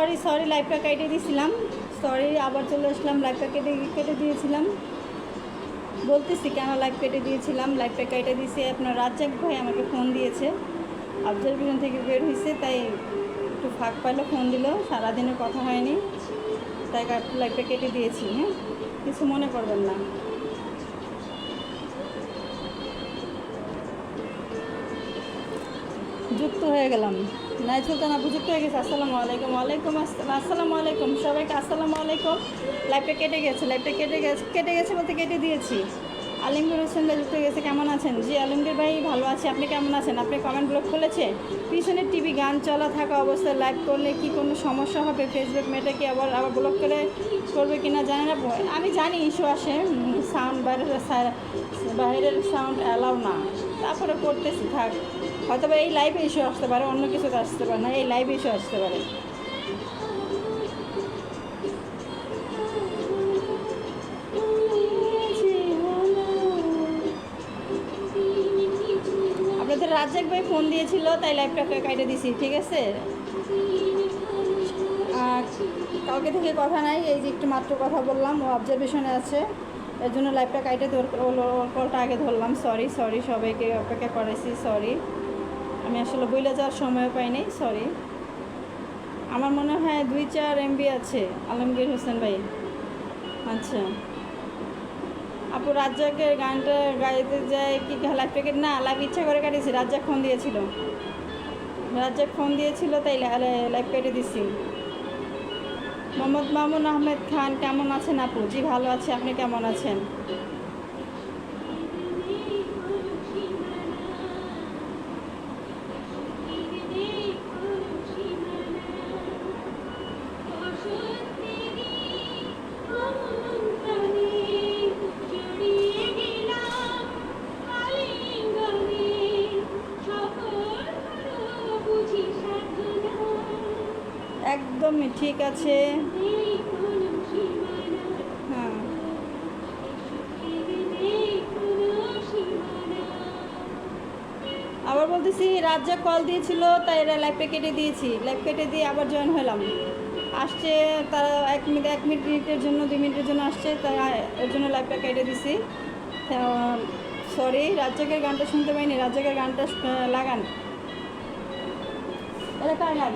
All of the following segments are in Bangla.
সরি সরি, লাইভটা কেটে দিয়েছিলাম, সরি, আবার চলে আসলাম। লাইভটা কেটে দিয়েছিলাম, বলতেছি কেন লাইভ কেটে দিয়েছিলাম। লাইভটা কেটে দিয়েছি, আপনার রাজ্জাক ভাই আমাকে ফোন দিয়েছে, অবজারভেশন থেকে বের হয়েছে, তাই একটু ফাঁক পাইলে ফোন দিল, সারাদিনের কথা হয়নি, তাই লাইভটা কেটে দিয়েছি। হ্যাঁ, কিছু মনে করবেন না। যুক্ত হয়ে গেলাম, নাই সুলতান আপু যুক্ত হয়ে গেছে। আসসালামু আলাইকুম। ওয়ালাইকুম আসসালাম, আসসালামু আলাইকুম সবাইকে, আসসালামু আলাইকুম। লাইভটা কেটে গেছে বলতে কেটে দিয়েছি। আলমগীর হোসেন ভাই যুক্ত হয়ে গেছে, কেমন আছেন? জি আলমগীর ভাই ভালো আছে, আপনি কেমন আছেন? আপনি কমেন্ট ব্লক খুলেছে, পিছনের টিভি গান চলা থাকা অবস্থায় লাইভ করলে কি কোনো সমস্যা হবে? ফেসবুক মেয়েটা কি আবার ব্লক করবে কিনা জানি না। আমি জানি ইস্যু আসে, সাউন্ড বাইরের সাউন্ড অ্যালাউ না, তারপরে করতেছি, থাক। হয়তো বা এই লাইভে ইস্যু আসতে পারে, অন্য কিছুতে আসতে পারে না, এই লাইভে ইস্যু আসতে পারে। আপনাদের রাজ্জাক ভাই ফোন দিয়েছিল, তাই লাইভটা কেটে দিছি, ঠিক আছে? কালকে থেকে কথা নাই, এই যে একটু মাত্র কথা বললাম, ও অবজারভেশনে আছে, এর জন্য লাইভটা কাইটে কলটা আগে ধরলাম। সরি সরি, সবাইকে অপেক্ষা করাইছি, সরি। আমি আসলে বইলে যাওয়ার সময় পাইনি, সরি। আমার মনে হয় 2-4 MB আছে আলমগীর হোসেন ভাই। আচ্ছা আপু, রাজ্জাকের গানটা গাইতে যায় কি লাইভ প্যাকেট? না, লাইভ ইচ্ছা করে কাটিয়েছি, রাজ্জাক ফোন দিয়েছিল, তাই লাইভ কেটে দিছি। মোহাম্মদ মামুন আহমেদ খান, কেমন আছেন আপু? জি ভালো আছি, আপনি কেমন আছেন? একদমই ঠিক আছে। হ্যাঁ, আবার বলতেছি, রাজ্জাক কল দিয়েছিল, তাই এরা লাইভটা কেটে দিয়েছি, লাইভ কেটে দিয়ে আবার জয়েন হলাম। আসছে তারা 1 মিনিটের জন্য, 2 মিনিটের জন্য আসছে, তাই এর জন্য লাইভটা কেটে দিছি। সরি, রাজ্জাকের গানটা শুনতে পাইনি, রাজ্জাকের গানটা লাগান। এটা কার গান?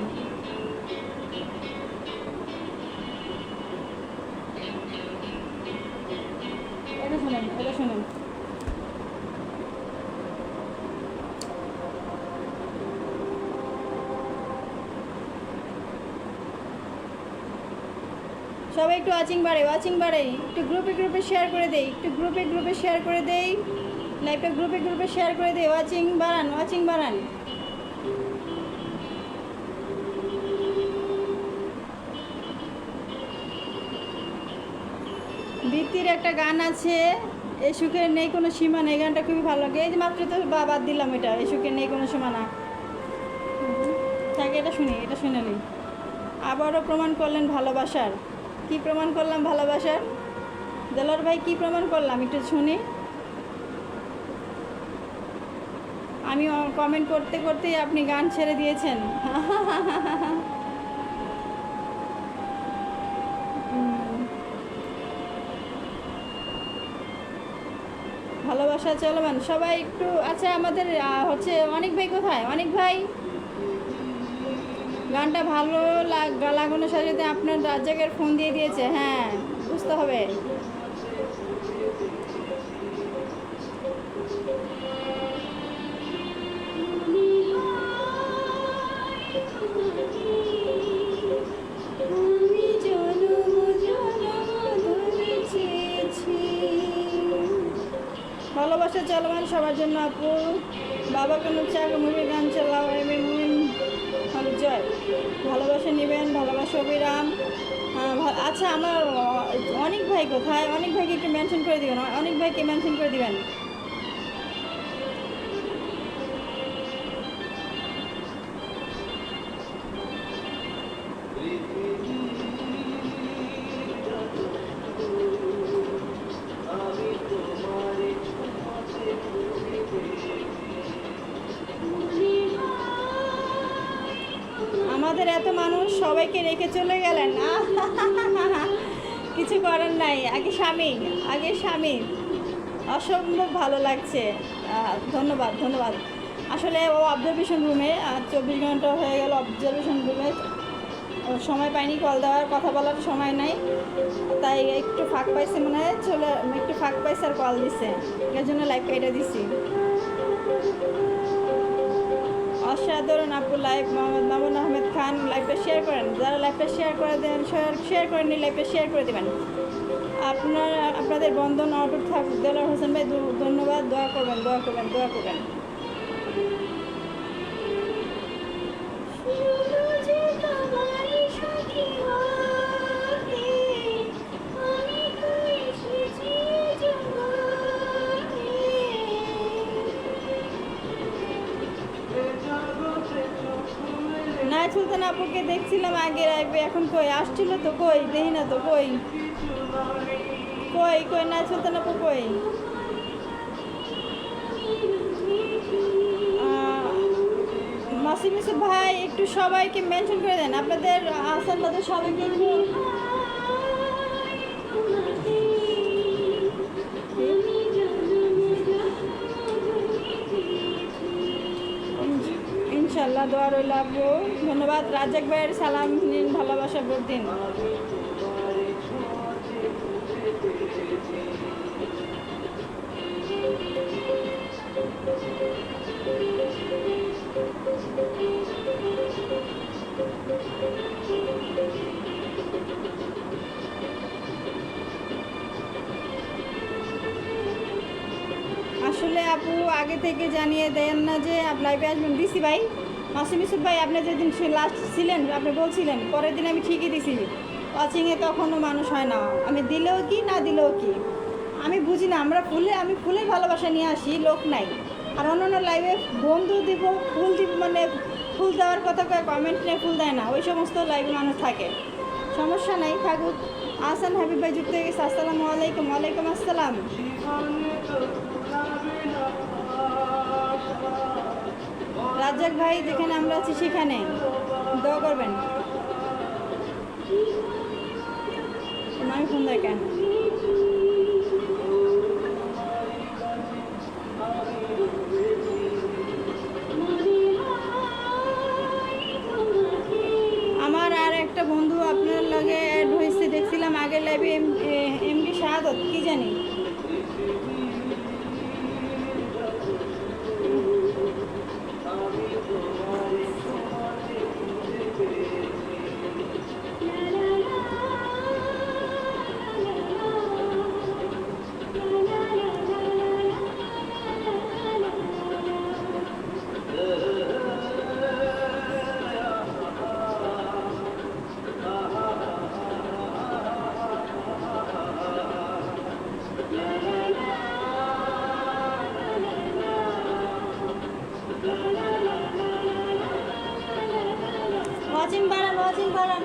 এটা শুনেন। সবাই একটু ওয়াচিং বাড়ে, একটু গ্রুপে শেয়ার করে দেই, লাইভটা গ্রুপে শেয়ার করে দেই, ওয়াচিং বাড়ান। বৃত্তির একটা গান আছে, এ সুখের নেই কোনো সীমানা, এই গানটা খুবই ভালো লাগে। এই যে মাত্র তো বাদ দিলাম, এটা এ সুখের নেই কোনো সীমানা, তাকে এটা শুনে নিই। আবারও প্রমাণ করলেন ভালোবাসার। কি প্রমাণ করলাম ভালোবাসার? দেলোয়ার ভাই কি প্রমাণ করলাম একটু শুনি। আমি কমেন্ট করতেই আপনি গান ছেড়ে দিয়েছেন। ভালোবাসা চলমান, সবাই একটু। আচ্ছা, আমাদের হচ্ছে অনেক ভাই কোথায়? অনেক ভাই, গানটা ভালো লাগানোর সাথে সাথে আপনার রাজ্জাকের ফোন দিয়ে দিয়েছে, হ্যাঁ বুঝতে হবে। ভালোবাসা চলমান সবার জন্য আপু। বাবা কোনো মুভির গান চালাও, এমনি মুভিন জয়। ভালোবাসা নেবেন, ভালোবাসা অবিরাম। আচ্ছা, আমার অনেক ভাই কোথায়? অনেক ভাইকে একটু মেনশন করে দিবেন, অনেক ভাইকে মেনশন করে দিবেন। আমাদের এত মানুষ, সবাইকে রেখে চলে গেলেন। কিছু করার নাই, আগে স্বামী। অসম্ভব ভালো লাগছে। ধন্যবাদ ধন্যবাদ। আসলে ও অবজারভেশন রুমে 24 ঘন্টা হয়ে গেল অবজারভেশন রুমে, সময় পাইনি কল দেওয়ার, কথা বলার সময় নাই, তাই একটু ফাঁক পাইছে মনে হয়, একটু ফাঁক পাইছে আর কল দিছে, এর জন্য লাইভ কেটে দিছি। অসাধারণ আপু লাইভ। মোহাম্মদ মামুন আহমেদ খান, লাইভটা শেয়ার করেন, যারা লাইভটা শেয়ার করে দেন, শেয়ার করে নিন, লাইভটা শেয়ার করে দেবেন। আপনাদের বন্ধন অটুট থাক। দেলার হোসেন ভাই ধন্যবাদ, দোয়া করবেন। নাইট সুলতান আপুকে দেখছিলাম আগে লাইভে, এখন কই আসছিল তো, কই দেখি না তো, কই নাইট সুলতান আপু কই? মাসিম ইউসুফ ভাই একটু সবাইকে মেনশন করে দেন, আপনাদের আসার মধ্যে সবাইকে একটু ইনশাল্লাহ দোয়া রইল আপু। ধন্যবাদ। রাজ্জাক ভাইয়ের সালাম নিন, ভালোবাসা ভোট দিন। আসলে আপু আগে থেকে জানিয়ে দেন না যে লাইভে আসবেন। দিছি ভাই, মাসুম ইউসুফ ভাই, আপনি যেদিন লাস্ট ছিলেন আপনি বলছিলেন, পরের দিন আমি ঠিকই দিছি। ওয়াচিংয়ে তখনও মানুষ হয় না, আমি দিলেও কি না দিলেও কি আমি বুঝি না। আমি ফুলের ভালোবাসা নিয়ে আসি, লোক নাই। আর অন্যান্য লাইভে বন্ধু দিব, ফুল দিব, মানে ফুল দেওয়ার কথা কয়, কমেন্ট নিয়ে ফুল দেয় না, ওই সমস্ত লাইভে মানুষ থাকে। সমস্যা নাই, থাকুক। আহসান হাবিব ভাই যুক্ত হয়ে গেছে, আসসালামু আলাইকুম। ওয়ালাইকুম আসসালাম। রাজ্জাক ভাই যেখানে আমরা আছি সেখানে দোয়া করবেন। আমি ফোন দেয় কেন? আমার আর একটা বন্ধু আপনার লগে অ্যাড হয়েছে, দেখছিলাম আগের লাইভে, এমডি শাহাদত কি জানি। ওয়াচিং বাড়ান।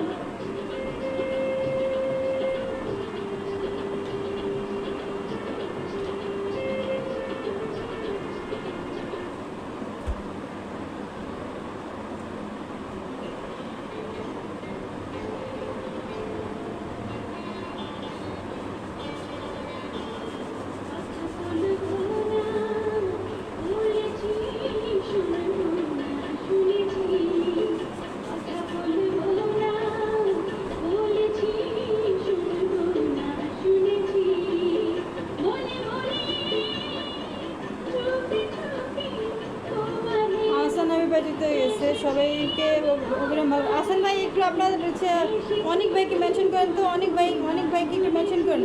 সবাইকে আসান ভাই, একটু আপনার অনেক ভাইকে মেনশন করেন তো, অনেক ভাইকে একটু মেনশন করেন।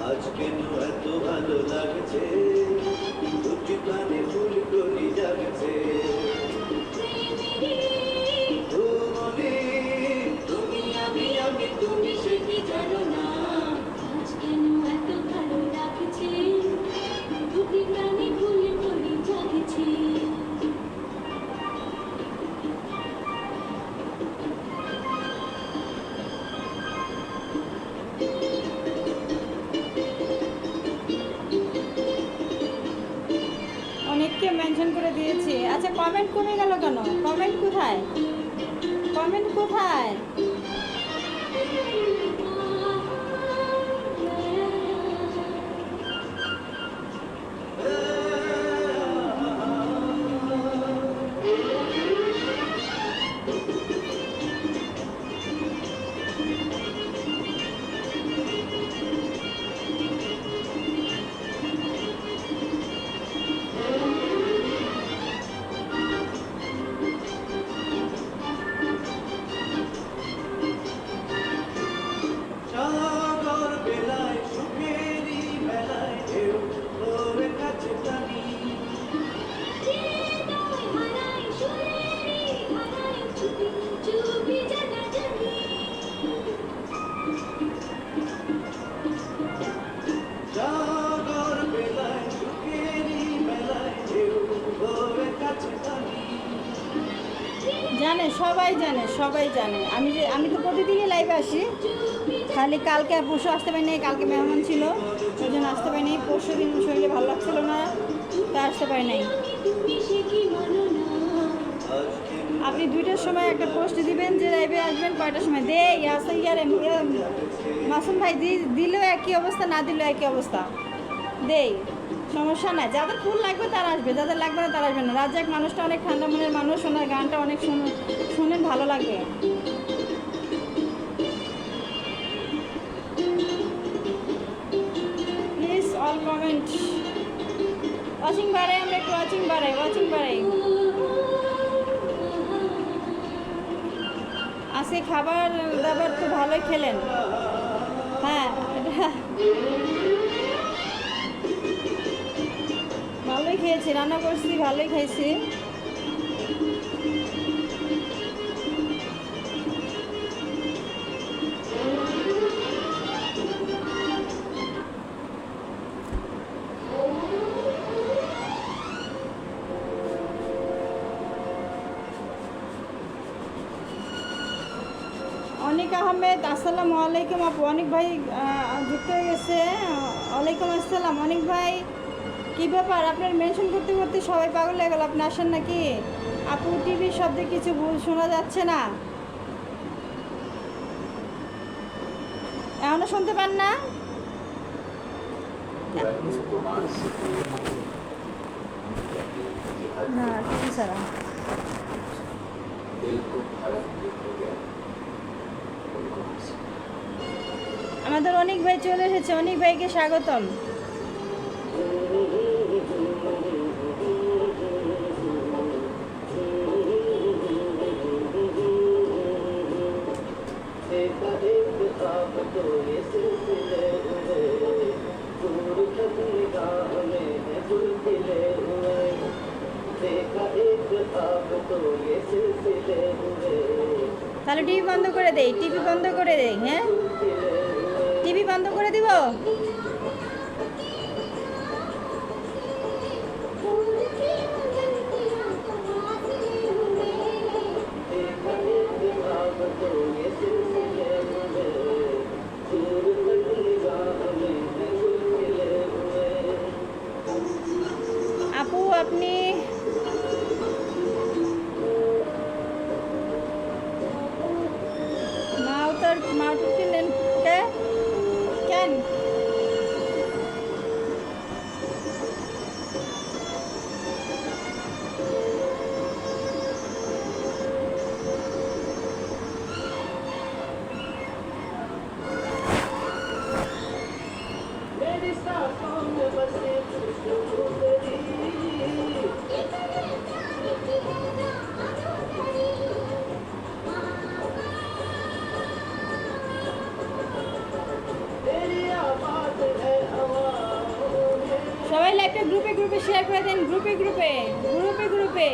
আজ কেন এত ভালো লাগছে, কমেন্ট কমে গেল কেন? কমেন্ট কোথায়? কমেন্ট কোথায়? সাগর বেলায় সুখেরই বেলায় ঢেউ তোর কাছে টানি সাগর বেলায় সুখেরই বেলায় ঢেউ তোর কাছে টানি জানে, সবাই জানে, সবাই জানে। আমি তো প্রতিদিনই লাইভে আসি, খালি কালকে আর পরশু আসতে পারিনি। কালকে মেহমান ছিল, ওই জন্য আসতে পারিনি। পরশু দিন শরীরে ভালো লাগছিল না, তা আসতে পারি নাই। আপনি 2টার সময় একটা পোস্ট দিবেন যে লাইভে আসবেন, কয়টার সময় দে আসে ইয়ারে মাসুম ভাই দিলেও একই অবস্থা, না দিলেও একই অবস্থা দেই, সমস্যা নাই। যাদের ফুল লাগবে তারা আসবে, যাদের লাগবে না তারা আসবে না। রাজ্জাক মানুষটা অনেক ঠান্ডা মনের মানুষ, ওনার গানটা অনেক শুনেন, ভালো লাগবে। Please all comment. ওয়াচিং বাড়াই, আমরা একটু ওয়াচিং বাড়াই। আজকে খাবার দাবার তো ভালোই খেলেন। হ্যাঁ, ভালোই খেয়েছি, রান্না করছি, ভালোই খাইছি। অনিক আহমেদ, আসসালামু আলাইকুম আপু। অনিক ভাই যুক্ত হয়ে গেছে। ওয়ালাইকুম আসসালাম। অনিক ভাই, কী ব্যাপার? আপনার মেনশন করতে করতে সবাই পাগল হয়ে গেল। আপনি আসেন নাকি? আপু, টিভির শব্দে কিছু শোনা যাচ্ছে না, এখনো শুনতে পান না? না, টিভি ছাড়া। আমাদের অনিক ভাই চলে এসেছে, অনিক ভাইকে স্বাগতম। তাহলে টিভি বন্ধ করে দেই, টিভি বন্ধ করে দেই। হ্যাঁ, টিভি বন্ধ করে দিব। আপু, আপনি মাউট কিনলেন কেন? मेरी सांसों में बसे खुशबू तेरी तेरी आवाज़ है हवाओं में সবাই লাইভটা গ্রুপে গ্রুপে শেয়ার করে দেন, গ্রুপে গ্রুপে গ্রুপে গ্রুপে।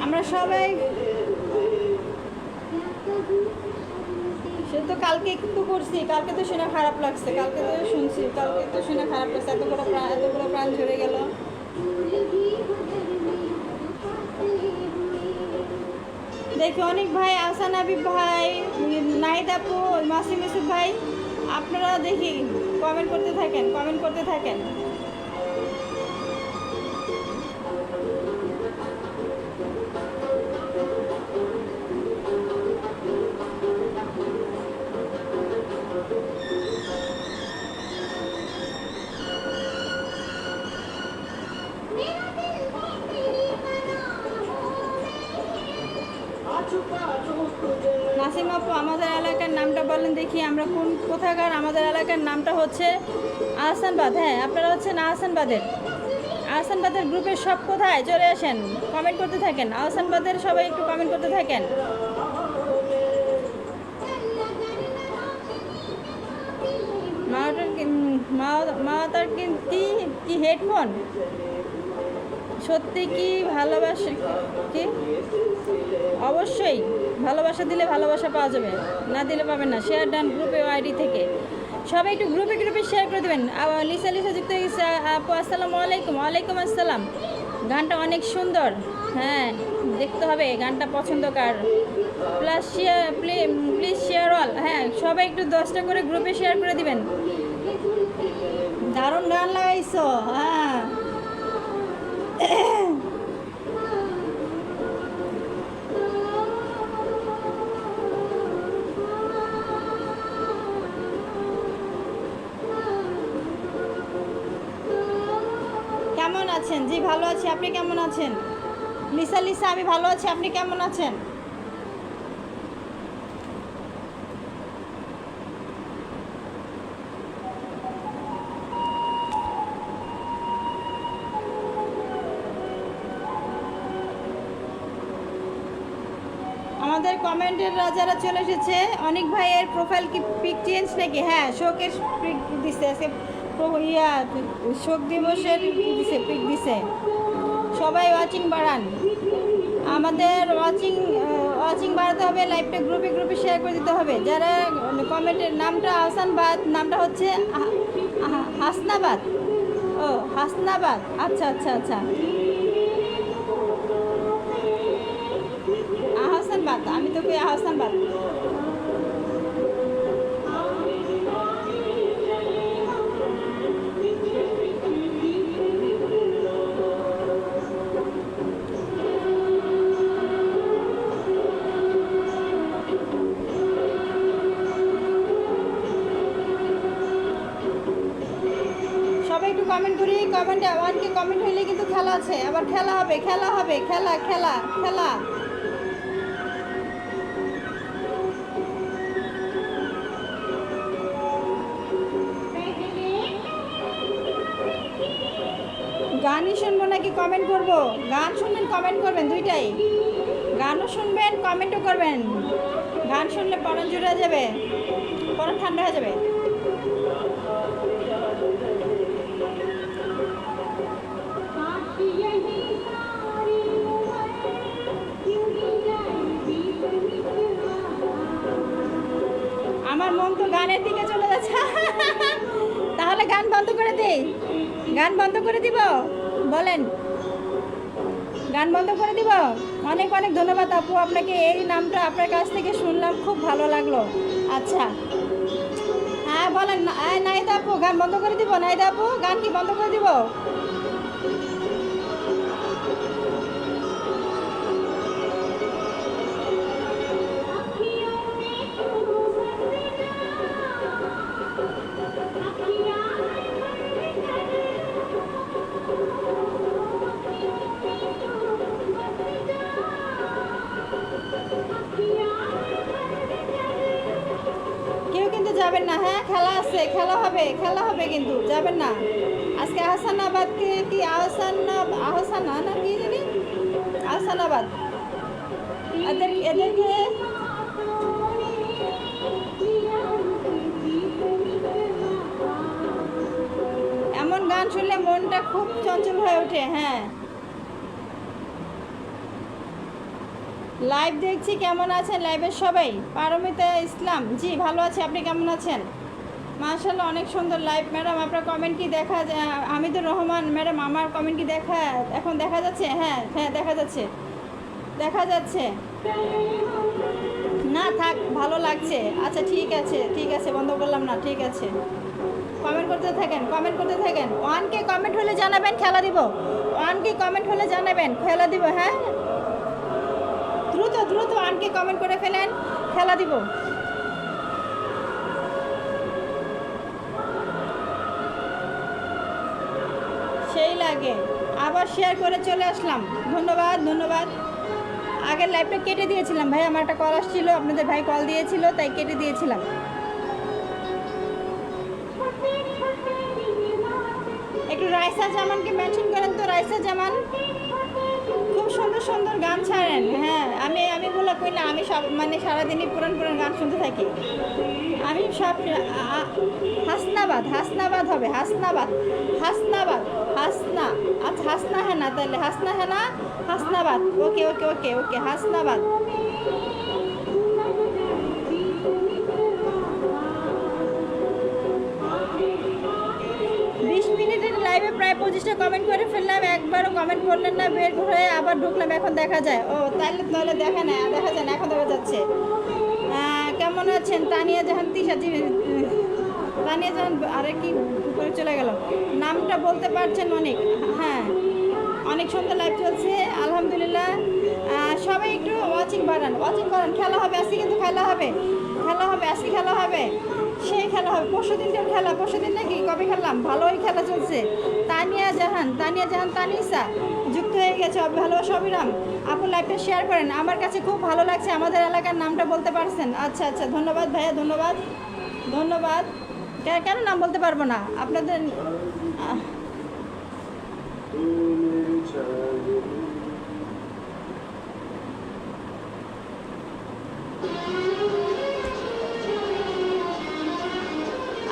আমরা সবাই, সে তো কালকে একটু করছি, কালকে তো শুনে খারাপ লাগছে, কালকে তো শুনছি, কালকে তো শুনে খারাপ লাগছে। এতগুলো প্রাণ ঝরে গেল। দেখি অনেক ভাই, আহসান হাবিব ভাই, নাহিদ আপু, মাসিম ইউসুফ ভাই, আপনারা দেখি কমেন্ট করতে থাকেন, কমেন্ট করতে থাকেন। নাসিম আপু, আমাদের এলাকার নামটা বলেন দেখি, আমরা কোথাকার? আমাদের এলাকার নামটা হচ্ছে আহসানবাদ। হ্যাঁ, আপনারা হচ্ছেন আহসানবাদের। আহসানবাদের গ্রুপের সব কোথায় চলে আসেন, কমেন্ট করতে থাকেন। আহসানবাদের সবাই একটু কমেন্ট করতে থাকেন। মাওয়াতার কি হেডফোন সত্যি কি ভালোবাসে? কি অবশ্যই ভালোবাসা দিলে ভালোবাসা পাওয়া যাবে, না দিলে পাবেন না। শেয়ার ডান গ্রুপে আইডি থেকে সবাই একটু গ্রুপে শেয়ার করে দেবেন। লিসা যুক্ত হয়ে গেছে। আপু আসসালামু আলাইকুম। ওয়ালাইকুম আসসালাম। গানটা অনেক সুন্দর। হ্যাঁ, দেখতে হবে গানটা পছন্দ কার। Please share all. হ্যাঁ, সবাই একটু 10টা করে গ্রুপে শেয়ার করে দিবেন। দারুণ গান লাগাইছো। হ্যাঁ, কেমন আছেন? জি ভালো আছি, আপনি কেমন আছেন? লিসা আমি ভালো আছি, আপনি কেমন আছেন? আমাদের কমেন্টের যারা চলে এসেছে, অনেক ভাইয়ের প্রোফাইল কি পিক চেঞ্জ নাকি? হ্যাঁ, শোকের পিক দিছে আজকে, শোক দিবসের দিছে, পিক দিছে। সবাই ওয়াচিং বাড়ান, আমাদের ওয়াচিং বাড়াতে হবে। লাইভটা গ্রুপে শেয়ার করে দিতে হবে। যারা কমেন্টের নামটা আহসানবাদ, নামটা হচ্ছে হাসনাবাদ। ও হাসনাবাদ, আচ্ছা আচ্ছা আচ্ছা, আহসানবাদ। আমি তো কই আহসানবাদ। সবাই একটু কমেন্ট করি। কমেন্টে 1K কমেন্ট হইলে কিন্তু খেলা আছে, আবার খেলা হবে, খেলা। গানই শুনবো নাকি কমেন্ট করবো? গান শুনবেন, কমেন্ট করবেন, দুইটাই। গানও শুনবেন, কমেন্টও করবেন। গান শুনলে পরন জুড়ে যাবে, পরন ঠান্ডা হয়ে যাবে। আমার মন তো গানের দিকে চলে যাচ্ছে। তাহলে গান বন্ধ করে দিই? গান বন্ধ করে দিব? বলেন, গান বন্ধ করে দিব? অনেক ধন্যবাদ আপু আপনাকে। এই নামটা আপনার কাছ থেকে শুনলাম, খুব ভালো লাগলো। আচ্ছা, হ্যাঁ বলেন। নাহিদা আপু, গান বন্ধ করে দিব? নাহিদা আপু, গান কি বন্ধ করে দিব? কেউ কিন্তু যাবেন না। হ্যাঁ, খেলা আছে, খেলা হবে কিন্তু যাবেন না। আজকে আহসানাবাদ কি আহসানা না কি জানি, আহসানাবাদ। এদেরকে এমন গান শুনলে মনটা খুব চঞ্চল হয়ে ওঠে। হ্যাঁ, লাইভ দেখছি, কেমন আছেন লাইভের সবাই? পারমিতা ইসলাম, জি ভালো আছে, আপনি কেমন আছেন? মাশাআল্লাহ, অনেক সুন্দর লাইভ। ম্যাডাম আপনার কমেন্ট কি দেখা যায়? হামিদুর রহমান ম্যাডাম, আমার কমেন্ট কি এখন দেখা যাচ্ছে? হ্যাঁ দেখা যাচ্ছে। না থাক, ভালো লাগছে। আচ্ছা ঠিক আছে, বন্ধ করলাম না, ঠিক আছে। কমেন্ট করতে থাকেন। 1K কমেন্ট হলে জানাবেন, খেলা দিব। 1K কমেন্ট হলে জানাবেন, খেলা দিব। হ্যাঁ, দ্রুত 1K কমেন্ট করে ফেলেন, খেলা দিব। সেই লাগে। আবার শেয়ার করে চলে আসলাম। ধন্যবাদ। আগের লাইভটা কেটে দিয়েছিলাম ভাই, আমার একটা কল আসছিল, আপনাদের ভাই কল দিয়েছিল তাই কেটে দিয়েছিলাম। একটু রাইসা জামানকে মেনশন করেন তো, রাইসা জামান খুব সুন্দর সুন্দর গান ছাড়েন। হ্যাঁ, আমি বলা কই না, আমি সব মানে সারাদিনই পুরান পুরান গান শুনতে থাকি। আমি সব হাসনাবাদ, হাসনাবাদ হবে, হাসনাবাদ, হাসনাবাদ, হাসনা, আচ্ছা হাসনা হেনা, তাহলে হাসনা হেনা, হাসনাবাদ। ওকে ওকে ওকে ওকে, হাসনাবাদ। 20 মিনিটের লাইভে প্রায় 25টা কমেন্ট করে ফেললাম, একবারও কমেন্ট করলেন না, বের হয়ে আবার ঢুকলাম, এখন দেখা যায়। ও তাহলে তাহলে দেখা যায় না, এখন দেখা যাচ্ছে। কেমন আছেন তানিয়া জাহান তিশা? তানিয়া জাহান আরে কি করে চলে গেল, নামটা বলতে পারছেন অনেক? হ্যাঁ, অনেক সুন্দর লাইভ চলছে আলহামদুলিল্লাহ। সবাই একটু ওয়াচিং বাড়ান, ওয়াচিং বাড়ান। খেলা হবে আজকে, কিন্তু খেলা হবে, খেলা হবে আজকে, খেলা হবে, সেই খেলা হবে। পরশু দিনকার খেলা, পরশু দিন নাকি কবে খেললাম, ভালোই খেলা চলছে। তানিয়া জাহান, তানিয়া জাহান তানিসা যুক্ত হয়ে গেছে, ভালোবাসা অবিরাম। আপু লাইভটা শেয়ার করেন, আমার কাছে খুব ভালো লাগছে। আমাদের এলাকার নামটা বলতে পারছেন? আচ্ছা আচ্ছা, ধন্যবাদ ভাইয়া, ধন্যবাদ ধন্যবাদ। কেন নাম বলতে পারবো না আপনাদের?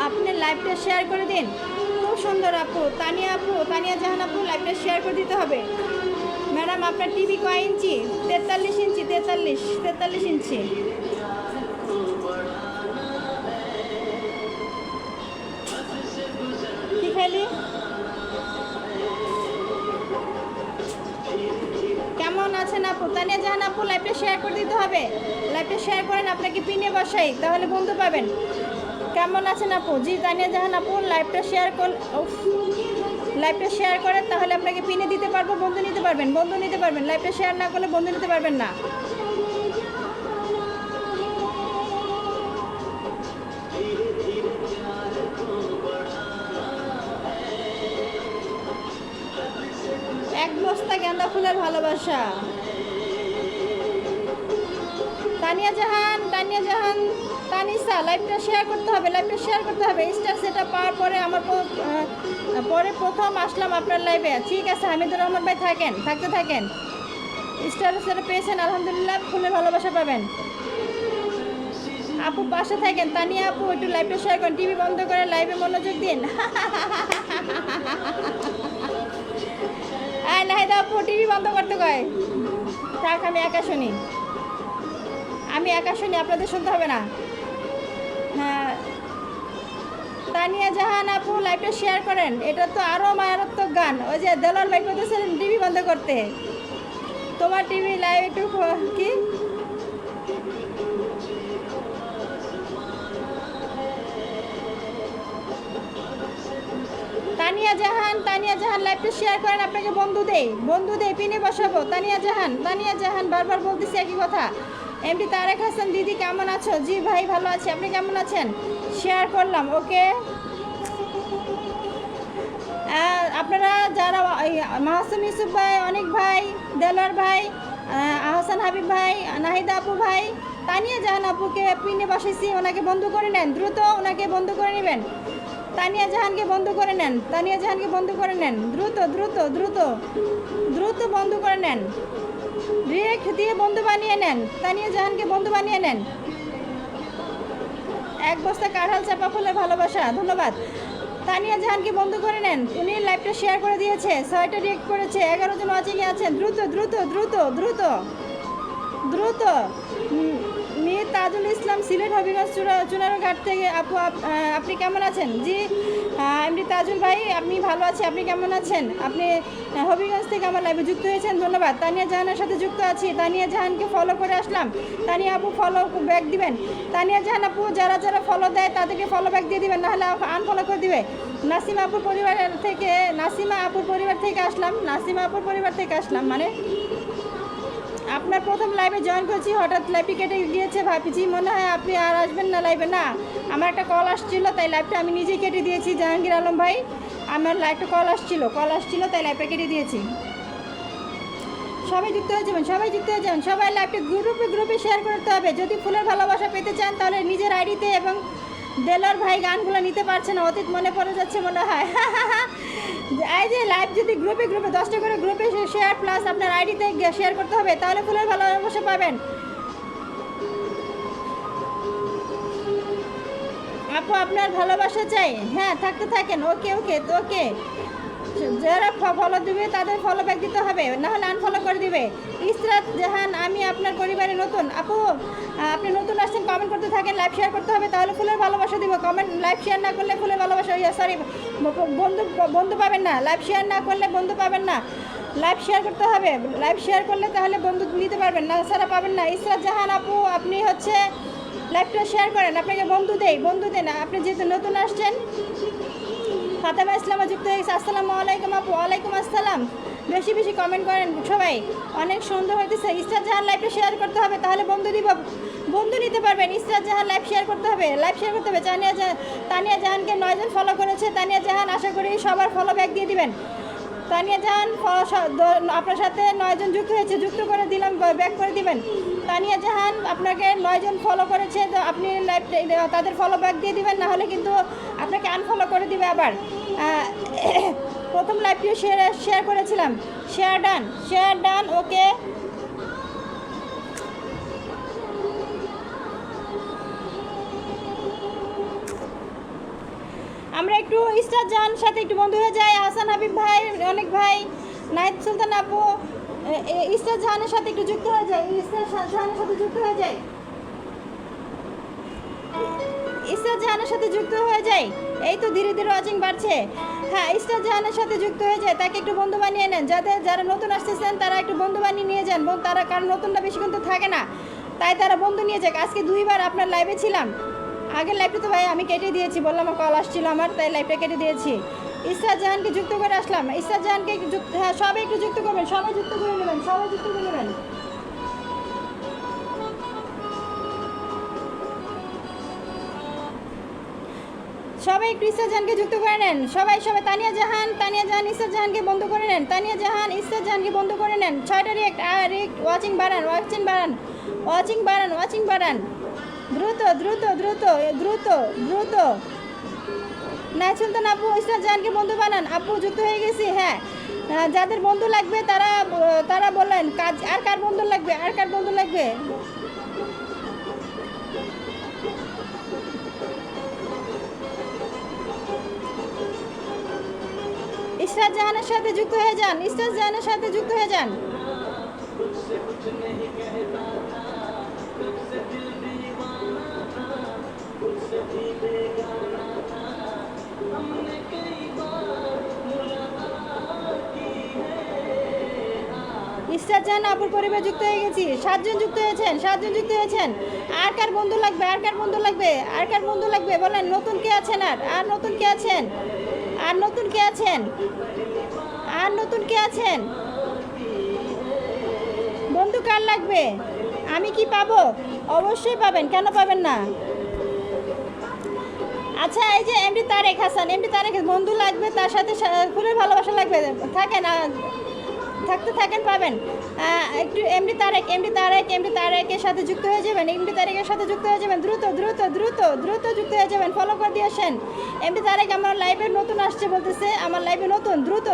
আপনি লাইভটা শেয়ার করে দিন। খুব সুন্দর আপু, তানিয়া আপু, তানিয়া জাহান আপু, লাইভটা শেয়ার করে দিতে হবে। ম্যাডাম আপনার টিভি কয় ইঞ্চি? 43 ইঞ্চি, 43 ইঞ্চি। কি খাইলি? কেমন আছেন আপু? তানিয়া জাহান আপু লাইভটা শেয়ার করে দিতে হবে। লাইভটা শেয়ার করেন, আপনাকে পিনে বসাই, তাহলে বন্ধু পাবেন। কেমন আছেন আপু? জি তানিয়া জাহান আপু লাইভটা শেয়ার কর, লাইভটা শেয়ার করেন, তাহলে আপনাকে পিনে দিতে পারবো, বন্ধু নিতে পারবেন, বন্ধু নিতে পারবেন। লাইভটা শেয়ার না করলে বন্ধু নিতে পারবেন না। এক বস্তা গাঁদা ফুলের ভালোবাসা। তানিয়া জাহান, তানিয়া জাহান তানিসা লাইভটা শেয়ার করতে হবে, লাইভটা শেয়ার করতে হবে। স্টার সেটা পাওয়ার পরে আমার পরে প্রথম আসলাম আপনার লাইভে। ঠিক আছে, হামিদুর রহমান ভাই থাকেন, থাকতে থাকেন। স্টার সেটা পেয়েছেন আলহামদুলিল্লাহ, ফুলের ভালোবাসা পাবেন। আপু পাশে থাকেন, তানিয়া আপু একটু লাইভটা শেয়ার করেন, টিভি বন্ধ করে লাইভে মনোযোগ দিন। নাহিদা আপু টিভি বন্ধ করতে কয়, থাক আমি একা শুনি, আমি একা শুনি, আপনাদের শুনতে হবে না। হ্যাঁ, তানিয়া জাহান আপু লাইভটা শেয়ার করেন। এটা তো আরও মারাত্মক গান। ওই যে দেলোয়ার ভাই করতেছিলেন টিভি বন্ধ করতে, তোমার টিভি লাইভ একটু কি তানিয়া জাহান, তানিয়া জাহান লাইভটা শেয়ার করেন, আপনাকে বন্ধু দেই, পিনে বসাবো। তানিয়া জাহান, তানিয়া জাহান বারবার বলতেছি একই কথা। এমডি তারেক হাসান দিদি কেমন আছো? জি ভাই ভালো আছি, আপনি কেমন আছেন? শেয়ার করলাম, ওকে। আপনারা যারা মাহসুম ইউসুফ ভাই, অনেক ভাই, দেলোয়ার ভাই, আহসান হাবিব ভাই, নাহিদা আপু ভাই, তানিয়া জাহান আপুকে পিনে বসেছি, ওনাকে বন্ধু করে নেন দ্রুত, ওনাকে বন্ধু করে নেবেন। তানিয়া জাহানকে বন্ধ করে নেন, তানিয়া জাহানকে বন্ধ করে নেন, দ্রুত দ্রুত দ্রুত দ্রুত বন্ধ করে নেন, রিয়েক্ট দিয়ে বন্ধু বানিয়ে নেন, তানিয়া জাহানকে বন্ধু বানিয়ে নেন। এক বস্তা কাঁঠাল চাপা ফুলের ভালোবাসা, ধন্যবাদ। তানিয়া জাহানকে বন্ধ করে নেন, উনি লাইভটা শেয়ার করে দিয়েছে, 6টা রিয়েক্ট করেছে, 11 জন ওয়াচিংয়ে আছেন, দ্রুত দ্রুত দ্রুত দ্রুত দ্রুত। মীর তাজুল ইসলাম সিলেট হবিগঞ্জ চুনারঘাট থেকে, আপু আপনি কেমন আছেন? জি এমডি তাজুল ভাই আমি ভালো আছি, আপনি কেমন আছেন? আপনি হবিগঞ্জ থেকে আমার লাইভে যুক্ত হয়েছেন, ধন্যবাদ। তানিয়া জাহানের সাথে যুক্ত আছি, তানিয়া জাহানকে ফলো করে আসলাম। তানিয়া আপু ফলো ব্যাক দিবেন। তানিয়া জাহান আপু যারা যারা ফলো দেয় তাদেরকে ফলো ব্যাক দিয়ে দিবেন, নাহলে আনফলো করে দিবে। নাসিমা আপুর পরিবার থেকে, নাসিমা আপুর পরিবার থেকে আসলাম, নাসিমা আপুর পরিবার থেকে আসলাম, মানে আপনার প্রথম লাইভে জয়েন করেছি, হঠাৎ লাইভটি কেটে গিয়েছে, ভাবছি মনে হয় আপনি আর আসবেন না লাইভে। না, আমার একটা কল আসছিল, তাই লাইভটা আমি নিজেই কেটে দিয়েছি। জাহাঙ্গীর আলম ভাই, আমার একটা কল আসছিল তাই লাইভটা কেটে দিয়েছি। সবাই যুক্ত হয়ে যাবেন, সবাই যুক্ত হয়ে যাবেন, সবাই লাইভটা গ্রুপে গ্রুপে শেয়ার করতে হবে। যদি ফুলের ভালোবাসা পেতে চান তাহলে নিজের আইডিতে, এবং দেলার ভাই গানগুলো নিতে পারছে না, অতীত মনে পড়ে যাচ্ছে মনে হয়। এই যে লাইভ যদি গ্রুপে গ্রুপে 10টা করে গ্রুপে শেয়ার প্লাস আপনার আইডিতে শেয়ার করতে হবে, তাহলে ফুলের ভালোবাসা পাবেন। আপু আপনার ভালোবাসা চাই, হ্যাঁ থাকতে থাকেন। ওকে ওকে ওকে, যারা ফলো দিবে তাদের ফলো ব্যাক দিতে হবে, নাহলে আনফলো করে দিবে। ইসরাত জাহান, আমি আপনার পরিবারে নতুন। আপু আপনি নতুন আসছেন, কমেন্ট করতে থাকেন, লাইভ শেয়ার করতে হবে, তাহলে ফুলের ভালোবাসা দিব। কমেন্ট লাইভ শেয়ার না করলে ফুলের ভালোবাসা, সরি বন্ধু পাবেন না। লাইভ শেয়ার না করলে বন্ধু পাবেন না, লাইভ শেয়ার করতে হবে। লাইভ শেয়ার করলে তাহলে বন্ধু নিতে পারবেন না, ছাড়া পাবেন না। ইসরাত জাহান আপু আপনি হচ্ছে লাইভটা শেয়ার করেন, আপনাকে বন্ধু দেন। আপনি যেহেতু নতুন আসছেন। ফাতেমা ইসলামা যুক্ত হয়ে গেছে, আসসালামু আলাইকুম আপু। ওয়ালাইকুম আসসালাম। বেশি বেশি কমেন্ট করেন সবাই, অনেক সুন্দর হইতেছে। ইসরাত জাহান লাইভটা শেয়ার করতে হবে, তাহলে বন্ধু নিতে পারবেন। ইসরাত জাহান লাইভ শেয়ার করতে হবে, লাইভ শেয়ার করতে হবে। তানিয়া জাহানকে 9 জন ফলো করেছে। তানিয়া জাহান আশা করি সবার ফলো ব্যাক দিয়ে দিবেন। তানিয়া জাহান আপনার সাথে 9 জন যুক্ত হয়েছে, যুক্ত করে দিলাম, ব্যাক করে দিবেন। তানিয়া জাহান আপনাকে 9 জন ফলো করেছে, তো আপনি তাদের ফলো ব্যাক দিয়ে দিবেন, না হলে কিন্তু আপনাকে আনফলো করে দিবে আবার। প্রথম লাইভটিও শেয়ার করেছিলাম, শেয়ার ডান ওকে। আমরা একটু ইসরাত জাহান সাথে একটু বন্ধু হয়ে যাই। হাসান হাবিব ভাই, অনেক ভাই, নাইট সুলতান আপু, ইসরাত জাহানের সাথে একটু যুক্ত হয়ে যায়। ইসরাত জাহানের সাথে যুক্ত হয়ে যায়, ইসরাত জাহানের সাথে যুক্ত হয়ে যায়। এই তো ধীরে ধীরে ওয়াচিং বাড়ছে। হ্যাঁ, ইসরাত জাহানের সাথে যুক্ত হয়ে যায়, তাকে একটু বন্ধু বানিয়ে নেন। যারা নতুন আসতেছেন তারা একটু বন্ধু বানিয়ে নিয়ে যান, তারা কারণ নতুনটা বেশিক্ষণ তো থাকে না, তাই তারা বন্ধু নিয়ে যাক। আজকে 2বার আপনার লাইভে ছিলাম, আগের লাইভটা তো ভাই আমি কেটে দিয়েছি, বললাম আমার কল আসছিল আমার, তাই লাইভটা কেটে দিয়েছি। ইসরাত জাহানকে যুক্ত করে আসলাম। ইসরাত জাহানকে হ্যাঁ সবাই একটু যুক্ত করবেন, সবাই যুক্ত করে নেবেন, সবাই যুক্ত করে নেবেন। সবাই একটু ইসরাত জাহানকে যুক্ত করে নেন, সবাই। তানিয়া জাহান ইসরাত জাহানকে বন্ধ করে নেন। তানিয়া জাহান ইসরাত জাহানকে বন্ধ করে নেন। 6টা রিয়েক্ট ওয়াচিং বাড়ান। দ্রুত নাইট সুলতান আপু ইসরাত জাহানকে বন্ধু বানান। আপু যুক্ত হয়ে গেছি। হ্যাঁ, যাদের বন্ধু লাগবে তারা বলেন, আর কার বন্ধু লাগবে। ইসরাত জাহানের সাথে যুক্ত হয়ে যান। ইসরাত জাহান আপুর পরিবার যুক্ত হয়ে গেছি। 7 জন যুক্ত হয়েছেন। আর কার বন্ধু লাগবে বলেন। নতুন কে আছেন? আর নতুন কে আছেন? বন্ধু কার লাগবে? আমি কি পাবো? অবশ্যই পাবেন, কেন পাবেন না? আচ্ছা, এই যে এমডি তারেক হাসান, বন্ধু লাগবে, তার সাথে ফুলের ভালোবাসা লাগবে, থাকতে থাকেন, পাবেন। একটু এমডি তারেকের সাথে যুক্ত হয়ে যাবেন। দ্রুত যুক্ত হয়ে যাবেন, ফলো করে দিয়ে আসেন। এমডি তারেক আমার লাইভে নতুন আসছে, বলতেছে আমার লাইভে নতুন। দ্রুত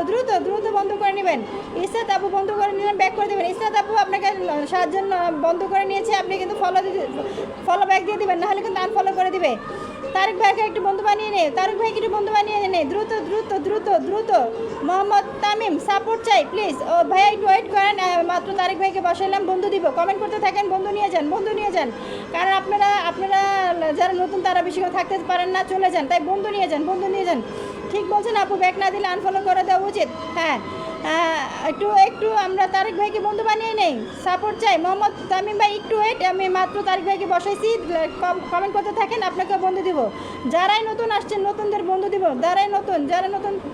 বন্ধ করে নেবেন। ইসরাত আপু বন্ধ করে নিলেন, ব্যাক করে দেবেন। ইসরাত আপু আপনাকে 7 জন বন্ধ করে নিয়েছে, আপনি কিন্তু ফলো ব্যাক দিয়ে দিবেন, নাহলে কিন্তু আনফলো করে দিবে। তারেক ভাইকে একটু বন্ধু বানিয়ে নে। দ্রুত। মোহাম্মদ তামিম সাপোর্ট চাই প্লিজ। ও ভাইয়া একটু ওয়েট করেন, মাত্র তারেক ভাইকে বসাইলাম, বন্ধু দিব। কমেন্ট করতে থাকেন, বন্ধু নিয়ে যান। কারণ আপনারা যারা নতুন তারা বেশি করে থাকতে পারেন না, চলে যান, তাই বন্ধু নিয়ে যান। ঠিক বলছেন আপু, ব্যাক না দিলে আনফলো করে দেওয়া উচিত। হ্যাঁ, একটু আমরা তারেক ভাইকে বন্ধু বানিয়ে নেই, সাপোর্ট চাই। মোহাম্মদ তামিম ভাই একটু ওয়েট, আমি মাত্র তারেক ভাইকে বসাইছি, কমেন্ট করতে থাকেন, আপনাকে বন্ধু দিব। যারাই নতুন আসছেন নতুনদের বন্ধু দিব, যারা নতুন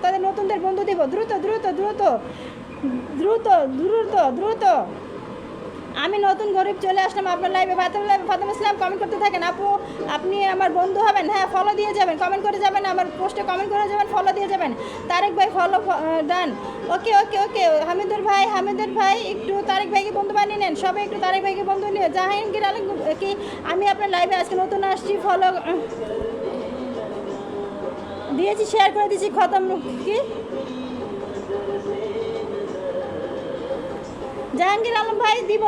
তাদের নতুনদের বন্ধু দিব। দ্রুত আমি নতুন গরিব চলে আসলাম আপনার লাইভে। ফাতেমা ইসলাম কমেন্ট করতে থাকেন। আপু আপনি আমার বন্ধু হবেন, হ্যাঁ ফলো দিয়ে যাবেন, কমেন্ট করে যাবেন, আমার পোস্টে কমেন্ট করে যাবেন, ফলো দিয়ে যাবেন। তারেক ভাই ফলো ডান। ওকে ওকে ওকে হামিদুর ভাই একটু তারেক ভাইকে বন্ধু বানিয়ে নেন, সবাই একটু তারেক ভাইকে বন্ধু নিয়ে। জাহাঙ্গীর আলম কি আমি আপনার লাইভে আজকে নতুন আসছি, ফলো দিয়েছি, শেয়ার করে দিয়েছি, খতম কি জাহাঙ্গীর আলম ভাই দিব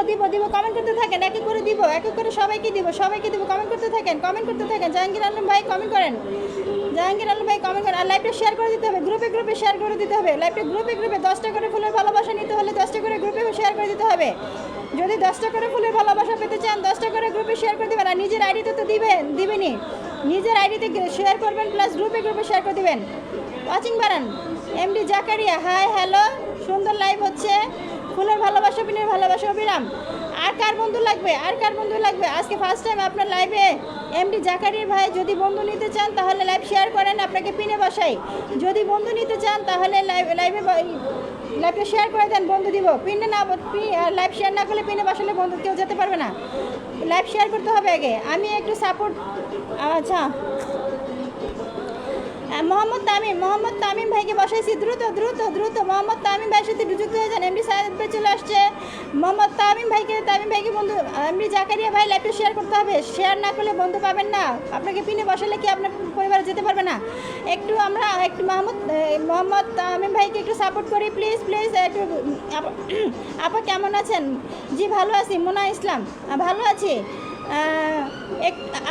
কমেন্ট করতে থাকেন, এক এক করে দিব, এক এক করে সবাইকে দিব কমেন্ট করতে থাকেন জাহাঙ্গীর আলম ভাই কমেন্ট করেন, জাহাঙ্গীর আলম ভাই কমেন্ট করেন। আর লাইভটা শেয়ার করে দিতে হবে, গ্রুপে শেয়ার করে দিতে হবে, লাইভটা গ্রুপে 10টা করে ফুলের ভালোবাসা নিতে হলে 10টা করে গ্রুপে শেয়ার করে দিতে হবে। যদি 10টা করে ফুলের ভালোবাসা পেতে চান 10টা করে গ্রুপে শেয়ার করে দেবেন। আর নিজের আইডিতে তো দিবেনই, নিজের আইডিতে শেয়ার করবেন প্লাস গ্রুপে শেয়ার করে দেবেন। ওয়াচিং বাড়ান। এমডি জাকারিয়া হাই হ্যালো, সুন্দর লাইভ হচ্ছে। ফুলের ভালোবাসা, পিনের ভালোবাসা, অবিরাম। আর কার বন্ধু লাগবে আজকে ফার্স্ট টাইম আপনার লাইভে এমডি জাকারিয়া ভাই। যদি বন্ধু নিতে চান তাহলে লাইভ শেয়ার করেন, আপনাকে পিনে বসাই। যদি বন্ধু নিতে চান তাহলে লাইভে শেয়ার করে দেন, বন্ধু দিব। পিনে না লাইভ শেয়ার না করলে পিনে বসালে বন্ধু কেউ যেতে পারবে না, লাইভ শেয়ার করতে হবে আগে। আমি একটু সাপোর্ট, আচ্ছা মোহাম্মদ তামিম ভাইকে বসাইছি, দ্রুত মোহাম্মদ তামিম ভাইয়ের সাথে যুক্ত হয়ে যান। এমডি সাহেব ভাই চলে আসছে, মোহাম্মদ তামিম ভাইকে বন্ধু। এমডি জাকারিয়া ভাই লাইভটা শেয়ার করতে হবে, শেয়ার না করলে বন্ধু পাবেন না, আপনাকে পিনে বসালে কি আপনার পরিবারে যেতে পারবে না। একটু মোহাম্মদ তামিম ভাইকে একটু সাপোর্ট করি প্লিজ একটু। আপা কেমন আছেন? জি ভালো আছি। মোনা ইসলাম ভালো আছি।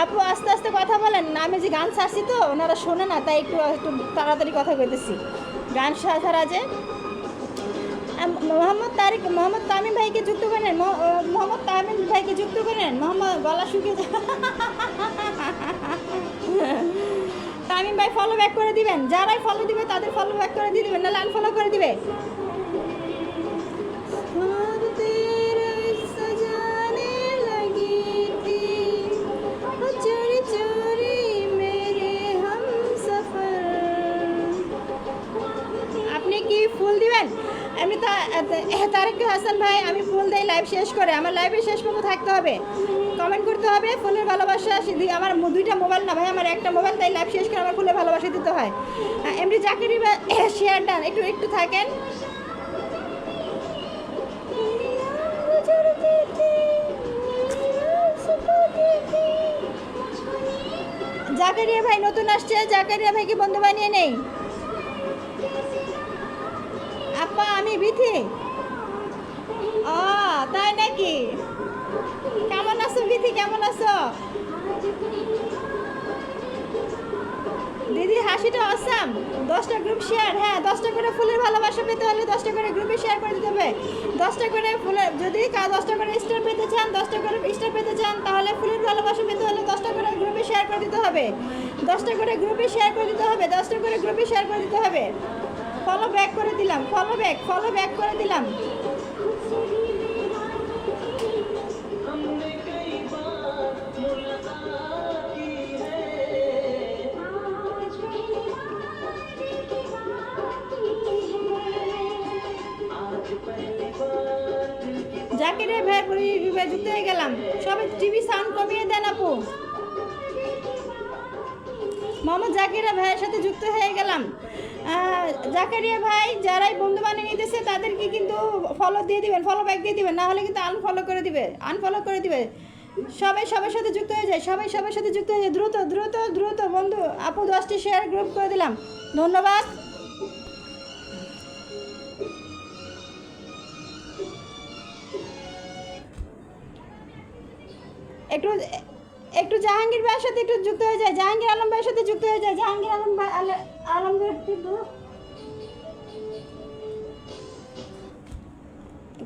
আপু আস্তে আস্তে কথা বলেন, আমি যে গান ছাড়ছি তো ওনারা শোনে না, তাই একটু তাড়াতাড়ি কথা কইতেছি। গান ছাড়া যে মোহাম্মদ তামিম ভাইকে যুক্ত করেন, মোহাম্মদ তামিম ভাইকে যুক্ত করেন। মোহাম্মদ গলা শুকিয়ে তামিম ভাই ফলো ব্যাক করে দিবেন, যারাই ফলো দিবে তাদের ফলো ব্যাক করে দিয়ে দিবেন, নাহলে আনফলো করে দিবে। আপনি কি ফুল দিবেন? এমনি তারেক হাসান ভাই আমি ফুল দেই লাইভ শেষ করে, আমার লাইভে শেষ পর্যন্ত থাকতে হবে, কমেন্ট করতে হবে ফুলের ভালোবাসা। আমার দুইটা মোবাইল না ভাই, আমার একটা মোবাইল, তাই লাইভ শেষ করে আমার ফুলের ভালোবাসা দিতে হয়। এমডি জাকিরি শেয়ার ডান, একটু থাকেন। জাকারিয়া ভাই নতুন আসছে, জাকারিয়া ভাইকে বন্ধু বানিয়ে নেই। আপা আমি বিথি। ও তাই নাকি? কেমন আছো বিথি, কেমন আছো? দিদি হাসিটা আসাম। 10টা গ্রুপ শেয়ার, হ্যাঁ 10টা করে ফুলের ভালোবাসা পেতে হলে 10টা করে গ্রুপে শেয়ার করে দিতে হবে। 10টা করে ফুলের, যদি 10টা করে স্টার পেতে চান, 10টা করে স্টার পেতে চান, তাহলে ফুলের ভালোবাসা পেতে হলে 10টা করে গ্রুপে শেয়ার করে দিতে হবে, 10টা করে গ্রুপে শেয়ার করে দিতে হবে, 10টা করে গ্রুপে শেয়ার করে দিতে হবে। ফলো ব্যাক করে দিলাম, ফলো ব্যাক করে দিলাম। জাকিরের ভাই যুক্ত হয়ে গেলাম। সবাই টিভি সাউন্ড কমিয়ে দেন আপু। মোহাম্মদ জাকিরা ভাইয়ের সাথে যুক্ত হয়ে গেলাম। জাকারিয়া ভাই যারাই বন্ধু বানিয়ে নিতেছে তাদেরকে কিন্তু ফলো দিয়ে দিবেন, ফলো ব্যাক দিয়ে দিবেন, না হলে কিন্তু আনফলো করে দিবে। সবাই সবার সাথে যুক্ত হয়ে যায়, দ্রুত বন্ধু। আপু 10টি শেয়ার গ্রুপ করে দিলাম, ধন্যবাদ। একটু জাহাঙ্গীর ভাইয়ের সাথে একটু যুক্ত হয়ে যায়, জাহাঙ্গীর আলম ভাইয়ের সাথে যুক্ত হয়ে যায়। জাহাঙ্গীর আলম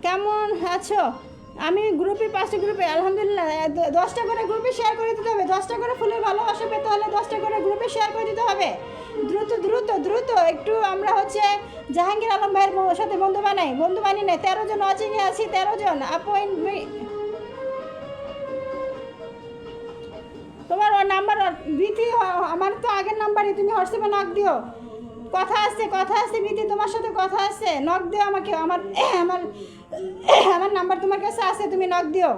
কেমন আছো? আমি গ্রুপে 5টা গ্রুপে আলহামদুলিল্লাহ 10টা করে গ্রুপে শেয়ার করে দিতে হবে, 10টা করে ফুলের ভালোবাসা পেতে হলে 10টা করে গ্রুপে শেয়ার করে দিতে হবে। দ্রুত একটু আমরা হচ্ছে জাহাঙ্গীর আলম ভাইয়ের সাথে বন্ধু বানিয়ে নেই। 13 জন ওয়াচিংয়ে আছি, 13 জন। তোমার নাম্বার বিথি, আমার তো আগের নাম্বারই, তুমি হোয়াটসঅ্যাপে নক দিও। কথা আছে মিতি, তোমার সাথে কথা আছে। নক দিও আমাকে, আমার আমার আমার নাম্বার তোমার কাছে আছে, তুমি নক দিও।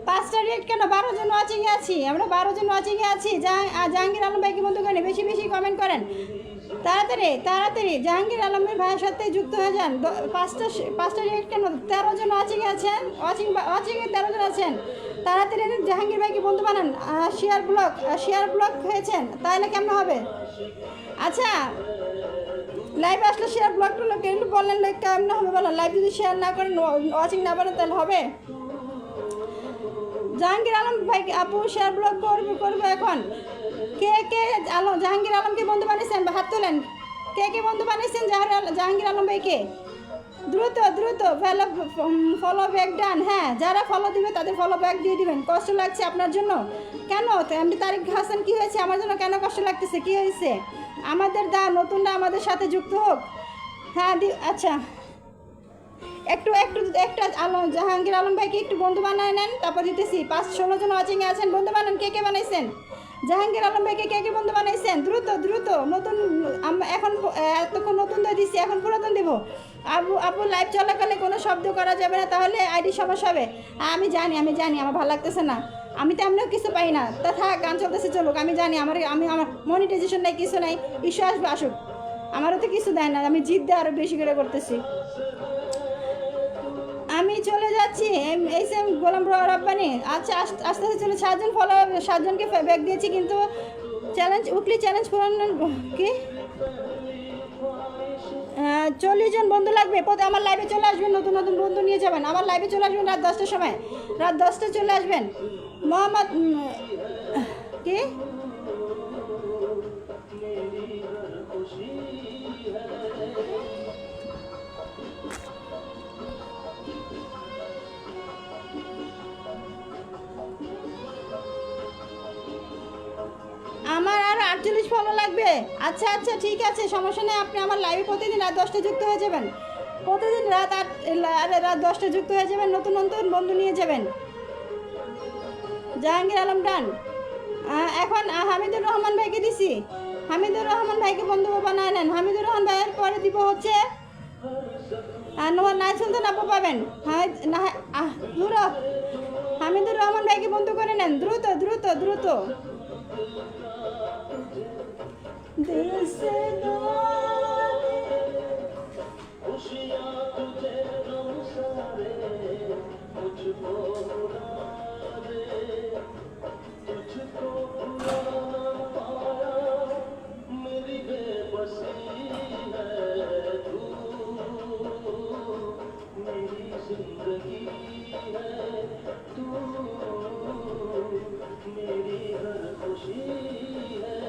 5টা রেট কেন? 12 জন ওয়াচিংয়ে আছি আমরা, 12 জন ওয়াচিংয়ে আছি। জাহাঙ্গীর আলম ভাইকে বন্ধু করেন, বেশি বেশি কমেন্ট করেন, তাড়াতাড়ি জাহাঙ্গীর আলমের ভাইয়ের সাথে যুক্ত হয়ে যান। 5টা রেট কেন? 13 জন ওয়াচিংয়ে আছেন, ওয়াচিংয়ে 13 জন আছেন। তাড়াতাড়ি জাহাঙ্গীর ভাইকে বন্ধু বানান। শেয়ার ব্লক হয়েছেন, তাহলে কেমন হবে? আচ্ছা, লাইভে আসলে শেয়ার ব্লক টুলো কেন বললেন? কেমন হবে বলেন? লাইভ যদি শেয়ার না করেন, ওয়াচিং না করেন, তাহলে হবে? জাহাঙ্গীর আলম ভাই আপু শেয়ার ব্লক করবো এখন। কে জাহাঙ্গীর আলমকে বন্ধু বানিয়েছেন? হাত তোলেন। কে বন্ধু বানিয়েছেন জাহাঙ্গীর আলম ভাইকে? দ্রুত ফলো ব্যাক ডান। হ্যাঁ, যারা ফলো দিবে তাদের ফলো ব্যাক দিয়ে দিবেন। কষ্ট লাগছে আপনার জন্য কেন? এমনি তারিক হাসান, কি হয়েছে? আমার জন্য কেন কষ্ট লাগতেছে? কি হয়েছে? আমাদের নতুনরা আমাদের সাথে যুক্ত হোক। হ্যাঁ আচ্ছা, একটা জাহাঙ্গীর আলম ভাইকে একটু বন্ধু বানায় নেন, তারপর দিতেছি। 5-16 জন ওয়াচিংয়ে আছেন, বন্ধু বানান। কে বানাইছেন? জাহাঙ্গীর আলম ভাইকে কে বন্ধু বানাইছেন? দ্রুত নতুন। এখন এতক্ষণ নতুন দিয়ে দিচ্ছি, এখন পুরাতন দেবো। আপু লাইভ চলাকালে কোনো শব্দ করা যাবে না, তাহলে আইডি সমস্যা হবে। আমি জানি আমার ভালো লাগতেছে না, আমি তো এমনিও কিছু পাই না। তা থাক, গান চলতেছে চলুক। আমি জানি আমার মনিটাইজেশন নাই, কিছু নাই। ইস্যু আসুক, আমারও তো কিছু দেয় না। আমি জিদ দিয়ে আরও বেশি করে করতেছি। আমি চলে যাচ্ছি। এই সেম গোলাম রব্বানি। আচ্ছা, আস্তে চলে। 7জনকে ব্যাক দিয়েছি, কিন্তু উইকলি চ্যালেঞ্জ পূরণ কি 40 জন বন্ধু লাগবে। আমার লাইভে চলে আসবেন, নতুন বন্ধু নিয়ে যাবেন। আমার লাইভে চলে আসবেন রাত 10টার সময়, রাত 10টায় চলে আসবেন। মোহাম্মদ কি আমার আর 48 ফলো লাগবে। আচ্ছা ঠিক আছে, সমস্যা নেই। আপনি আমার লাইভে প্রতিদিন রাত 10টায় যুক্ত হয়ে যাবেন। প্রতিদিন রাত 10টায় যুক্ত হয়ে যাবেন, নতুন বন্ধু নিয়ে যাবেন। জাহাঙ্গীর আলম ডান। এখন হামিদুর রহমান ভাইকে দিছি। হামিদুর রহমান ভাইকে বন্ধু বানায় নেন। হামিদুর রহমান ভাইয়ের পরে দিব হচ্ছে নাই সুলতান আপু পাবেন। হামিদুর রহমান ভাইকে বন্ধু করে নেন, দ্রুত। दिल से खुशियाँ तुझे गम सारे मुझको भुला दे, तुझको भुला ना पाया मेरी बेबसी है तू, मेरी जिंदगी है तू, मेरी हर खुशी है।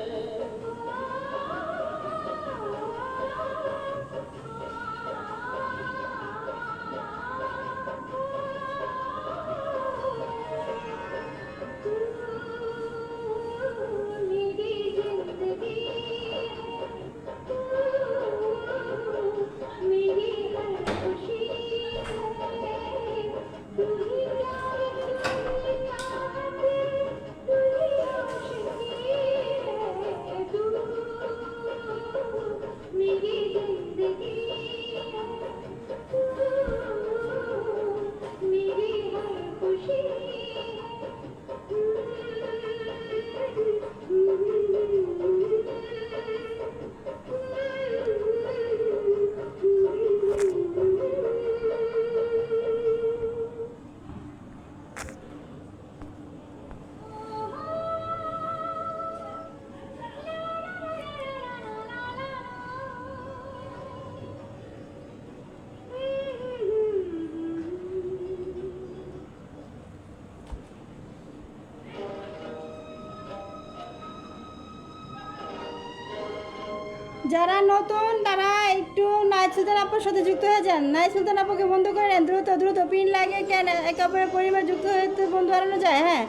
যারা নতুন তারা একটু নাইট সুলতান আপুর সাথে যুক্ত হয়ে যান। নাইট সুলতান আপুকে বন্ধু করে নেন, দ্রুত। পিন লাগে কেন? একে অপরের পরিবার যুক্ত হতে বন্ধু হারানো যায়। হ্যাঁ,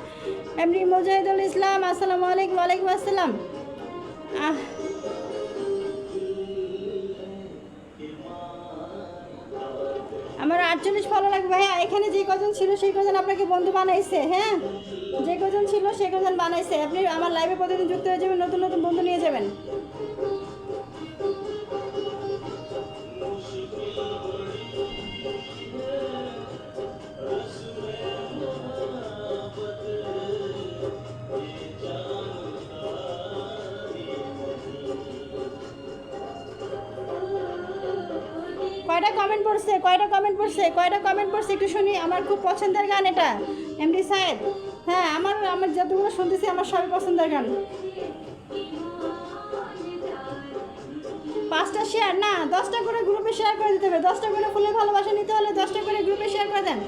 এমনি মুজাহিদুল ইসলাম, আসসালামু আলাইকুম। ওয়ালাইকুম আসসালাম। আমার 48 ফলো লাগবে ভাইয়া। এখানে যে কজন ছিল সেই কজন আপনাকে বন্ধু বানাইছে, হ্যাঁ, যে কজন ছিল সেই কজন বানাইছে। আপনি আমার লাইভে প্রতিদিন যুক্ত হয়ে যাবেন, নতুন নতুন বন্ধু নিয়ে যাবেন। কয়টা কমেন্ট পড়ছে, কয়টা কমেন্ট পড়ছে, কয়টা কমেন্ট পড়ছে একটু শুনি। আমার খুব পছন্দের গান এটা, এমডি সাহেব। হ্যাঁ, আমার আমার যতগুলো শুনতেছি আমার সবই পছন্দের গান। 5টা শেয়ার না, 10টা করে গ্রুপে শেয়ার করে দিতে হবে। 10টা করে ফুলের ভালোবাসা নিতে হলে 10টা করে গ্রুপে শেয়ার করে দেন।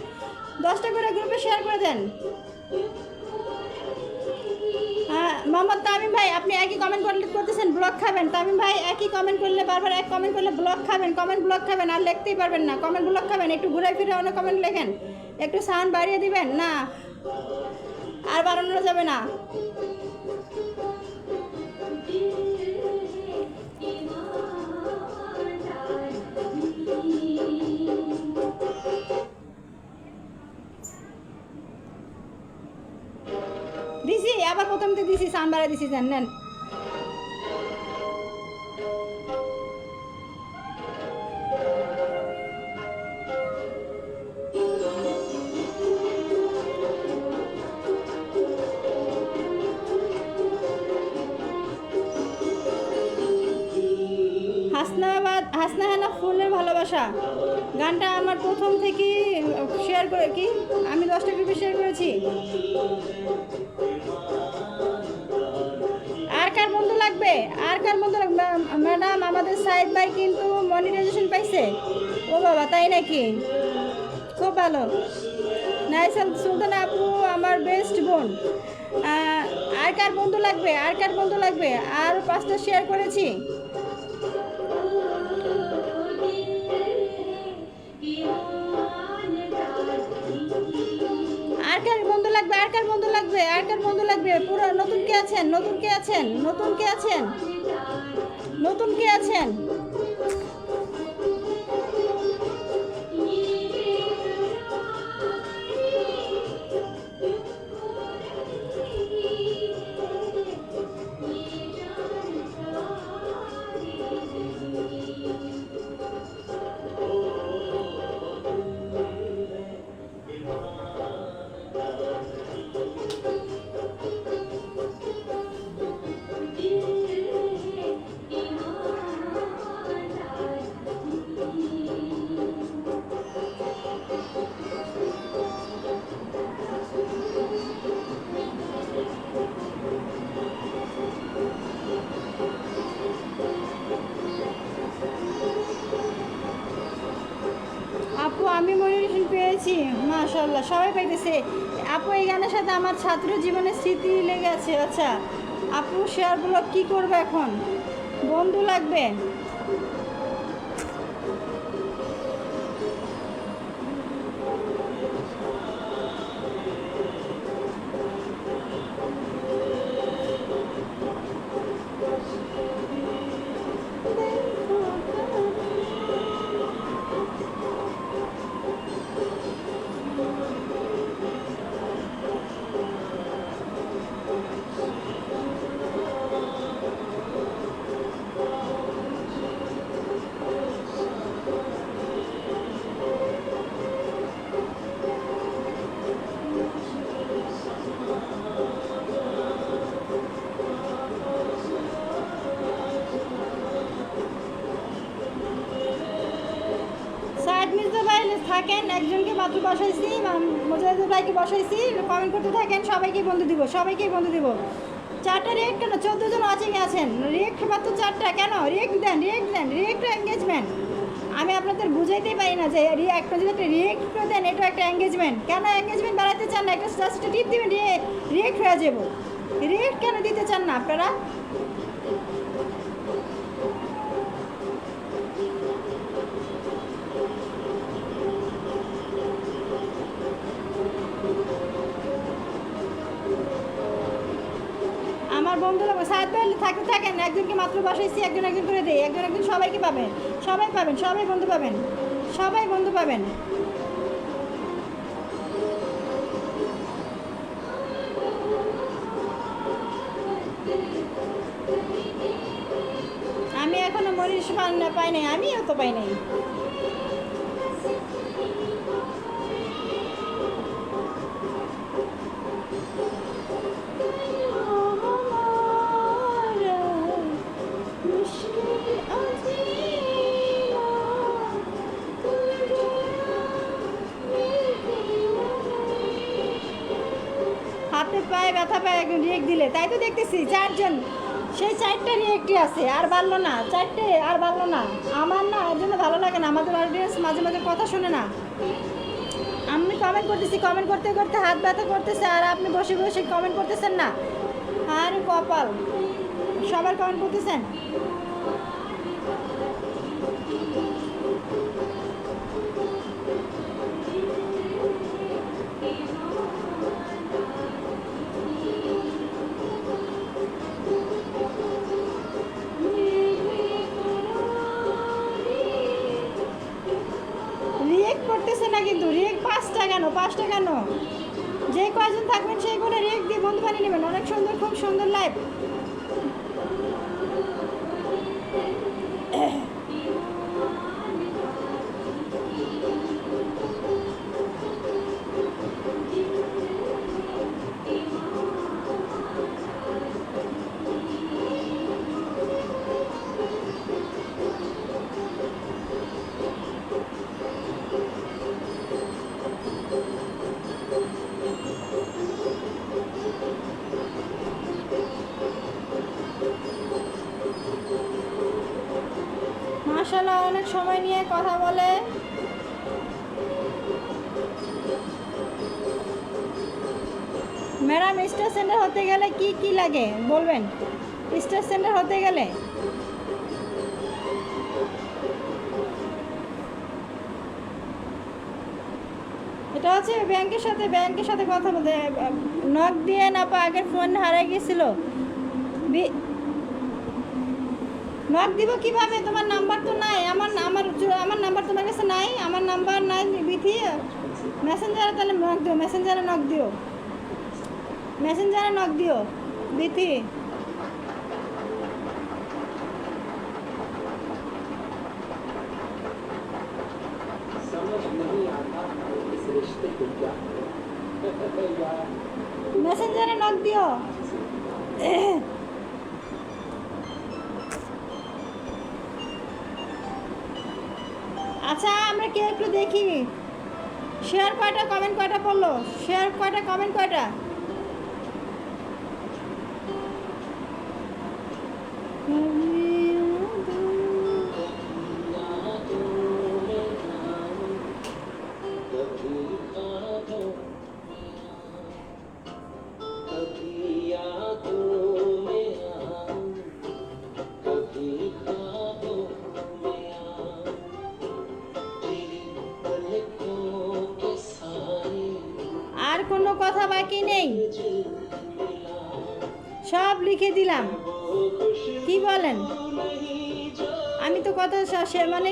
10টা করে গ্রুপে শেয়ার করে দেন। হ্যাঁ মোহাম্মদ তামিম ভাই, আপনি একই কমেন্ট করতেছেন, ব্লক খাবেন। তামিম ভাই, একই কমেন্ট করলে বারবার এক কমেন্ট করলে ব্লক খাবেন, কমেন্ট ব্লক খাবেন, আর লিখতেই পারবেন না, কমেন্ট ব্লক খাবেন। একটু ঘুরে ফিরে অন্য কমেন্ট লেখেন, একটু সাউন্ড বাড়িয়ে দিবেন না, আর বাড়ানো যাবে না। দিছি, আবার প্রথম থেকে দিছি, সাউন্ড বাড়াই দিছি, জানেন। হাসনা হেনা ফুলের ভালোবাসা গানটা আমার প্রথম থেকে শেয়ার করে কি আমি 10টা গ্রুপে শেয়ার করেছি। আর কার বন্ধু লাগবে, আর কার বন্ধু লাগবে? ম্যাডাম, আমাদের সাইদ ভাই কিন্তু মনিটাইজেশন পাইছে। ও বাবা, তাই নাকি? খুব ভালো। নাইসাল সুলতান আপু আমার বেস্ট বোন। আর কার বন্ধু লাগবে, আর কার বন্ধু লাগবে? আর 5টা শেয়ার করেছি। আর কার বন্ধু লাগবে, আর কার বন্ধু লাগবে, আর কার বন্ধু লাগবে? পুরো নতুন কে আছেন, নতুন কে আছেন, নতুন কে আছেন, নতুন কে আছেন? আপু আমি মনিটেশন পেয়েছি, মাশাআল্লাহ, সবাই পাইতেছে। আপু এই গানের সাথে আমার ছাত্র জীবনের স্মৃতি লেগে আছে। আচ্ছা আপু, শেয়ারগুলো কি করবে এখন? বন্ধু লাগবে? থাকেন, একজনকে মাত্র বসাইছি, মোজাহিদুর ভাইকে বসাইছি, কমেন্ট করতে থাকেন, সবাইকে বন্ধু দিব, সবাইকেই বন্ধু দিব। 4টা রিয়েক্ট কেন? 14 জন ওয়াচিং আছেন, রিয়েক্ট মাত্র 4টা কেন? রিয়েক্ট দেন, রিয়েক্ট দেন, রিয়েক্ট এঙ্গেজমেন্ট। আমি আপনাদের বুঝাইতেই পারি না যে একটা যদি একটা রিয়েক্ট করে দেন, এটা একটা এঙ্গেজমেন্ট। কেন এঙ্গেজমেন্ট বাড়াতে চান না? একটা জাস্ট টিপ দিবেন, রিয়েক্ট হয়ে যাবো। রিয়েক্ট কেন দিতে চান না আপনারা? আমার বন্ধু লাগবে, সাহেব ভাই থাকতে থাকেন, একজনকে মাত্র বসাইছি, একজন একজন করে দেই, একজন একজন সবাইকে পাবেন, সবাই পাবেন, সবাই বন্ধু পাবেন, সবাই বন্ধু পাবেন। এখনো মরিচ পাই নাই, আমিও তো পাই নাই। হাতে পায়ে ব্যথা পায় একজন রিয়েক্ট দিলে, তাই তো দেখতেছি 4 জন, সেই 4টা রিয়েক্টই আছে, আর বাড়লো না, 4টে আর বাড়লো না। আমার না এর জন্য ভালো লাগে না, আমাদের অডিয়েন্স মাঝে মাঝে কথা শুনে না। আমি কমেন্ট করতেছি, কমেন্ট করতে করতে হাত ব্যথা করতেছে, আর আপনি বসে বসে কমেন্ট করতেছেন না। আর কপাল, সবার কমেন্ট করতেছেন। রিয়েক্ট করতেছে না কিন্তু, রিয়েক্ট 5টা কেন, 5টা কেন? যে কয়জন থাকবেন সেই করে রিয়েক্ট দিয়ে বন্ধু বানিয়ে নেবেন। অনেক সুন্দর, খুব সুন্দর লাইভ। মাশাআল্লাহ, অনেক সময় নিয়ে কথা বলে। ম্যাডাম, স্টার সেন্টার হতে গেলে কি কি লাগে বলবেন? স্টার সেন্টার হতে গেলে এটা হচ্ছে ব্যাংকের সাথে কথা বলতে, নক দিয়ে না পা, আগের ফোন হারিয়ে গেছিল। নক দিব কিভাবে? তোমার নাম্বার তো নাই। আমার নাম্বার তোমার কাছে নাই, আমার নাম্বার নাই বিথি। মেসেঞ্জারে তাহলে নক দিও, মেসেঞ্জারে নক দিও বিথি। মেসেঞ্জারে নক দিও। আচ্ছা, আমরা কে একটু দেখি শেয়ার কয়টা, কমেন্ট কয়টা পড়লো, শেয়ার কয়টা, কমেন্ট কয়টা। আর কোনো কথা বাকি নেই, সব লিখে দিলাম। কি বলেন? আমি তো কথা মানে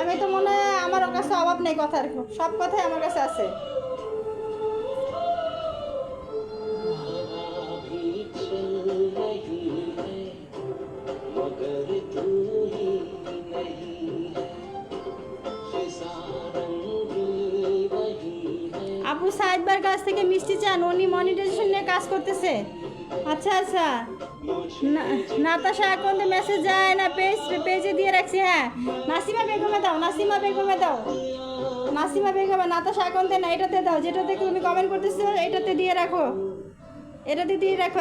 আমি তো মনে হয় আমার কাছে অভাব নেই কথার, সব কথাই আমার কাছে আছে। আপু সাইদ ভাইয়ের কাছ থেকে মিষ্টি চান, উনি মনিটাইজেশন নিয়ে কাজ করতেছে। আচ্ছা আচ্ছা, নাতাশা অ্যাকাউন্টে মেসেজ যায় না, পেজে দিয়ে রাখছি। হ্যাঁ, নাসিমা বেগমে দাও, নাতাশা অ্যাকাউন্টে না, এটাতে দাও, যেটাতে তুমি কমেন্ট করতেছো এটাতে দিয়ে রাখো,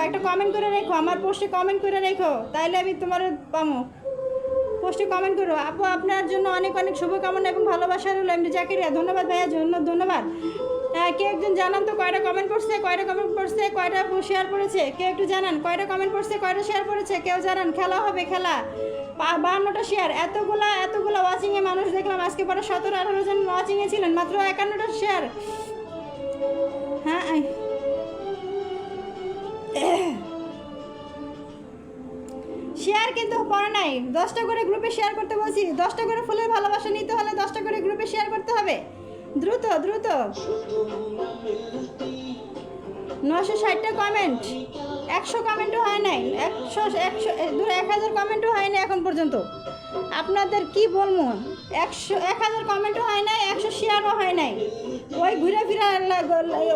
একটা কমেন্ট করে রেখো, আমার পোস্টে কমেন্ট করে রেখো, তাইলে আমি তোমার পাবো। পোস্টে কমেন্ট করো। আপু, আপনার জন্য অনেক অনেক শুভকামনা এবং ভালোবাসা রইল। এমনি জাকিরিয়া, ধন্যবাদ ভাইয়া, ধন্যবাদ। কে একজন জানান তো কয়টা কমেন্ট করছে, কয়টা শেয়ার করেছে, কেউ একটু জানান কয়টা কমেন্ট করছে, কয়টা শেয়ার করেছে, কেউ জানান। খেলা হবে, খেলা 52টা শেয়ার, এতগুলো ওয়াচিংয়ে মানুষ দেখলাম আজকে, পরে 17-18 জন ওয়াচিংয়ে ছিলেন, মাত্র 51টা শেয়ার। হ্যাঁ, শেয়ার কিন্তু পড়া নাই, 10টা করে গ্রুপে শেয়ার করতে বলছি। 10টা করে ফুলের ভালোবাসা নিতে হলে 10টা করে গ্রুপে শেয়ার করতে হবে, দ্রুত 960টা কমেন্ট, 100 কমেন্টও হয় নাই, 1000 কমেন্টও হয় নাই এখন পর্যন্ত। আপনাদের কি বলবো, 1000 কমেন্টও হয় নাই, 100 শেয়ারও হয় নাই। ওই ঘুরে ফিরে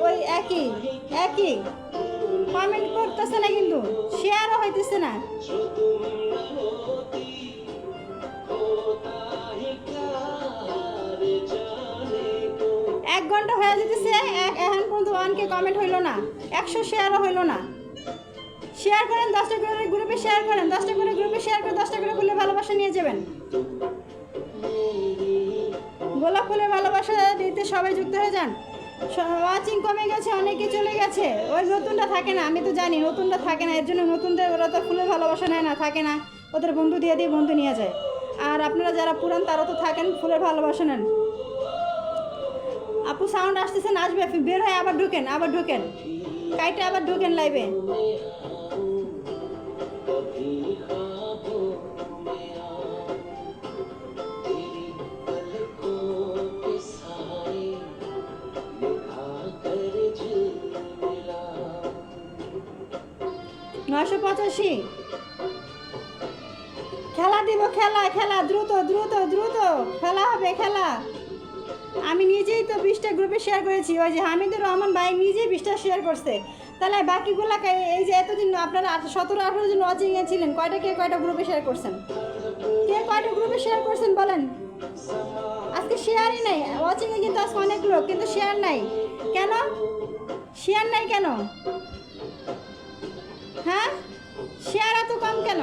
ওই একই কমেন্ট করতেছে না, কিন্তু শেয়ারও হইতেছে না। এক ঘন্টা হয়ে যেতেছে, এখন পর্যন্ত 1K কমেন্ট হইল না, 100 শেয়ারও হইল না। শেয়ার করেন, 10টা করে গ্রুপে শেয়ার করেন, 10টা করে গ্রুপে শেয়ার করে 10টা করে ফুলে ভালোবাসা নিয়ে যাবেন। গোলাপ ফুলের ভালোবাসা দিতে সবাই যুক্ত হয়ে যান। ওয়াচিং কমে গেছে, অনেকে চলে গেছে, ওই নতুনটা থাকে না, আমি তো জানি নতুনটা থাকে না, এর জন্য নতুনদের ওরা তো ফুলের ভালোবাসা নেয় না, থাকে না, ওদের বন্ধু দিয়ে দিয়ে বন্ধু নিয়ে যায়। আর আপনারা যারা পুরান তারা তো থাকেন, ফুলের ভালোবাসা নেন। আপু সাউন্ড আসতেছেন, আসবে, বের হয়ে আবার ঢুকেন কাইটে আবার ঢুকেন লাইভে। নয়শো 85। খেলা দিব, খেলা দ্রুত খেলা হবে, খেলা। আমি নিজেই তো 20টা গ্রুপে শেয়ার করেছি, ওই যে হামিদুর রহমান ভাই নিজেই 20টা শেয়ার করছে। তাহলে বাকিগুলাকে এই যে এতদিন আপনারা 17-18 জন ওয়াচিংয়ে ছিলেন, কয়টা গ্রুপে শেয়ার করছেন? কে কয়টা গ্রুপে শেয়ার করছেন বলেন? আজকে শেয়ারই নাই, ওয়াচিংয়ে কিন্তু আজকে অনেক লোক, কিন্তু শেয়ার নাই কেন? শেয়ার নাই কেন? হ্যাঁ, শেয়ার এত কম কেন?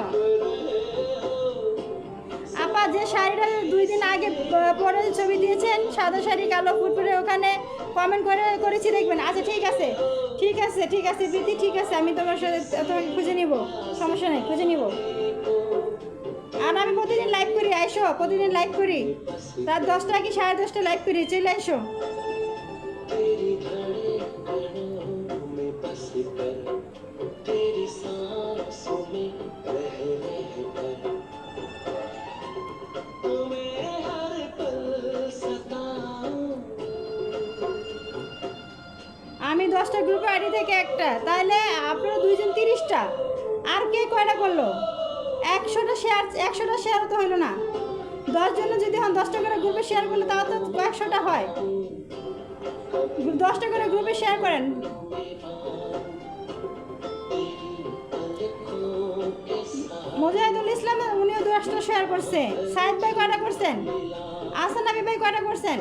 আপা যে শাড়িটা 2 দিন আগে পরে ছবি দিয়েছেন, সাদা শাড়ি কালো ফুট পরে, ওখানে কমেন্ট করেছি দেখবেন। আচ্ছা ঠিক আছে প্রীতি, ঠিক আছে, আমি তোমার সাথে তোমাকে খুঁজে নিব, সমস্যা নেই, খুঁজে নিব। আর আমি প্রতিদিন লাইভ করি, আইসো, প্রতিদিন লাইভ করি, রাত 10টা কি 10:30 লাইভ করি, চলে আইসো। আমি 10টা গ্রুপে আইডি থেকে একটা, তাহলে আপনারা 2 জন 30টা, আর কে কয়টা করলো? 100টা শেয়ার তো হইলো না। 10 জন যদি হন, 10টা করে গ্রুপে শেয়ার করলে তাও তো 100টা হয়। 10টা করে গ্রুপে শেয়ার করেন। মুজাহিদুল ইসলাম উনিও 10টা শেয়ার করছে। সাইদ ভাই কয়টা করছেন? আসান নবী ভাই কয়টা করছেন?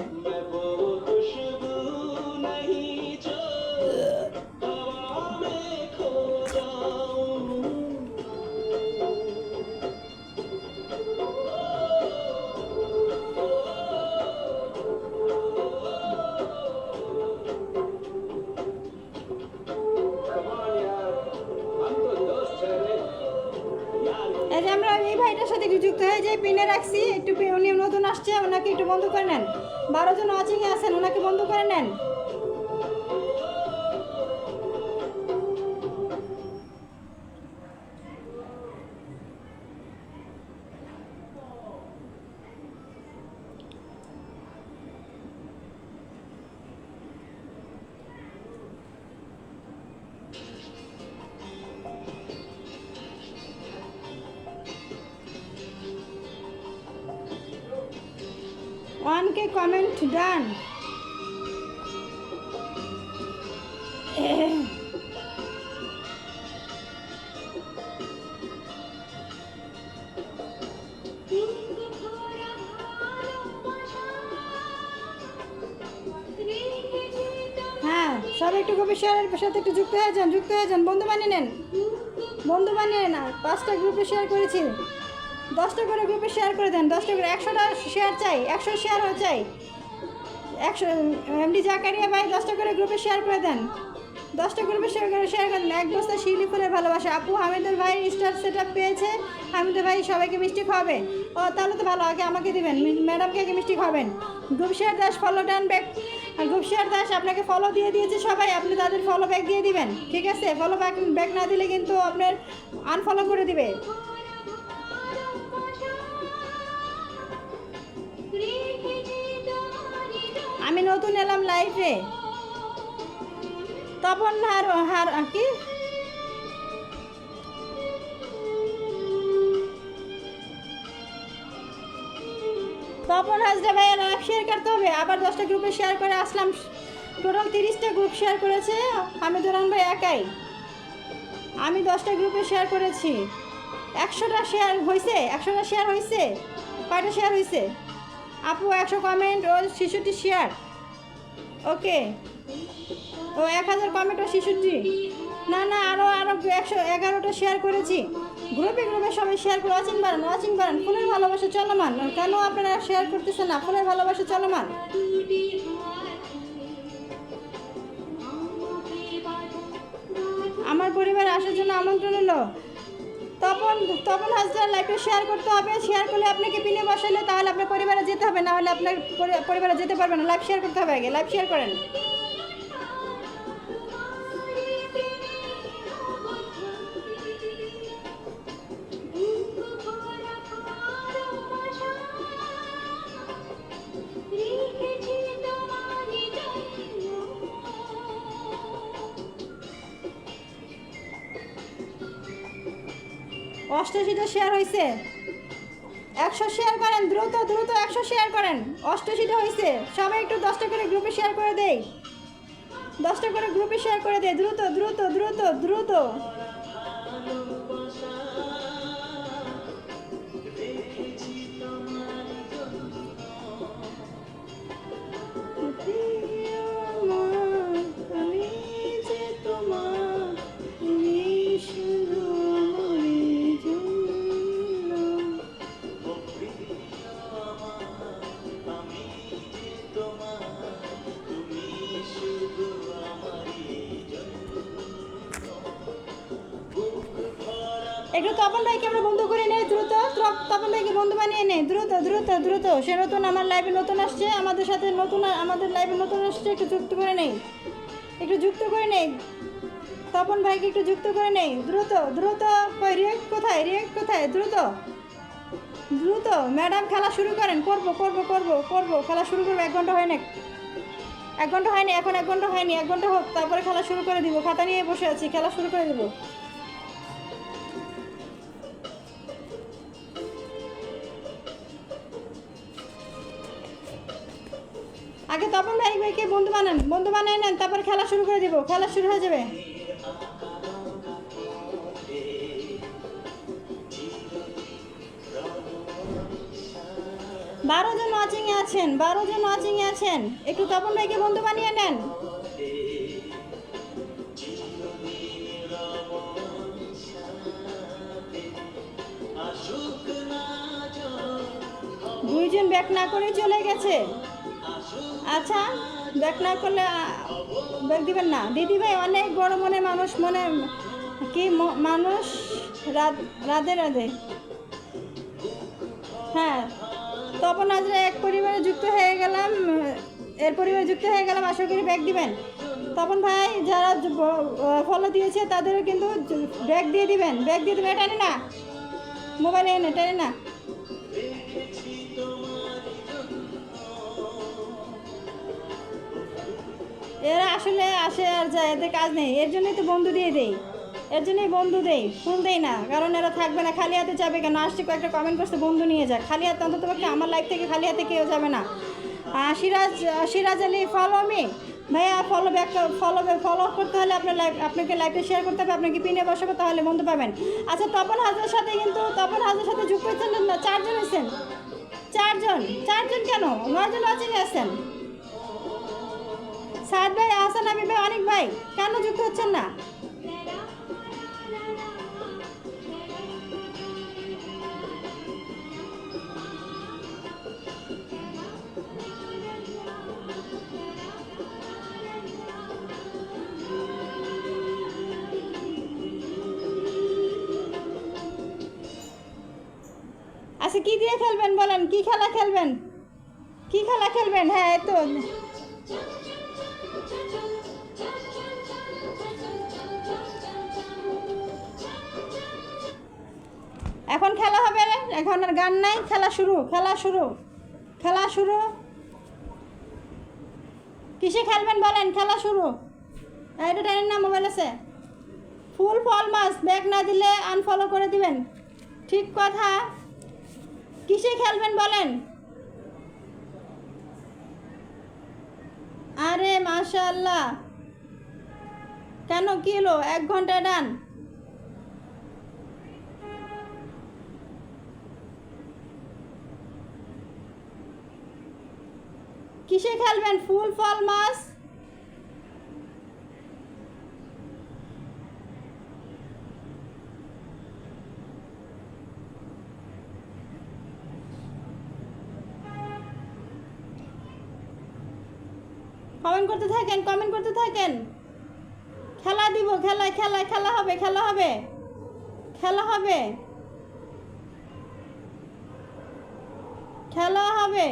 এই যে আমরা এই ভাইটার সাথে যুক্ত হয়ে যাই, পিনে রাখছি, একটু উনি নতুন আসছে, ওনাকে একটু বন্ধ করে নেন। 12 জন ওয়াচিংয়ে আছেন, ওনাকে বন্ধ করে নেন। ওয়ানকে কমেন্ট ডান। হ্যাঁ, সব একটু গ্রুপে শেয়ারের সাথে একটু যুক্ত হয়ে যান, বন্ধু বানিয়ে নেন। আর 5টা গ্রুপে শেয়ার করেছি, 10টা করে গ্রুপে শেয়ার করে দেন, 10টা করে, 100টা শেয়ার চাই, 100 শেয়ার চাই। 100 এমডি জাকারিয়া ভাই 10টা করে গ্রুপে শেয়ার করে দেন, 10টা গ্রুপে শেয়ার করেন। 1 বস্তা শিউলি ফুলের ভালোবাসা। আপু হামিদুর ভাই স্টার সেট আপ পেয়েছে, হামিদুর ভাই সবাইকে মিষ্টি খাওয়াবে। ও তাহলে তো ভালো, আগে আমাকে দিবেন, ম্যাডামকে আগে মিষ্টি খাওয়াবেন। গ্রুপ শেয়ার দাস ফলো ডান ব্যাক, গ্রুপ শেয়ার দাস আপনাকে ফলো দিয়ে দিয়েছে সবাই, আপনি তাদের ফলো ব্যাক দিয়ে দিবেন, ঠিক আছে? ফলো ব্যাক না দিলে কিন্তু আপনার আনফলো করে দিবে। আমি নতুন এলাম লাইফে, তপন কি তপন হাজরা ভাইয়া লাইভ শেয়ার করতে হবে। আবার 10টা গ্রুপে শেয়ার করে আসলাম, টোটাল 30টা গ্রুপ শেয়ার করেছে হামিদুর রহমান ভাই একাই। আমি 10টা গ্রুপে শেয়ার করেছি। 100টা শেয়ার হয়েছে, 100টা শেয়ার হয়েছে। কয়টা শেয়ার হয়েছে আপু? 100 কমেন্ট ও 66 শেয়ার। ওকে, ও 1000 কমেন্ট ও 66। না না, আরও 111টা শেয়ার করেছি। গ্রুপে গ্রুপে সবাই শেয়ার করে ওয়াচিং বাড়ান। ফুলের ভালোবাসা চলমান। কেন আপনারা শেয়ার করতেছেন না? ফুলের ভালোবাসা চলমান। আমার পরিবারে আসার জন্য আমন্ত্রণ হলো। তপন হাজরা লাইভে শেয়ার করতে হবে। শেয়ার করলে আপনাকে পিনে বসালে তাহলে আপনার পরিবারে যেতে হবে, না হলে আপনার পরিবারে যেতে পারবে না। লাইভ শেয়ার করতে হবে আগে। লাইভ শেয়ার করেন। অষ্টাশিটা শেয়ার হয়েছে। 100 শেয়ার করেন দ্রুত 100 শেয়ার করেন। 88টা হয়েছে। সবাই একটু 10টা করে গ্রুপে শেয়ার করে দেই। 10টা করে গ্রুপে শেয়ার করে দেই। দ্রুত। একটু তপন ভাইকে আমরা বন্ধু করে নেই দ্রুত। তপন ভাইকে বন্ধু বানিয়ে নেই দ্রুত। সে নতুন, আমার লাইভে নতুন আসছে, আমাদের সাথে নতুন, আমাদের লাইভে নতুন আসছে। একটু যুক্ত করে নেই। তপন ভাইকে একটু যুক্ত করে নেই দ্রুত। রিয়েক্ট কোথায়? দ্রুত ম্যাডাম খেলা শুরু করেন। করবো খেলা শুরু করবো। 1 ঘন্টা হয় না, 1 ঘন্টা হয়নি এখন। 1 ঘন্টা হয়নি, 1 ঘন্টা হোক, তারপরে খেলা শুরু করে দিব। খাতা নিয়ে বসে আছি, খেলা শুরু করে দেবো। আগে তপন ভাইকে বন্ধু বানিয়ে নেন, তারপর খেলা শুরু করে দিব। খেলা শুরু হয়ে যাবে। বারো জন ওয়াচিং এ আছেন। একটু তপন ভাইকে বন্ধু বানিয়ে নেন। 2 জন ব্যাক না করে চলে গেছে। আচ্ছা, ব্যাক না করলে ব্যাক দিবেন না। দিদি ভাই অনেক বড় মনের মানুষ, মানুষ। রাধে। হ্যাঁ, তপন হাজরা এক পরিবারে যুক্ত হয়ে গেলাম। আশা করি ব্যাক দিবেন। তপন ভাই যারা ফলো দিয়েছে তাদেরও কিন্তু ব্যাক দিয়ে দিবেন। টানে না, মোবাইলে এনে টানে না। এরা আসলে আসে আর যায়, এদের কাজ নেই। এর জন্যই তো বন্ধু দিয়ে দেই, ফুল দেই না। কারণ এরা থাকবে না, খালি হাতে যাবে কেন? আসছে কয়েকটা কমেন্ট করছে বন্ধু নিয়ে যাক। খালি হাতে অন্তত আমার লাইফ থেকে খালি হাতে কেউ যাবে না। সিরাজ আলী ফলো মি ভাইয়া। ফলো করতে হলে আপনাকে লাইভে শেয়ার করতে হবে, আপনাকে পিনে বসাবো, তাহলে বন্ধু পাবেন। আচ্ছা, তপন হাজরার সাথে যুক্ত হচ্ছেন না। 4 জন হয়েছেন। 4 জন কেন? 9 জন ওয়াচিং আছেন। সাদ ভাই, আহসান হাবিব ভাই, অনেক ভাই, কেন যুক্ত হচ্ছেন না? আচ্ছা, কি দিয়ে খেলবেন বলেন? কি খেলা খেলবেন? হ্যাঁ, এই তো এখন খেলা হবে। এখন আর গান নাই, খেলা শুরু। কিসে খেলবেন বলেন? খেলা শুরু। এটা টাইম না, মোবাইল আছে। ফুল ফল মাস ব্যাক না দিলে আনফলো করে দিবেন। ঠিক কথা। কিসে খেলবেন বলেন? আরে মাশাআল্লাহ, কেন কি হলো? 1 ঘন্টা ডান। কিসে খেলবেন? ফুল ফল মাছ? কমেন্ট করতে থাকেন, কমেন্ট করতে থাকেন। খেলা দিব, খেলা খেলা খেলা হবে, খেলা হবে, খেলা হবে, খেলা হবে।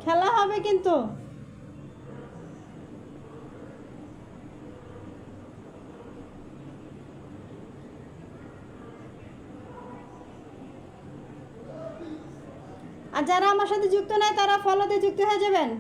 খেলা হবে কিন্তু। আর যারা আমার সাথে যুক্ত নয় তারা ফলোতে যুক্ত হয়ে যাবেন।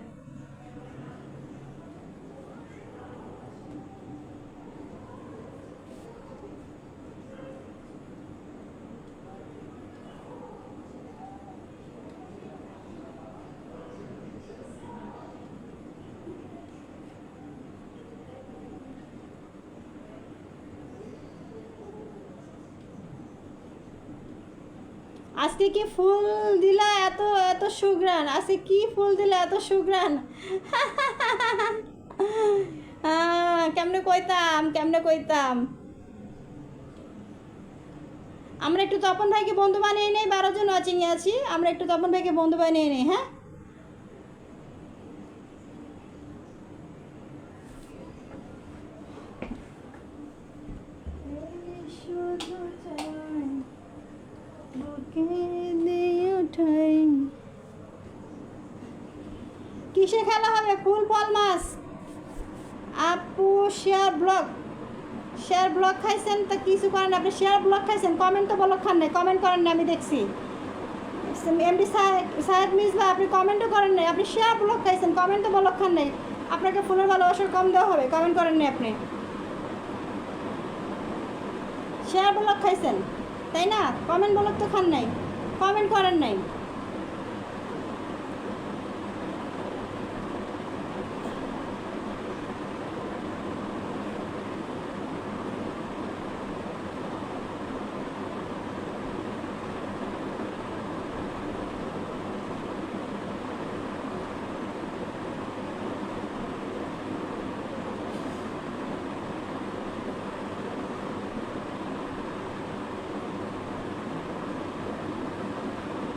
আজকে কি ফুল দিলা এত এত সুগ্রান? আজকে কি ফুল দিলা এত সুগ্রান? কেমনে কইতাম, কেমনে কইতাম। আমরা একটু তপন ভাইকে বন্ধু বানিয়ে নেই, 12 জন ওয়াচিংয়ে আছি, আমরা একটু তপন ভাইকে বন্ধু বানিয়ে নেই। হ্যাঁ, কিসে খেলা হবে? ফুল ফল মাছ। আপু শেয়ার ব্লগ, শেয়ার ব্লগ খাইছেন তো কিছু করেন? আপনি শেয়ার ব্লগ খাইছেন, কমেন্ট তো বলো খান নাই, কমেন্ট করেন না, আমি দেখছি। এমডি সাহেদ মিসবা আপনি কমেন্টও করেন নাই, আপনি শেয়ার ব্লগ খাইছেন, কমেন্ট তো বলো খান নাই। আপনাকে ফুলের ভালোবাসার কম দেওয়া হবে, কমেন্ট করেন নাই আপনি। শেয়ার ব্লগ খাইছেন তাই না? কমেন্ট ব্লগ তো খান নাই, কমেন্ট করেন নাই।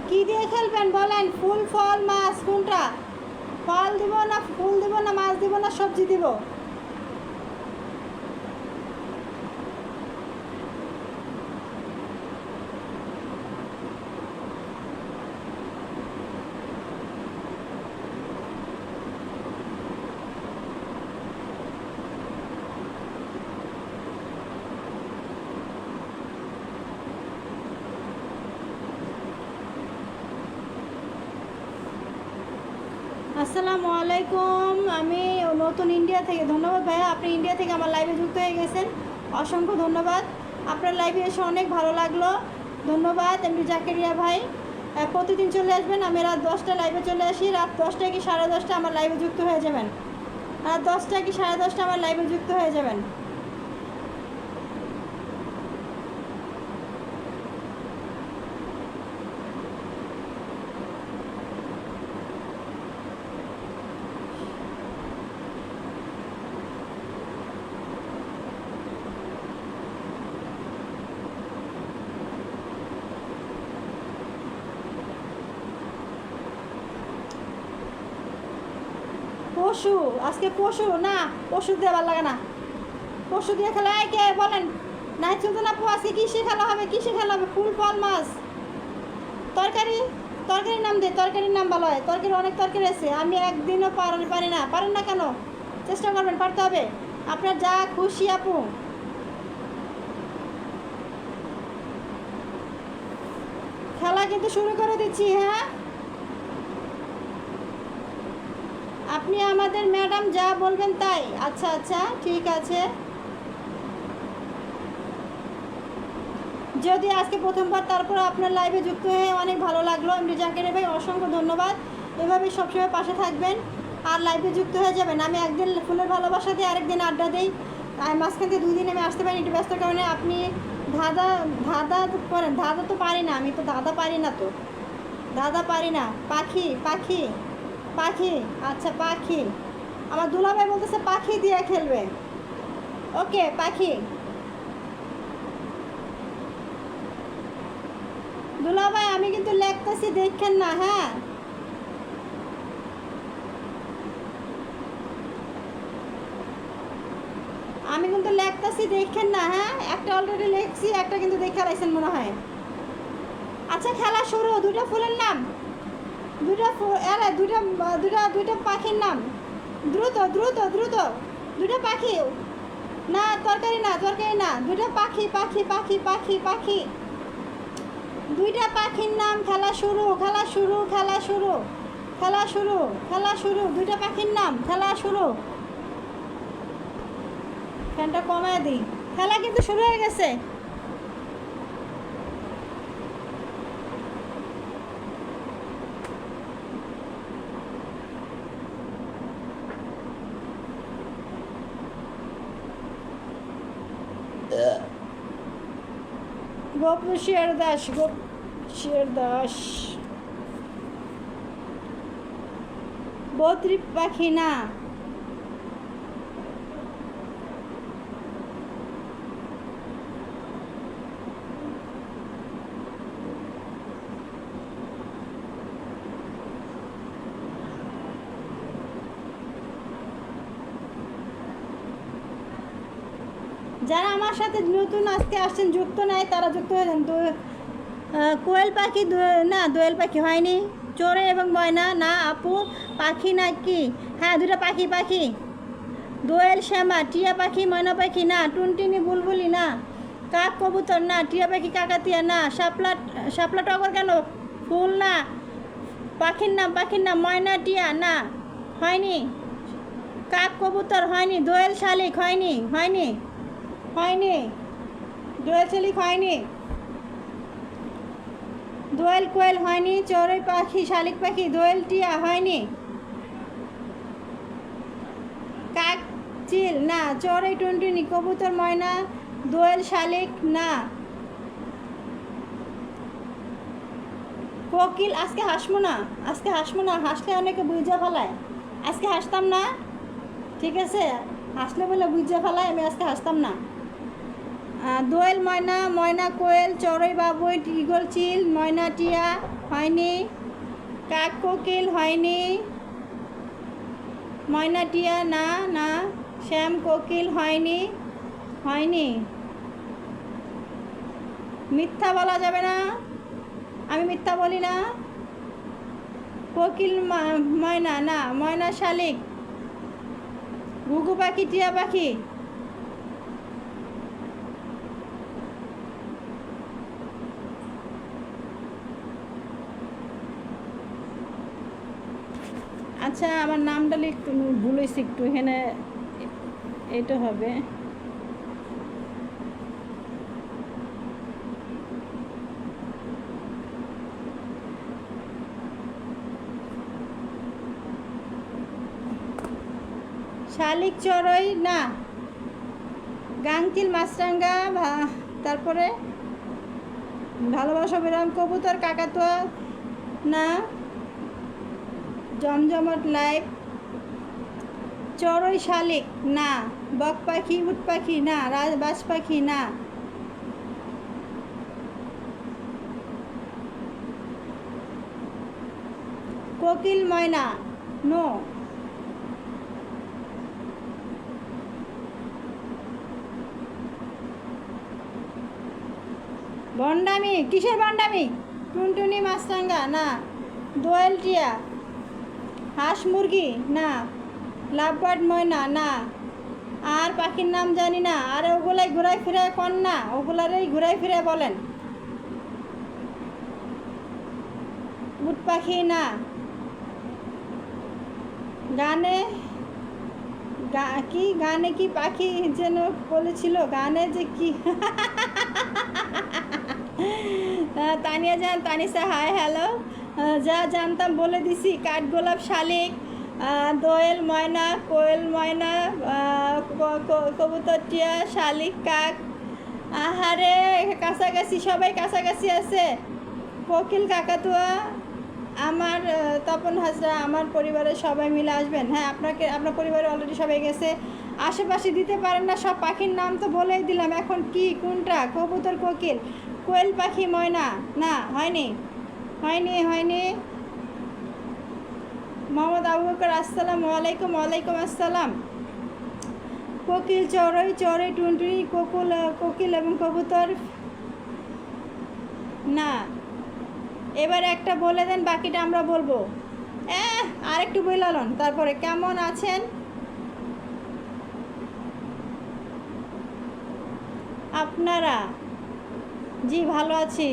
কি দিয়ে খেলবেন বলেন? ফুল ফল মাছ কোনটা? ফল দিব না ফুল দিব না মাছ দিব না সবজি দিব? আসসালামু আলাইকুম, আমি নতুন ইন্ডিয়া থেকে। ধন্যবাদ ভাইয়া, আপনি ইন্ডিয়া থেকে আমার লাইভে যুক্ত হয়ে গেছেন, অসংখ্য ধন্যবাদ। আপনার লাইভে এসে অনেক ভালো লাগলো, ধন্যবাদ। এমডি জাকেরিয়া ভাই, প্রতিদিন চলে আসবেন। আমি রাত 10টা লাইভে চলে আসি, রাত 10টা কি 10:30 আমার লাইভে যুক্ত হয়ে যাবেন, রাত 10টা কি 10:30 আমার লাইভে যুক্ত হয়ে যাবেন। পশু, আজকে পশু না, পশু দিয়ে ভালো লাগে না, পশু দিয়ে খেলা। কে বলেন? নাই চলতে না পো, আজকে কিসে খেলা হবে? কিসে খেলা হবে? ফুল ফল মাছ, তরকারি, তরকারির নাম দে, তরকারির নাম ভালো হয়। তরকারি অনেক তরকারি আছে, আমি একদিনও পারি না। পারেন না কেন? চেষ্টা করবেন, পারতে হবে। আপনার যা খুশি আপু। খেলা কিন্তু শুরু করে দিচ্ছি। হ্যাঁ, আপনি আমাদের ম্যাডাম যা বলবেন তাই। আচ্ছা আচ্ছা ঠিক আছে। যদি আজকে প্রথমবার, তারপরে আপনার লাইভে যুক্ত হয়ে অনেক ভালো লাগলো। এমডি জাকির ভাই অসংখ্য ধন্যবাদ। এভাবে সবসময় পাশে থাকবেন আর লাইভে যুক্ত হয়ে যাবেন। আমি একদিন ফুলের ভালোবাসা দিই, আরেকদিন আড্ডা দিই। আর মাঝখান থেকে 2 দিন আমি আসতে পারি, একটু ব্যস্তর কারণে। আপনি ধাঁধা ধাঁধা করেন? ধাঁধা তো পারি না, আমি তো ধাঁধা পারি না, তো ধাঁধা পারি না। পাখি পাখি পাখি, আচ্ছা পাখি। আমার দুলাভাই বলতেছে পাখি দিয়ে খেলবে। ওকে পাখি। দুলাভাই আমি কিন্তু লেখতেছি, দেখেন না, হ্যাঁ। আমি কিন্তু লেখতেছি, দেখেন না, হ্যাঁ। একটা অলরেডি লিখছি, একটা কিন্তু দেখে রাখছেন মনে হয়। আচ্ছা খেলা শুরু। 2টা ফুলের নাম, 2টা পাখির নাম। দ্রুত দ্রুত দ্রুত। 2টা পাখি, না তরকারি না, তরকারি না। 2টা পাখি পাখি পাখি পাখি পাখি। 2টা পাখির নাম। খেলা শুরু, খেলা শুরু, খেলা শুরু, খেলা শুরু, খেলা শুরু। 2টা পাখির নাম, খেলা শুরু। ফ্যানটা কমায় দিই। খেলা কিন্তু শুরু হয়ে গেছে। গোপ শের দাস, গোপ শের দাস। বদ্রি পাখি না। যারা আমার সাথে নতুন আজকে আসছেন, যুক্ত নাই, তারা যুক্ত হয়ে যান। কোয়েল পাখি না, দোয়েল পাখি হয়নি। চোরে এবং ময়না না আপু। পাখি নাকি? হ্যাঁ 2টা পাখি পাখি। দোয়েল শ্যামা। টিয়া পাখি ময়না পাখি না। টুনটুনি বুলবুলি না। কাক কবুতর না। টিয়া পাখি কাকাতিয়া না। শাপলা, শাপলা টগর কেন? ফুল না। পাখির নাম, পাখির নাম ময়না টিয়া না, হয়নি। কাক কবুতর হয়নি। দোয়েল শালিক হয়নি, হয়নি, হয়নি। দোয়েল শালিক হয়নি। দোয়েল কোয়েল হয়নি। চড়ুই পাখি, শালিক পাখি, দোয়েল টিয়া হয়নি। কাক চিল না। চড়ুই টুনটুনি, কবুতর ময়না, দোয়েল শালিক না। কোকিল। আজকে হাসবো না, আজকে হাসবো না। হাসলে অনেকে বুঝা ফেলায়। আজকে হাসতাম না, ঠিক আছে? হাসলে বলে বুঝা ফেলায়, আমি আজকে হাসতাম না। দোয়েল ময়না, ময়না কোয়েল, চড়ুই বাবুই, ইগল চিল, ময়না টিয়া হয়নি। কাক কোকিল হয়নি। ময়না টিয়া না না। শ্যাম কোকিল হয়নি, হয়নি। মিথ্যা বলা যাবে না, আমি মিথ্যা বলি না। কোকিল ময়না না। ময়না শালিক। ঘুঘু পাখি, টিয়া পাখি। আচ্ছা আমার নামটা একটু ভুল হয়েছে, একটু এখানে এটা হবে। শালিক চড়ই না। গাংচিল মাছরাঙ্গা, তারপরে ভালোবাসা বিরাম, কবুতর কাকাতুয়া না। জমজমাট লাইভ। চড়ই শালিক না। বক পাখি, উট পাখি না। রাজবাজ পাখি না। কোকিল ময়না নো। বন্ডামি, কিসের বন্ডামি? টুনটুনি মাছরাঙ্গা না। দোয়েল টিয়া। হাঁস মুরগি না। লাভবার্ড ময়না না। আর পাখির নাম জানি না। আর ওগুলাই ঘুরাই ফিরায় কন না, ওগুলারই ঘুরাই ফিরায় বলেন। উট পাখি না। গানে কি গানে কি পাখি যেন বলেছিল, গানে যে কি তানিয়া জান, তানিসা হাই হ্যালো। যা জানতাম বলে দিছি, কাঠগোলাপ, শালিক, দোয়েল ময়না, কোয়েল ময়না, কবুতর টিয়া, শালিক, কাক। আহারে কাছাকাছি, সবাই কাছাকাছি আছে। কোকিল, কাকাতুয়া, আমার তপন হাজরা, আমার পরিবারের সবাই মিলে আসবেন। হ্যাঁ, আপনার পরিবারে অলরেডি সবাই গেছে। আশেপাশে দিতে পারেন না, সব পাখির নাম তো বলেই দিলাম। এখন কি কোনটা? কবুতর, কোকিল, কোয়েল পাখি, ময়না। না, হয়নি হয়নি হয়নি। মোহাম্মদ আবু বকর, আসসালামু আলাইকুম। ওয়ালাইকুম আসসালাম। কোকিল, চড়ই, চড়ই, টুনটুনি, কোকিল এবং কবুতর। না, এবার একটা বলে দেন, বাকিটা আমরা বলবো। আরেকটু বইলালন। তারপরে কেমন আছেন আপনারা? জি ভালো আছি।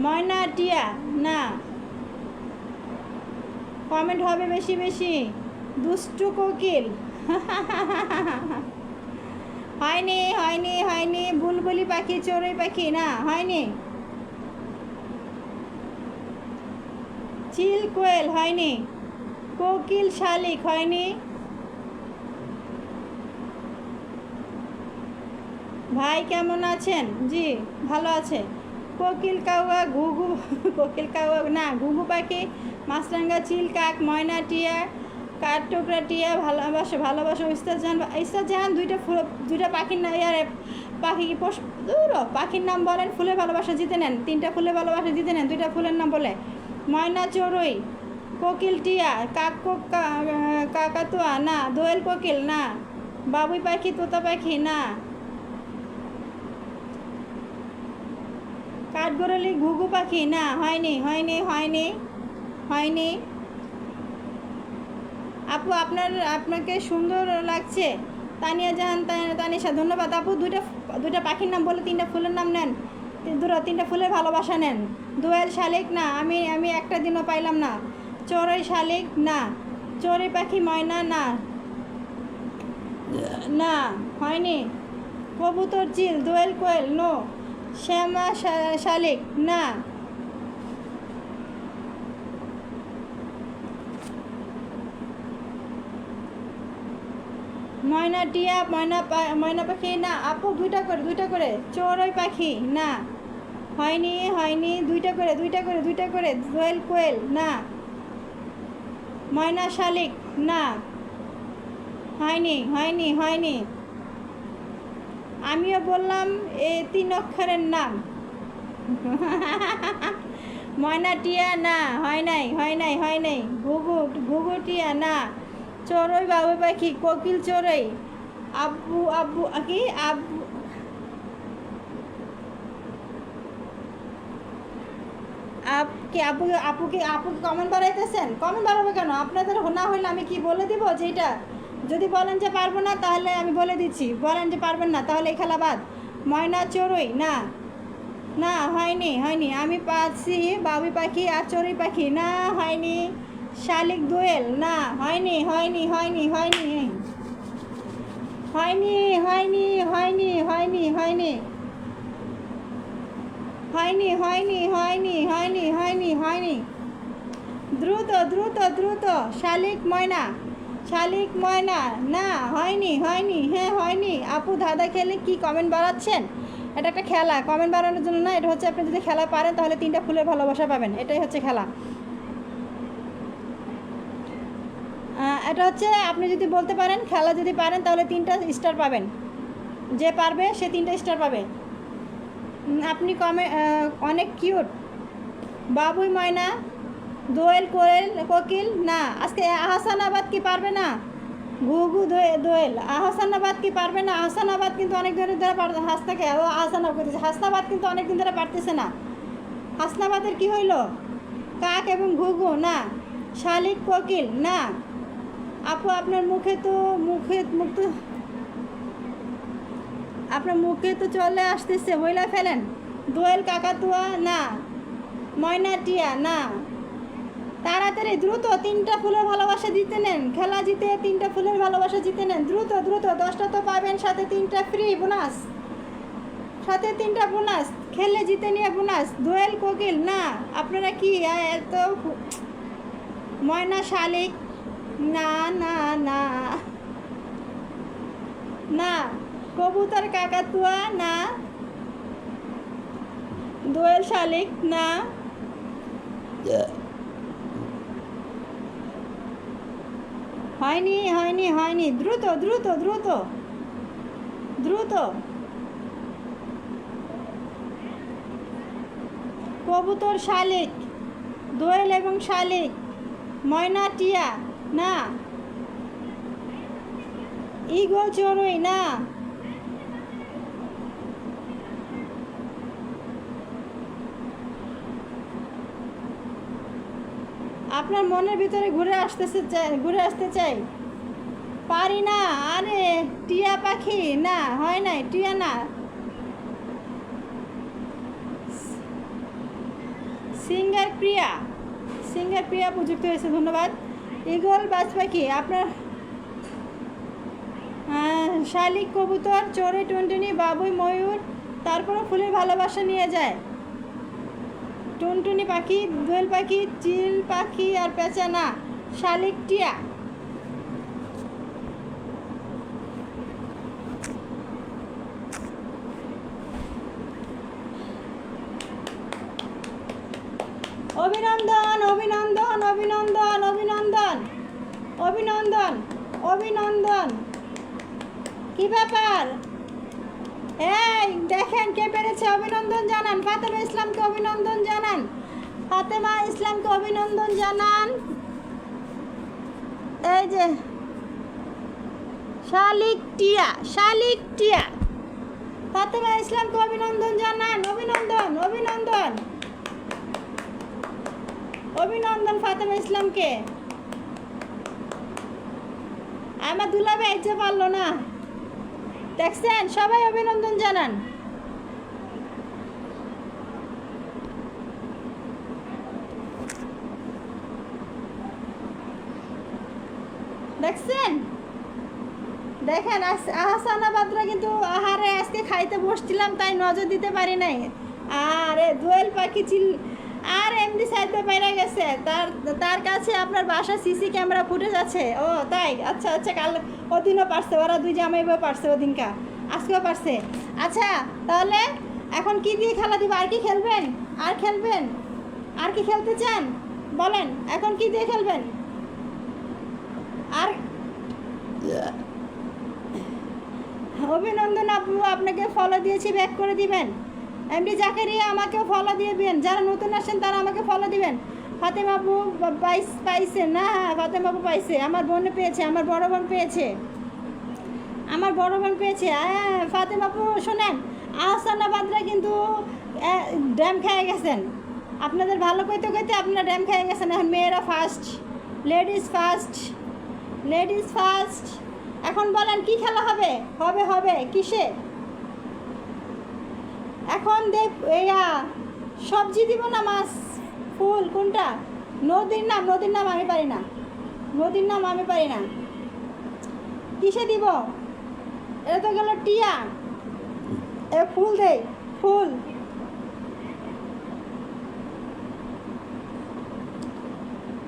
ময়না, টিয়া। না, কমেন্ট হবে বেশি বেশি। দুষ্টু কোকিল। হয়নি হয়নি হয়নি। বুলবুলি পাখি, চড়ুই পাখি। না, হয়নি। চিল, কোয়েল। হয়নি। কোকিল, শালিক। হয়নি। ভাই কেমন আছেন? জি ভালো আছে। কোকিল, কাউয়া, ঘুঘু। কোকিল, কাউয়া না, ঘুঘু পাখি, মাছরাঙ্গা, চিল, কাক, ময়না, টিয়া, কাঠঠোকরা, টিয়া, ভালোবাসো ভালোবাসো। ইস্তার জাহান, দুইটা পাখির নাম। পাখি কি পাখির নাম বলেন। ফুলের ভালোবাসা জিতে নেন। 3টা ফুলের ভালোবাসা জিতে নেন। 2টা ফুলের নাম বলে। ময়না, চড়ুই, কোকিল, টিয়া, কাকাতুয়া। না, দোয়েল, কোকিল। না, বাবুই পাখি, তোতা পাখি। না, কাঠগোরলি, ঘুঘু পাখি। না, হয়নি হয়নি হয়নি হয়নি। আপু আপনাকে সুন্দর লাগছে। তানিয়া জাহান, তানিশা, ধন্যবাদ আপু। দুইটা পাখির নাম বলে 3টা ফুলের নাম নেন। 3টা ফুলের ভালোবাসা নেন। দোয়েল, শালিক। না, আমি একটা দিনও পাইলাম না। চড়ুই, শালিক। না, চড়ুই পাখি, ময়না। না, না, হয়নি। কবুতর, চিল, দোয়েল, কোয়েল। নো। শ্যামা, শালিক। না, ময়না, টিয়া, ময়না পাখি। না আপু, দুইটা করে। চড়ুই পাখি। না, হয়নি হয়নি। দুইটা করে। দোয়েল, কোয়েল। না, ময়না, শালিক। না, হয়নি হয়নি হয়নি। আমিও বললাম 3 অক্ষরের নাম। ময়না, টিয়া। না, হয় নাই। ঘুঘু, টিয়া। না, চড়ুই, বাবু পাখি, কোকিল, চড়ুই, আব্বু কি আব্বু। আপুকে কমেন্ট বাড়াইতেছেন? কমেন্ট বাড়াবো কেন? আপনাদের না হইলে আমি কি বলে দিব যে এটা? যদি বলেন যে পারবো না, তাহলে আমি বলে দিচ্ছি। বলেন যে পারবেন না, তাহলে এই খেলা বাদ। ময়না, চড়ুই। না, না, হয়নি। আমি পাচ্ছি বাবুই পাখি আর চড়ুই পাখি। না, হয়নি। শালিক, দোয়েল। না, হয়নি। দ্রুত। শালিক, ময়না। না, হয়নি। হ্যাঁ, হয়নি। আপু ধাঁধা খেলে কি কমেন্ট বাড়াচ্ছেন? এটা একটা খেলা, কমেন্ট বাড়ানোর জন্য না। এটা হচ্ছে আপনি যদি খেলা পারেন তাহলে 3টা ফুলের ভালোবাসা পাবেন। এটাই হচ্ছে খেলা। এটা হচ্ছে আপনি যদি বলতে পারেন, খেলা যদি পারেন তাহলে 3টা স্টার পাবেন। যে পারবে সে 3টা স্টার পাবে। আপনি অনেক কিউট। বাবুই, ময়না, দোয়েল, কোকিল। না, আজকে আহসানাবাদ কি পারবে না? ঘুঘু, দোয়েল। আহসানাবাদ কি পারবে না? আহসানাবাদ কিন্তু অনেক দিন ধরে হাসনাকে আহসানাবাদ করতেছে। হাসনাবাদ কিন্তু অনেক দিন ধরে পারতেছে না। হাসনাবাদের কি হইল? কাক এবং ঘুঘু। না, শালিক, কোকিল। না আপু, আপনার মুখ তো আপনার মুখে তো চলে আসতেছে, বইলা ফেলেন। দোয়েল, কাকাতুয়া। না, ময়না, টিয়া। না, তাড়াতাড়ি দ্রুত 3টা ফুলের ভালোবাসা জিতে নেন। খেলা জিতে 3টা ফুলের ভালোবাসা জিতে নেন। দ্রুত 10টা তো পাবেন, সাথে 3টা ফ্রি বোনাস। সাথে 3টা বোনাস, খেললে জিতে নিয়ে বোনাস। দোয়েল কোকিল না, আপনারা কি এত ময়না শালিক না না না না, কবুতর কাকাতুয়া না, দোয়েল শালিক না। হয়নি হয়নি হয়নি, দ্রুত দ্রুত দ্রুত দ্রুত। কবুতর শালিক, দোয়েল এবং শালিক, ময়না টিয়া না, ঈগল চড়ুই না। আপনার মনের ভিতরে ঘুরে আসতে চাই, পারি না। আরে টিয়া পাখি না, হয় নাই, টিয়া না। সিঙ্গার প্রিয়া প্রযুক্ত হয়েছে, ধন্যবাদ। ঈগল বাজ পাখি আপনার, শালিক, কবুতর, চড়ে, টুনটুনি, বাবুই, ময়ূর, তারপরে ফুলের ভালোবাসা নিয়ে যায়। টুনটুনি পাখি, দোয়েল পাখি, চিল পাখি আর পেঁচা না, শালিক, টিয়া। অভিনন্দন অভিনন্দন অভিনন্দন অভিনন্দন অভিনন্দন অভিনন্দন। কি ব্যাপার? এই দেখেন কে পেরেছে, অভিনন্দন জানান। ফাতেমা ইসলামকে অভিনন্দন জানান, ফাতেমা ইসলামকে অভিনন্দন জানান। এই যে শালিক টিয়া, ফাতেমা ইসলামকে অভিনন্দন জানান। অভিনন্দন অভিনন্দন অভিনন্দন ফাতেমা ইসলামকে। আমার দুলাবে আইতে পারলো না, দেখছেন? সবাই অভিনন্দন জানান। দেখছেন? দেখেন আহসানাবাদরা কিন্তু আহারে আজকে খাইতে বসছিলাম, তাই নজর দিতে পারি নাই। আরে দোয়েল পাখি আর এমডি সাইডে বাইরে গেছে, তার কাছে আপনার বাসা সিসি ক্যামেরা ফুটেজ আছে। ও তাই, আচ্ছা আচ্ছা, কাল ওদিনও পারছে, ওরা দুই জামাইও পারছে, ওদিনকা আজকেও পারছে। আচ্ছা তাহলে এখন কি দিয়ে খেলা দিব? আর কি খেলবেন? আর কি খেলতে চান বলেন? এখন কি দিয়ে খেলবেন? আর অভিনন্দন আপু, আপনাকে ফলো দিয়েছি, ব্যাক করে দিবেন। এমডি জাকারিয়া আমাকেও ফলো দিবেন, যারা নতুন আসেন তারা আমাকে ফলো দিবেন। ফাতেমা আপু পাইছে না? ফাতেমা আপু পাইছে, আমার বোন পেয়েছে, আমার বড় বোন পেয়েছে। হ্যাঁ ফাতেমা আপু শোনেন, আহসানাবাদরা কিন্তু ড্যাম খেয়ে গেছেন। আপনাদের ভালো কইতে আপনারা ড্যাম খেয়ে গেছেন। এখন মেয়েরা ফার্স্ট, লেডিস ফার্স্ট। এখন বলেন কি খেলা হবে? হবে কিসে? এখন দেখ সবজি দিব না মাছ, ফুল, কোনটা? নদীর নাম আমি পারি না। কিসে দিব? এটা তো গেল টিয়া। ফুল দেই, ফুল।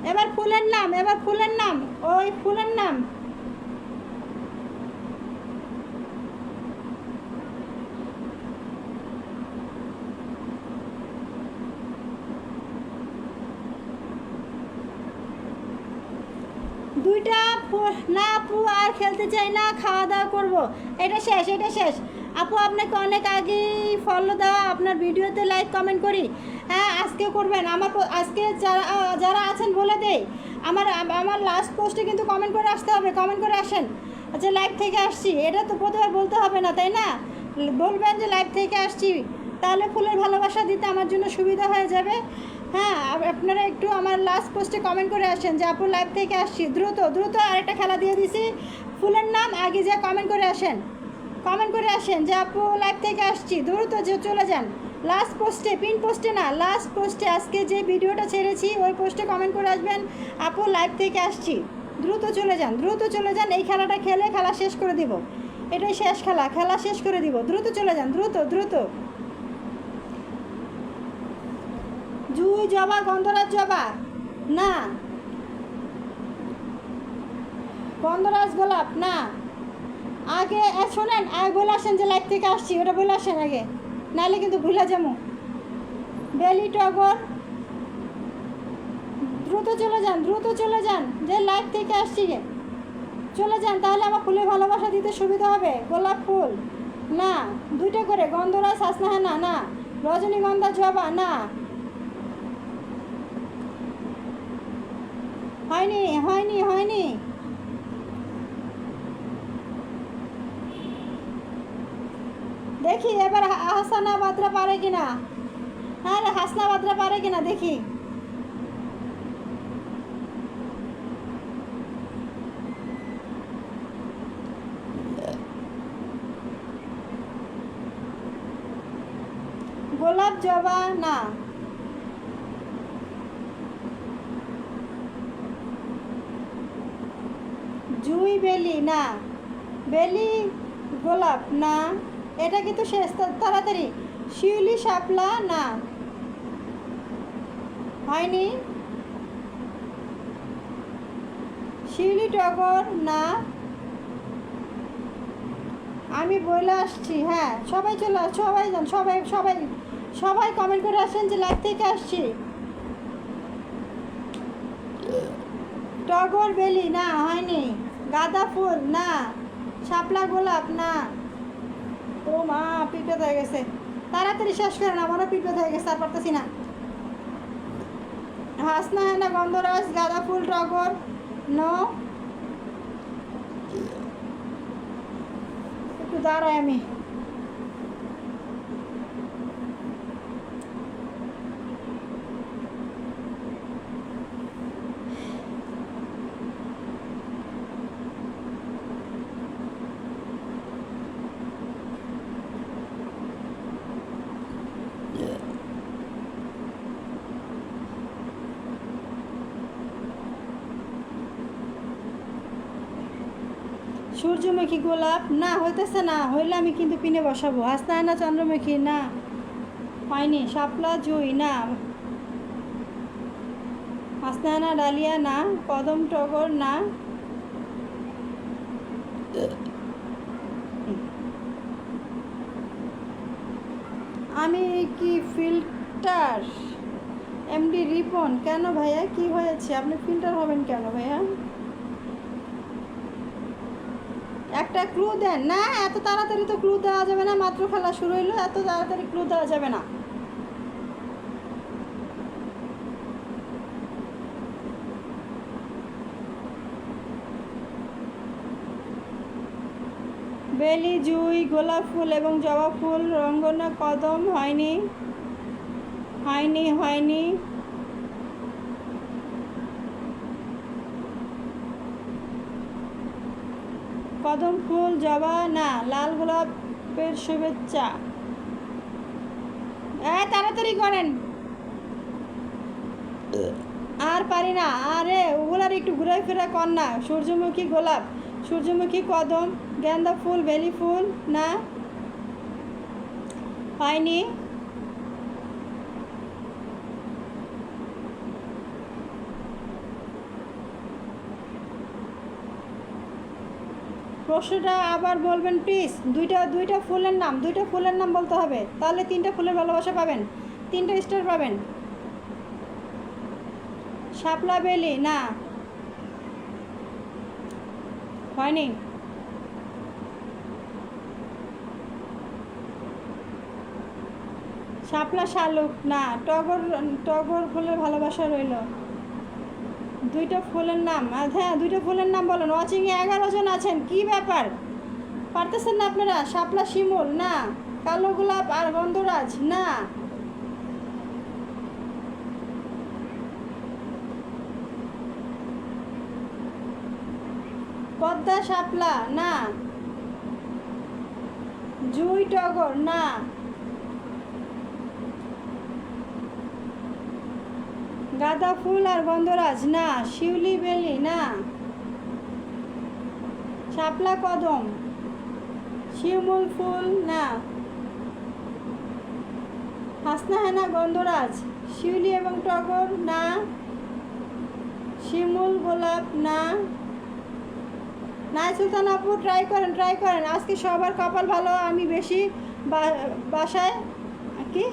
এবার ফুলের নাম, ওই ফুলের নাম। দুইটা না আপু, আর খেলতে চাই না, খাওয়া দাওয়া করবো। এটা শেষ। আপু আপনাকে অনেক আগেই ফলো দেওয়া, আপনার ভিডিওতে লাইক কমেন্ট করি। হ্যাঁ আজকে করবেন। আজকে যারা আছেন বলে দেই, আমার লাস্ট পোস্টে কিন্তু কমেন্ট করে আসতে হবে, কমেন্ট করে আসেন যে লাইভ থেকে আসছি। এটা তো প্রতিবার বলতে হবে না, তাই না? বলবেন যে লাইভ থেকে আসছি, তাহলে ফুলের ভালোবাসা দিতে আমার জন্য সুবিধা হয়ে যাবে। হ্যাঁ আপনারা একটু আমার লাস্ট পোস্টে কমেন্ট করে আসেন যে আপু লাইভ থেকে আসছি। দ্রুত আরেকটা খেলা দিয়ে দিছি, ফুলের নাম আগে যে কমেন্ট করে আসেন যে আপু লাইভ থেকে আসছি, দ্রুত যে চলে যান লাস্ট পোস্টে, পিন পোস্টে না, লাস্ট পোস্টে আজকে যে ভিডিওটা ছেড়েছি ওই পোস্টে কমেন্ট করে আসবেন আপু লাইভ থেকে আসছি। দ্রুত চলে যান। এই খেলাটা খেলে খেলা শেষ করে দিব। এটাই শেষ খেলা, খেলা শেষ করে দিব। দ্রুত চলে যান, দ্রুত দ্রুত। জুই জবা, গন্ধরাজ জবা না, গন্ধরাজ গোলাপ না। আগে শোনেন, আগে বলে আসেন যে লাইভ থেকে আসছি, ওটা বলে আসেন আগে, নাহলে কিন্তু ভুলে যাবো। বেলি টগর, দ্রুত চলে যান, দ্রুত চলে যান, যে লাইভ থেকে আসছি চলে যান, তাহলে আমার ফুলে ভালোবাসা দিতে সুবিধা হবে। গোলাপ ফুল না, দুইটা করে। গন্ধরাজ হাসনাহানা না, রজনীগন্ধা জবা না, হয়নি হয়নি হয়নি। দেখি এবার হাসানা বাদরা পারে কিনা। হ্যাঁ রে, হাসনা বাদরা পারে কিনা দেখি। গোলাপ জবা না, জুই বেলি না, বেলি গোলাপ না, এটা কিন্তু শেষ, তাড়াতাড়ি। শিউলি শাপলা না, হয়নি। শিউলি টগর না, আমি বলে আসছি। হ্যাঁ, সবাই চলে, সবাই যান, সবাই সবাই সবাই কমেন্ট করে আসেন যে লাইভ থেকে আসছি। টগর বেলি না, হয়নি। গাঁদা ফুল না, শাপলা গোলাপ না। ও মা, পিঁপড়ে হয়ে গেছে, তাড়াতাড়ি শেষ করেন, আমারও পিঁপড়ে হয়ে গেছে, আর পারতেছি না। হাসনাহানা, গন্ধরাজ, গাঁদা ফুল, টগর নো। একটু দাঁড়াই আমি। সূর্যমুখী গোলাপ না, হইতেছে না, হইলে আমি কিন্তু পিনে বসাবো। হাসনাহানা চন্দ্রমুখী না, হয়নি। শাপলা জুই না, হাসনাহানা ডালিয়া না, কদম টগর না। আমি কি ফিল্টার এমডি রিপন? কেন ভাইয়া, কি হয়েছে? আপনি ফিল্টার হবেন কেন ভাইয়া? একটা ক্লু দেন না, এত তাড়াতাড়ি তো ক্লু দেওয়া যাবে না, মাত্র খেলা শুরু হইলো, এত তাড়াতাড়ি ক্লু দেওয়া যাবে না। বেলি, জুই, গোলাপ ফুল এবং জবা ফুল, রঙ্গনা, কদম, হয়নি হয়নি হয়নি। কদম ফুল জবা না, লাল গোলাপের শুভেচ্ছা। তাড়াতাড়ি করেন, আর পারি না। আরে ওগুলার একটু ঘুরে ফিরে কর না। সূর্যমুখী গোলাপ, সূর্যমুখী, কদম, গেন্দা ফুল, বেলি ফুল না, হয়নি। প্রশ্নটা আবার বলবেন প্লিজ। দুইটা ফুলের নাম, দুইটা ফুলের নাম বলতে হবে, তাহলে 3টা ফুলের ভালোবাসা পাবেন, 3টা স্টার পাবেন। শাপলা বেলি না, হয়নি। শাপলা শালুক না, টগর ফুলের ভালোবাসা রইল। 2টা ফুলের নাম, হ্যাঁ 2টা ফুলের নাম বলেন। ওয়াচিংয়ে 11 জন আছেন, কি ব্যাপার, পারতেছেন না আপনারা? শাপলা শিমুল না, কালো গোলাপ আর গন্ধরাজ না। পদ্মা শাপলা না, জুই টগর না, গাঁদা ফুল আর গন্ধরাজ না, শিউলি বেলি না, শাপলা কদম শিমুল ফুল না। হাসনা হেনা গন্ধরাজ। শিউলি এবং টগর না। শিমুল গোলাপ না। নাই সুলতান আপু ট্রাই করেন আজকে সবার কপাল ভালো। আমি বেশি বাসায় কি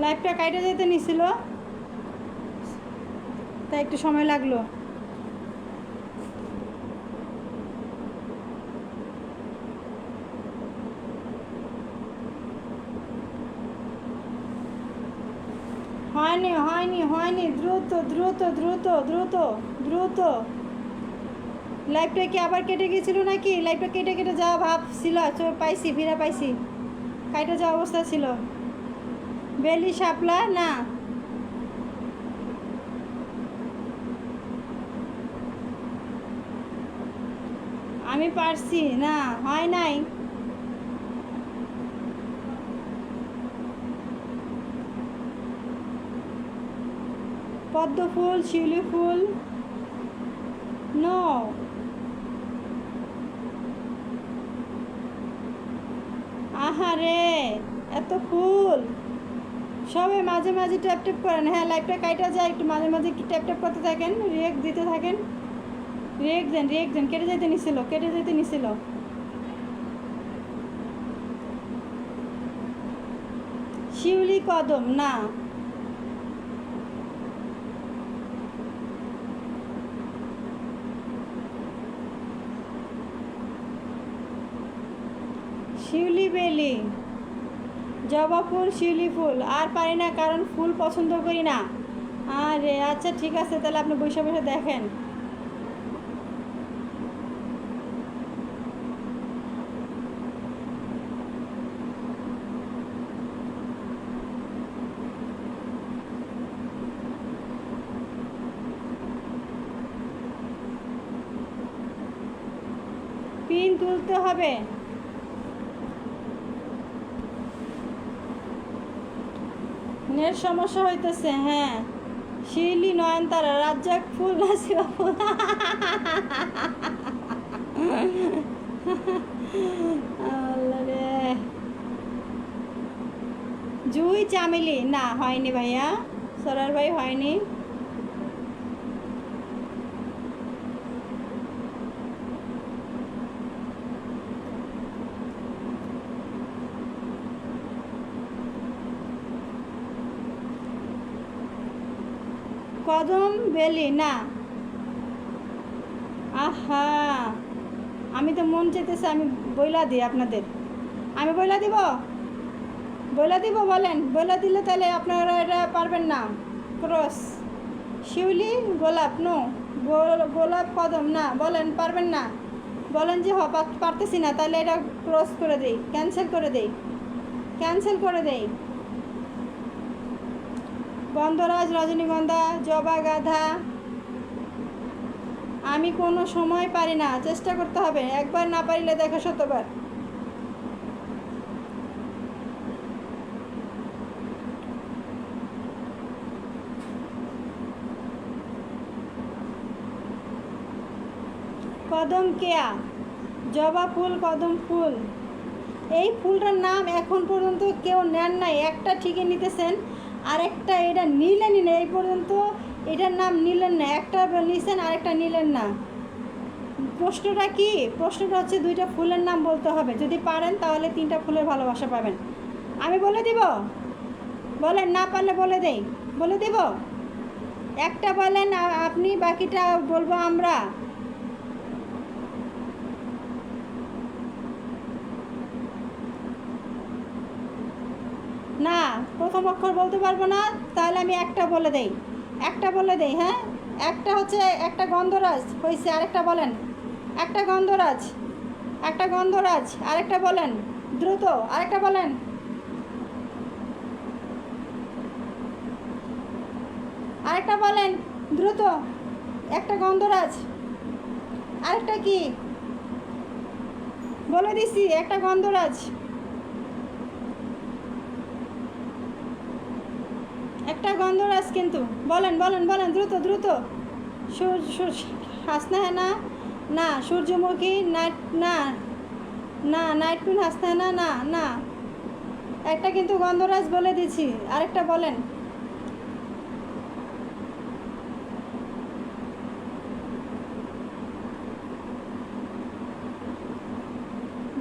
লাইফটা কাইটে যেতে নিছিল, তাই একটু সময় লাগলো। হয়নি দ্রুত দ্রুত দ্রুত দ্রুত দ্রুত। লাইফটা কি আবার কেটে গেছিল নাকি? লাইফটা কেটে কেটে যাওয়া ভাব ছিল, পাইছি, ফিরে পাইছি। কাইটে যাওয়া অবস্থা ছিল। বেলি শাপলা না। আমি পারছি না, হয় নাই। পদ্ম ফুল, শিউলি ফুল নো। আহারে এত ফুল। সবাই মাঝে মাঝে ট্যাপ ট্যাপ করেন। হ্যাঁ, লাইফটা কাইটা যায়, একটু মাঝে মাঝে ট্যাপ ট্যাপ করতে থাকেন, রিয়েক্ট দিতে থাকেন। রিয়েক্ট দেন। কেটে যেতে নিছিল। শিউলি কদম না। শিউলি বেলি, জবা ফুল, শিউলি ফুল আর পারি না, কারণ ফুল পছন্দ করি না। আরে আচ্ছা ঠিক আছে, তাহলে আপনি বসে বসে দেখেন। পিন তুলতে হবে। নেট সমস্যা হইতেছে। হ্যাঁ, শিউলি, নয়নতারা, রাজ্জাক ফুল, নাসিবা ফুল। আল্লাহ রে। জুই চামেলি না, হয়নি ভাইয়া, সরার ভাই হয়নি। কদম বেলি না। আহা, আমি তো মন চাইতেছে আমি বইলা দিই আপনাদের। আমি বইলা দিব বলেন। বইলা দিলে তাহলে আপনারা এটা পারবেন না। ক্রস। শিউলি গোলাপ নো। গোলাপ কদম না, বলেন পারবেন না। বলেন যে পারতেছি না, তাহলে এটা ক্রস করে দেই, ক্যান্সেল করে দেই। গন্ধরাজ, রজনীগন্ধা, জবা গাঁধা। আমি কোনো সময় পারি না, চেষ্টা করতে হবে, একবার না পারিলে দেখো শতবার। কদম কেয়া, জবা ফুল, কদম ফুল। এই ফুলটার নাম এখন পর্যন্ত কেউ নেন নাই, একটা ঠিকই নিতেছেন, আর একটা এটা নিলেনই না এই পর্যন্ত। এটার নাম নিলেন না, একটা নিছেন আরেকটা নিলেন না। প্রশ্নটা কি? প্রশ্নটা হচ্ছে দুইটা ফুলের নাম বলতে হবে। যদি পারেন তাহলে 3টা ফুলের ভালোবাসা পাবেন। আমি বলে দিব, বলেন, না পারলে বলে দেব। একটা বলেন আপনি, বাকিটা বলবো আমরা। না, প্রথম অক্ষর বলতে পারবো না, তাহলে আমি একটা বলে দেই। হ্যাঁ, একটা হচ্ছে একটা গন্ধরাজ হয়েছে, আরেকটা বলেন। একটা গন্ধরাজ, আরেকটা বলেন দ্রুত, আরেকটা বলেন। আরেকটা বলেন দ্রুত। একটা গন্ধরাজ, আরেকটা কি বলে দিছি, একটা গন্ধরাজ, একটা গন্ধরাজ কিন্তু বলেন বলেন বলেন দ্রুত দ্রুত। হাসনা হেনা না, সূর্যমুখী নাইট না, না নাইট কুইন হাসনা হেনা না না। একটা কিন্তু গন্ধরাজ বলে দিছি, আরেকটা বলেন।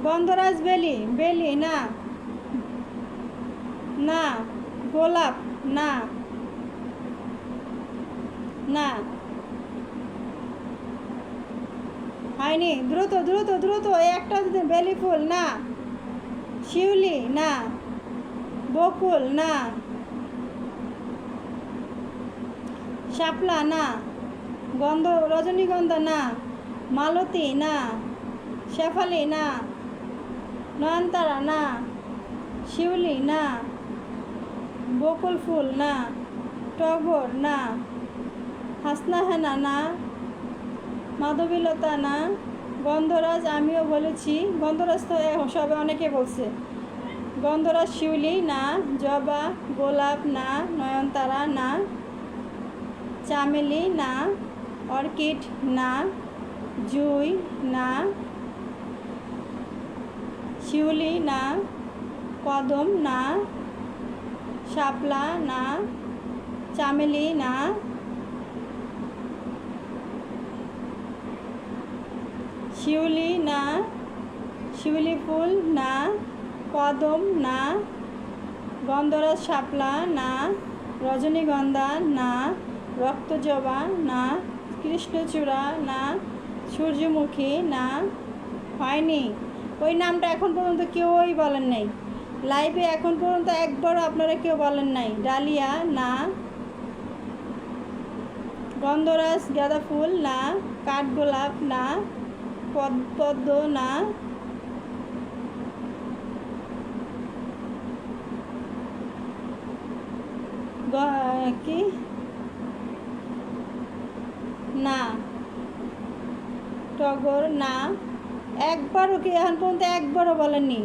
গন্ধরাজ বেলি, বেলি না, না গোলাপ না, না হয়নি, দ্রুত দ্রুত দ্রুত। এই একটা বেলি ফুল না, শিউলি না, বকুল না, শাপলা না, রজনীগন্ধা না, মালতী না, শেফালি না, নয়নতারা না, শিউলি না, বকুল ফুল না, টগর না, হাসনা হেনা না, মাধবীলতা না, গন্ধরাজ আমিও বলেছি, গন্ধরাজ তো সবে অনেকে বলছে। গন্ধরাজ শিউলি না, জবা গোলাপ না, নয়নতারা না, চামেলি না, অর্কিড না, জুই না, শিউলি না, কদম না, শাপলা না, চামেলি না, শিউলি না, শিউলি ফুল না, কদম না, গন্ধরাজ শাপলা না, রজনীগন্ধা না, রক্তজবা না, কৃষ্ণচূড়া না, সূর্যমুখী না। হয়নি, ওই নামটা এখন পর্যন্ত কেউই বলেন নাই লাইভে, এখন পর্যন্ত একবারও আপনারা কেউ বলেন নাই। ডালিয়া না, গন্ধরাজ গাঁদা ফুল না, কাঠগোলাপ না, পদ্ম না, কি না, টগর না। একবারও কি এখন পর্যন্ত একবারও বলেননি।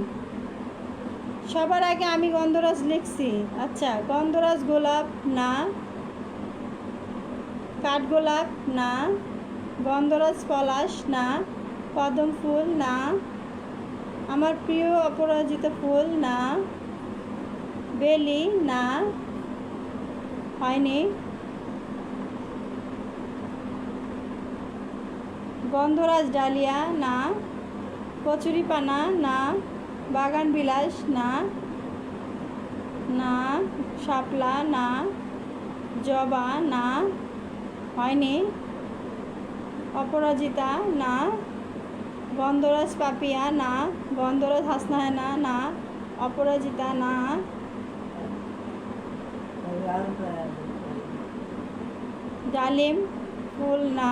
সবার আগে আমি গন্ধরাজ লিখছি। আচ্ছা, গন্ধরাজ গোলাপ না, কাঠগোলাপ না, গন্ধরাজ পলাশ না, কদম ফুল না, আমার প্রিয় অপরাজিতা ফুল না, বেলি না। হয়নি, গন্ধরাজ ডালিয়া না, কচুরিপানা না, বাগান বিলাস না, না শাপলা না, জবা না। হয়নি, অপরাজিতা না, গন্ধরাজ পাপিয়া না, গন্ধরাজ হাসনা হেনা না, অপরাজিতা না, ডালিম ফুল না,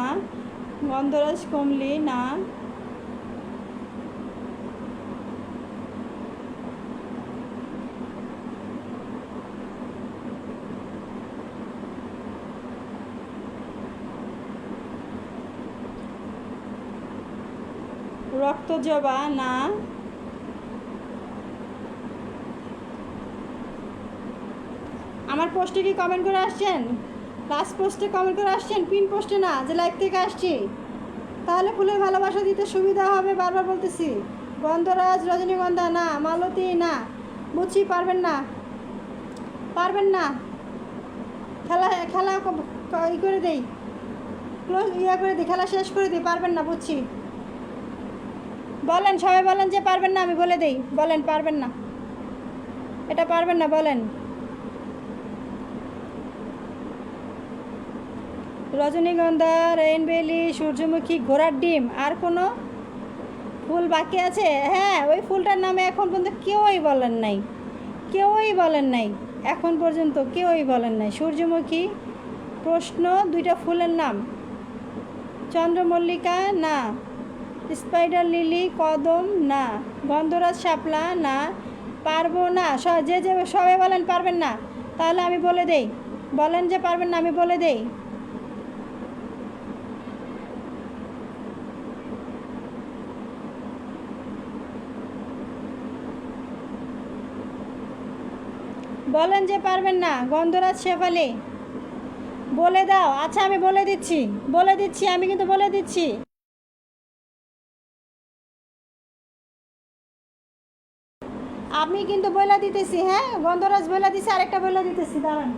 গন্ধরাজ কমলি না, রক্তজবা না, আমার পোস্টে কি কমেন্ট করে আসছেন? লাস্ট পোস্টে কমেন্ট করে আসছেন, পিন পোস্টে না, যে লাইভ থেকে আসছি। তাহলে ফুলের ভালোবাসা দিতে সুবিধা হবে, বারবার বলতেছি। গন্ধরাজ রজনীগন্ধা না, মালতী না। বুঝছি পারবেন না, পারবেন না। খেলা খেলা ই করে দেই, ক্লোজ ইয়া করে দিই, খেলা শেষ করে দিই। পারবেন না, বুঝছি। বলেন, সবাই বলেন যে পারবেন না, আমি বলে দেই। বলেন পারবেন না, এটা পারবেন না বলেন। রজনীগন্ধা, রেইনবেলি, সূর্যমুখী, ঘোড়ার ডিম। আর কোনো ফুল বাকি আছে? হ্যাঁ, ওই ফুলটার নামে এখন পর্যন্ত কেউই বলেন নাই, কেউই বলেন নাই, এখন পর্যন্ত কেউই বলেন নাই। সূর্যমুখী প্রশ্ন, দুইটা ফুলের নাম। চন্দ্রমল্লিকা না, স্পাইডার লিলি, কদম না, গন্ধরাজ শাপলা না। পারবো না, যে যে সবাই বলেন পারবেন না, তাহলে আমি বলে দেই। বলেন যে পারবেন না, আমি বলে দেই। বলেন যে পারবেন না। গন্ধরাজ শেফালি বলে দাও। আচ্ছা আমি বলে দিচ্ছি, আমি কিন্তু বলে দিচ্ছি। আমি কিন্তু বলে দিতেছি, হ্যাঁ গন্ধরাজ বলে দিছি, আরেকটা বলে দিতেছি, দাঁড়ান।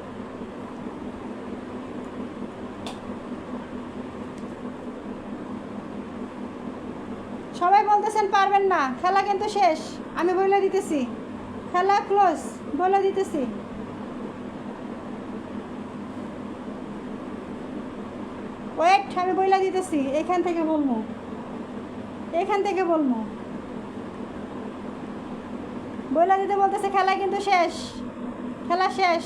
সবাই বলতেছেন পারবেন না, খেলা কিন্তু শেষ। আমি বলে দিতেছি, খেলা ক্লোজ, বলে দিতেছি। ওয়েট, আমি বলে দিতেছি, এখান থেকে বলবো, বলে দিতে বলতেছে খেলা কিন্তু শেষ, খেলা শেষ।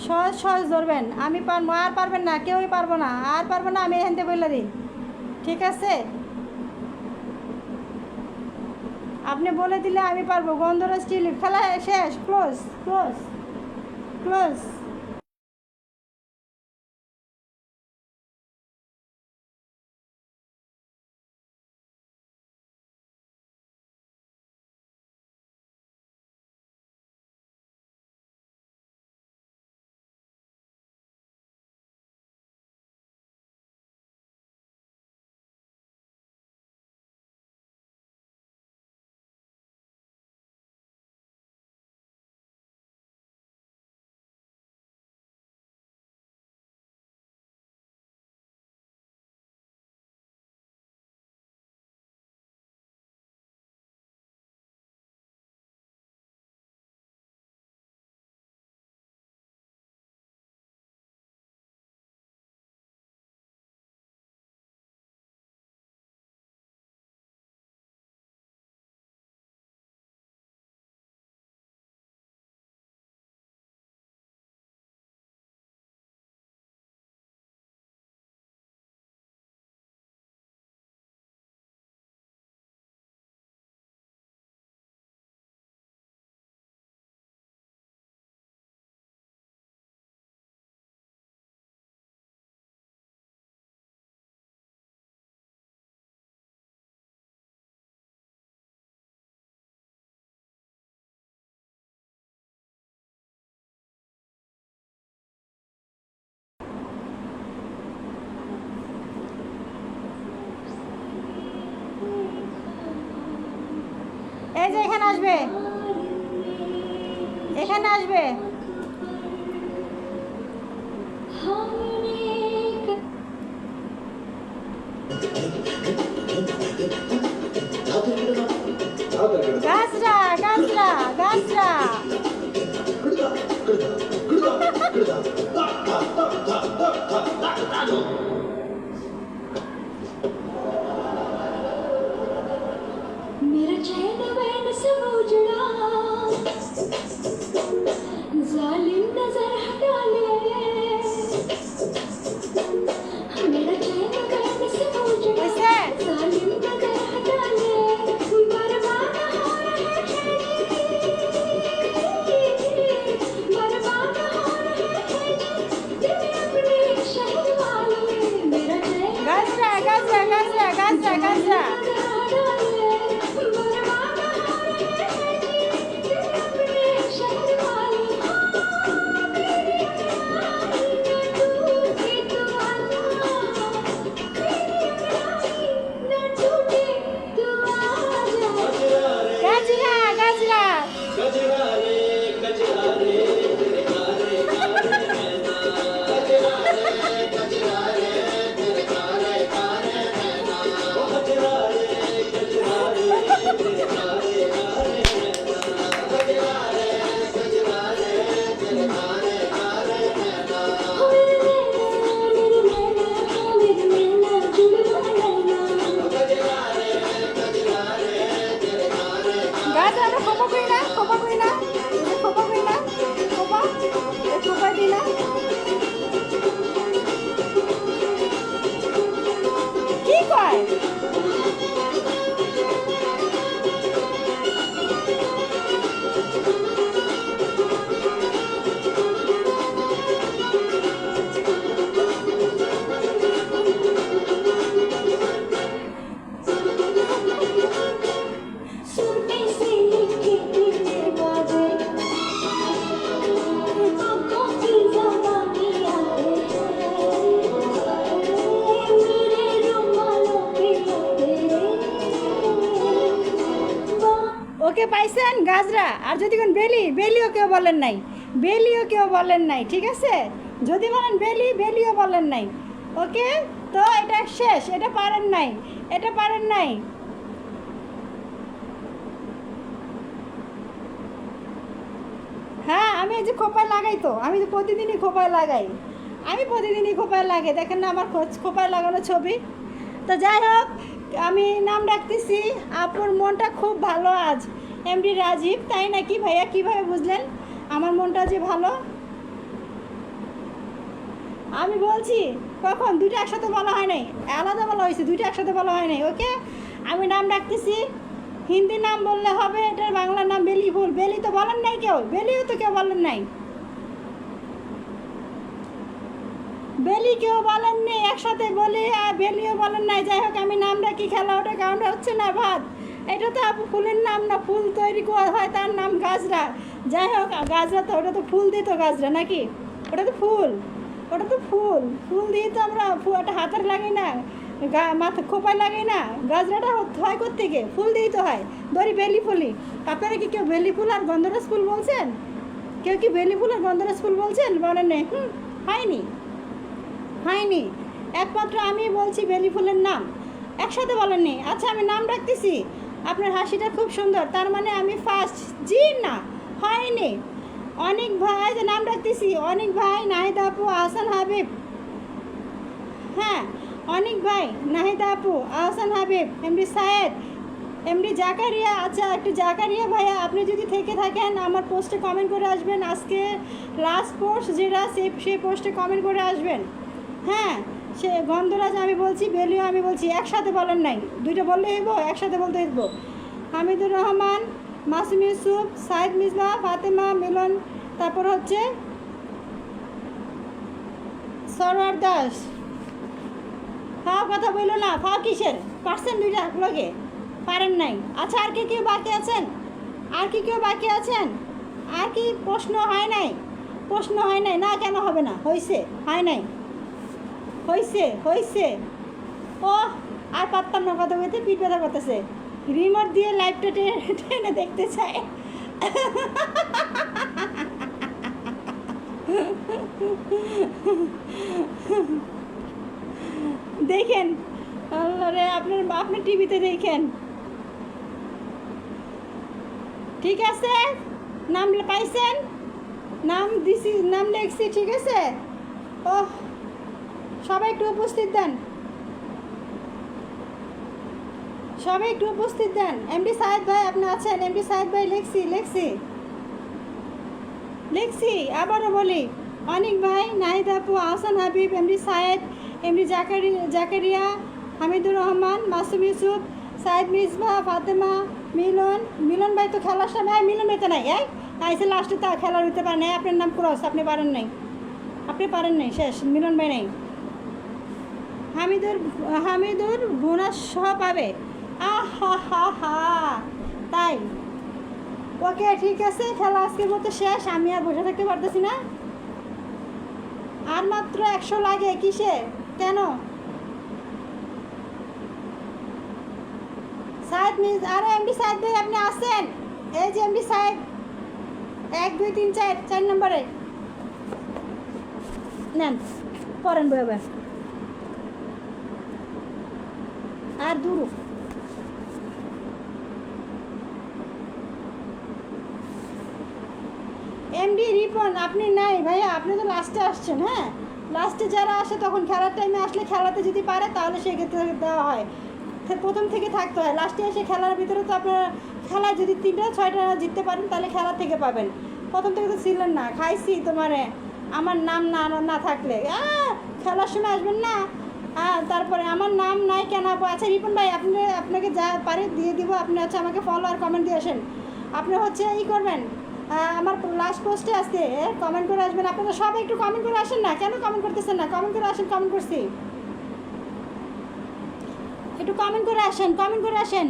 সহজ সহজ ধরবেন, আমি পারবো, আর পারবেন না, কেউই পারবো না, আর পারবো না, আমি এখান থেকে বলে দিই, ঠিক আছে? আপনি বলে দিলে আমি পারবো। গন্ধরাজ টিউলিপ, খেলা শেষ, ক্লোজ ক্লোজ ক্লোজ। এই যে এখানে আসবে, এখানে আসবে। গাছরা গাছরা গাছরা। मेरा चैन वैन सब उजड़ा, जालिम नजर हटा ले। मेरा चैन वैन सब उजड़ा, कैसे? जालिम नजर हटा ले। बर्बाद हो रहे हैं बर्बाद हो रहे हैं तेरे अपने शहर वाले। मेरा चैन গাছরা গাছরা গাছরা গাছরা গাছরা। গাছরা গাছরা। গাছরা খোপা কই না, খোপা কই না, খোপা কই না, খোপা খোপা দি না। কি কয়? सुनते से लिखे तेरे बाजे ওকে পাইছেন গাজরা। আর যদি কোন বেলি, বেলিও কেউ বলেন নাই, বেলিও কেউ বলেন নাই, ঠিক আছে? যদি বলেন বেলি, বেলিও বলেন নাই। ওকে, তো এটা শেষ, এটা পারেন নাই, এটা পারেন নাই। হ্যাঁ, আমি এই যে খোপায় লাগাই, তো আমি তো প্রতিদিনই খোপায় লাগাই, আমি প্রতিদিনই খোপায় লাগাই, দেখেন না আমার খোপায় লাগানো ছবি। তো যাই হোক, আমি নাম রাখতেছি, আপুর মনটা খুব ভালো আজ, এমডি রাজীব। তাই নাকি ভাইয়া, কীভাবে বুঝলেন আমার মনটা যে ভালো? আমি বলছি কখন দুইটা একসাথে বলা হয় নাই, আলাদা বলা হয়েছে, দুইটা একসাথে বলা হয় নাই। ওকে, আমি নাম রাখতেছি, হিন্দি নাম বললে হবে, এটার বাংলা নাম বেলি ফুল। বেলি তো বলেন নাই কেউ, বেলিও তো কেউ বলেন নাই, বেলি কেউ বলেন নেই, একসাথে বলি আর বেলিও বলেন নাই। যাই হোক, আমি নাম রাখি, খেলা ওটা কারণটা হচ্ছে না ভাত, এটা তো আপু ফুলের নাম না, ফুল তৈরি করা হয়, তার নাম গাজরা। যাই হোক, গাজরা তো ওটা তো ফুল দিয়ে তো গাজরা নাকি, ওটা তো ফুল, ওটা তো ফুল, ফুল দিয়ে তো আমরা একটা হাতের লাগাই না, মাথা খোপায় লাগাই না, গাজরাটা হয় কোত্থেকে, ফুল দিয়েই তো হয়। ধরি বেলি ফুলি, আপনারা কি কেউ বেলি ফুল আর গন্ধরাজ ফুল বলছেন? কেউ কি বেলি ফুল আর গন্ধরাজ ফুল বলছেন? বলেন নেই, হয়নি, হয়নি, একমাত্র আমি বলছি বেলি ফুলের নাম, একসাথে বলেননি। আচ্ছা, আমি নাম রাখতেছি, আপনার হাসিটা খুব সুন্দর, তার মানে আমি ফার্স্ট। জি না, হয়নি। অনেক ভাই যে নাম রাখতেছি, অনেক ভাই, নাহিদা আপু, আহসান হাবিব। হ্যাঁ, অনেক ভাই, নাহিদা আপু, আহসান হাবিব, এমডি সায়েদ, এমডি জাকারিয়া। আচ্ছা, একটু জাকারিয়া ভাইয়া, আপনি যদি থেকে থাকেন আমার পোস্টে কমেন্ট করে আসবেন, আজকে লাস্ট পোস্ট যেটা, সেই পোস্টে কমেন্ট করে আসবেন। হ্যাঁ, সে গন্ধরাজ আমি বলছি, বেলিও আমি বলছি, একসাথে বলেন নাই, দুইটা বললে হইব, একসাথে বলতে হইব। হামিদুর রহমান, মাসুম ইউসুফ, সাইদ মিসবা, ফাতেমা, মিলন, তারপর হচ্ছে সরওয়ার দাস। ফাও কথা বললো না, ফাও কিসের, পারছেন দুইটা লগে, পারেন নাই। আচ্ছা, আর কি কেউ বাকি আছেন? আর কি কেউ বাকি আছেন? আর কি প্রশ্ন হয় নাই? প্রশ্ন হয় নাই না, কেন হবে না? হয়েছে, হয় নাই, হয়েছে, হয়েছে। ও, আর পারতাম না কথা বলতে, পিঠ ব্যথা করতেছে। রিমোট দিয়ে লাইভটা টেনে দেখতে চাই। দেখেন, আল্লাহরে, আপনার টিভিতে দেখেন, ঠিক আছে? নাম পাইছেন, নাম দিছি, নাম লিখছি, ঠিক আছে? ও, সবাই একটু উপস্থিত দেন, সবাই একটু উপস্থিত দেন। এমডি সাহেদ ভাই আপনি আছেন? এমডি সাহেদ ভাই, লিখছি, লিখছি, লিখছি, আবারও বলি, অনেক ভাই, নাহিদ আপু, আহসান হাবিব, এমডি সায়েদ, এমডি জাকারিয়া, হামিদুর রহমান, মাসুম ইউসুফ, সাইদ মিসবা, ফাতেমা, মিলন। মিলন ভাই তো খেলার সময়, মিলন ভাই তো নাই, আইসে লাস্টে তা খেলার হইতে পারে নাই, আপনার নাম ক্রস, আপনি পারেন নাই, আপনি পারেন নাই, শেষ, মিলন ভাই নাই। হামিদুর বোনাস সহ পাবে, আহা হা হা, তাই? ওকে, ঠিক আছে, খেলা আজকের মতো শেষ, আমি আর বসে থাকতে পারতেছি না। আর মাত্র 100 লাগে, কিসে, কেন? সাইদ মিস, আরে এমডি সাইদ ভাই আপনি আসেন, এই যে এমডি সাইদ, 1 2 3 4 4 নম্বরে নেন, পড়েন বইবে আর দূর। এমডি রিপন আপনি নাই ভাইয়া, আপনি তো লাস্টে আসছেন। হ্যাঁ, লাস্টে যারা আসে তখন খেলার টাইমে আসলে খেলাতে যদি পারে তাহলে সেক্ষেত্রে দেওয়া হয়, প্রথম থেকে থাকতে হয়। লাস্টে এসে খেলার ভিতরে তো আপনারা খেলায় যদি 3টা 6টা জিততে পারেন তাহলে খেলা থেকে পাবেন, প্রথম থেকে তো ছিলেন না। খাইছি তোমারে আমার নাম না না থাকলে, খেলার সময় আসবেন না, তারপরে আমার নাম নাই কেন? আচ্ছা রিপন ভাই, আপনাকে যা পারে দিয়ে দিব, আপনি হচ্ছে আমাকে ফলো আর কমেন্ট দিয়ে আসেন। আপনি হচ্ছে ই করবেন, আমার লাস্ট পোস্টে আসতে কমেন্ট করে আসবেন। আপনারা সবাই একটু কমেন্ট করে আসেন না, কেন কমেন্ট করতেছেন না? কমেন্ট করে আসেন, কমেন্ট করছি, একটু কমেন্ট করে আসেন, কমেন্ট করে আসেন।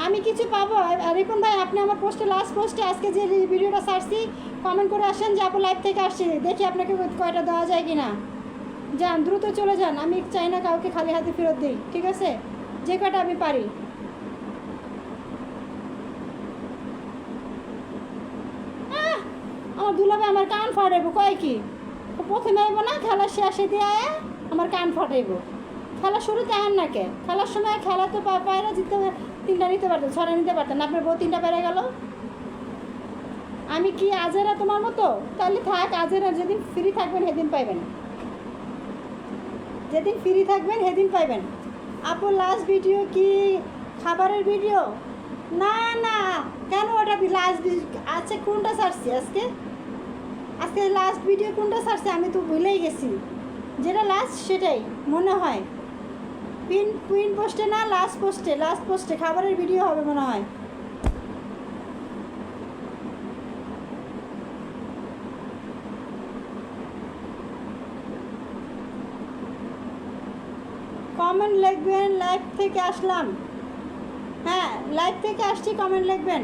আমি কিছু পাবো? রিপন ভাই আপনি আমার পোস্টে, লাস্ট পোস্টে আজকে যে ভিডিওটা ছাড়ছি, কমেন্ট করে আসেন যে আপু লাইভ থেকে আসছি, দেখি আপনাকে কয়টা দেওয়া যায় কি না। যান, দ্রুত চলে যান, আমি চাই না কাউকে খালি হাতে ফেরত দিই, ঠিক আছে? যে কটা আমি পারি। আমার দুলাবে আমার কান ফাটাইব, কয় কি প্রথমে আইব না, খেলা শেষে দিয়ে আমার কান ফাটাইব। খেলা শুরুতে আন না কে? খেলার সময় খেলা তো পায়রা জিততে 3টা নিতে পারতেন, 6টা নিতে পারতেন, আপনার বউ 3টা পেরে গেল। আমি কি আজেরা তোমার মতো? তাহলে থাক, আজেরা যেদিন ফ্রি থাকবেন সেদিন পাইবেন, যেদিন ফ্রি থাকবেন সেদিন পাইবেন। আপু লাস্ট ভিডিও কি খাবারের ভিডিও? না না, কেন ওটা লাস্ট? আচ্ছা কোনটা ছাড়ছি আজকে? আজকে লাস্ট ভিডিও কোনটা ছাড়ছি আমি তো ভুলেই গেছি। যেটা লাস্ট সেটাই মনে হয়। কুইন পোস্টে না, লাস্ট পোস্টে খাবারের ভিডিও হবে মনে হয়। কমেন্ট লিখবেন, লাইভ থেকে আসলাম। হ্যাঁ লাইভ থেকে আসছি, কমেন্ট লিখবেন।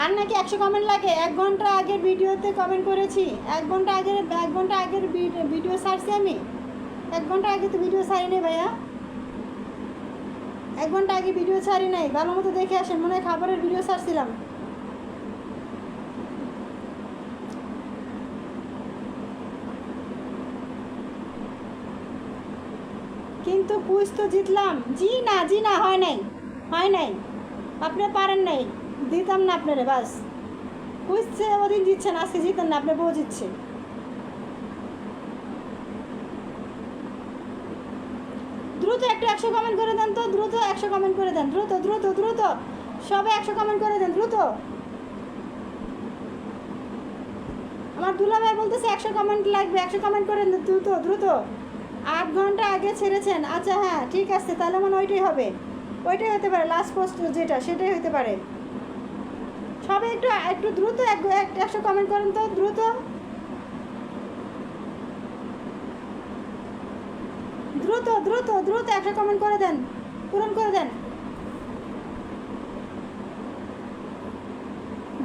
আর নাকি 100 কমেন্ট লাগে? 1 ঘন্টা আগের ভিডিওতে কমেন্ট করেছি, 1 ঘন্টা আগের ভিডিও ছাড়ছি আমি। 1 ঘন্টা আগে তো ভিডিও ছাড়ি নাই ভাইয়া, 1 ঘন্টা আগে ভিডিও ছাড়ি নাই। ভালো মতো দেখে আসেন, মনে হয় খাবারের ভিডিও ছাড়ছিলাম। কিন্তু কুইজ তো জিতলাম। জি না, হয় নাই, আপনি পারেন নাই, দিতাম না আপনারে। বাস কুইজ ওদিন জিতছেন, আজকে জিতেন না, আপনার বউ জিতছে। দ্রুত একটু 100 কমেন্ট করে দেন তো, দ্রুত 100 কমেন্ট করে দেন, দ্রুত সবাই 100 কমেন্ট করে দেন দ্রুত। আমার দুলাভাই বলতেছে 100 কমেন্ট লাগবে, 100 কমেন্ট করে দেন দ্রুত। 8 ঘন্টা আগে ছেড়েছেন? আচ্ছা হ্যাঁ ঠিক আছে, তাহলে মনে ওইটাই হবে, ওইটাই হতে পারে লাস্ট পোস্ট যেটা, সেটাই হতে পারে। সবাই একটু দ্রুত 100 কমেন্ট করেন তো, দ্রুত 100 কমেন্ট করে দেন, পূরণ করে দেন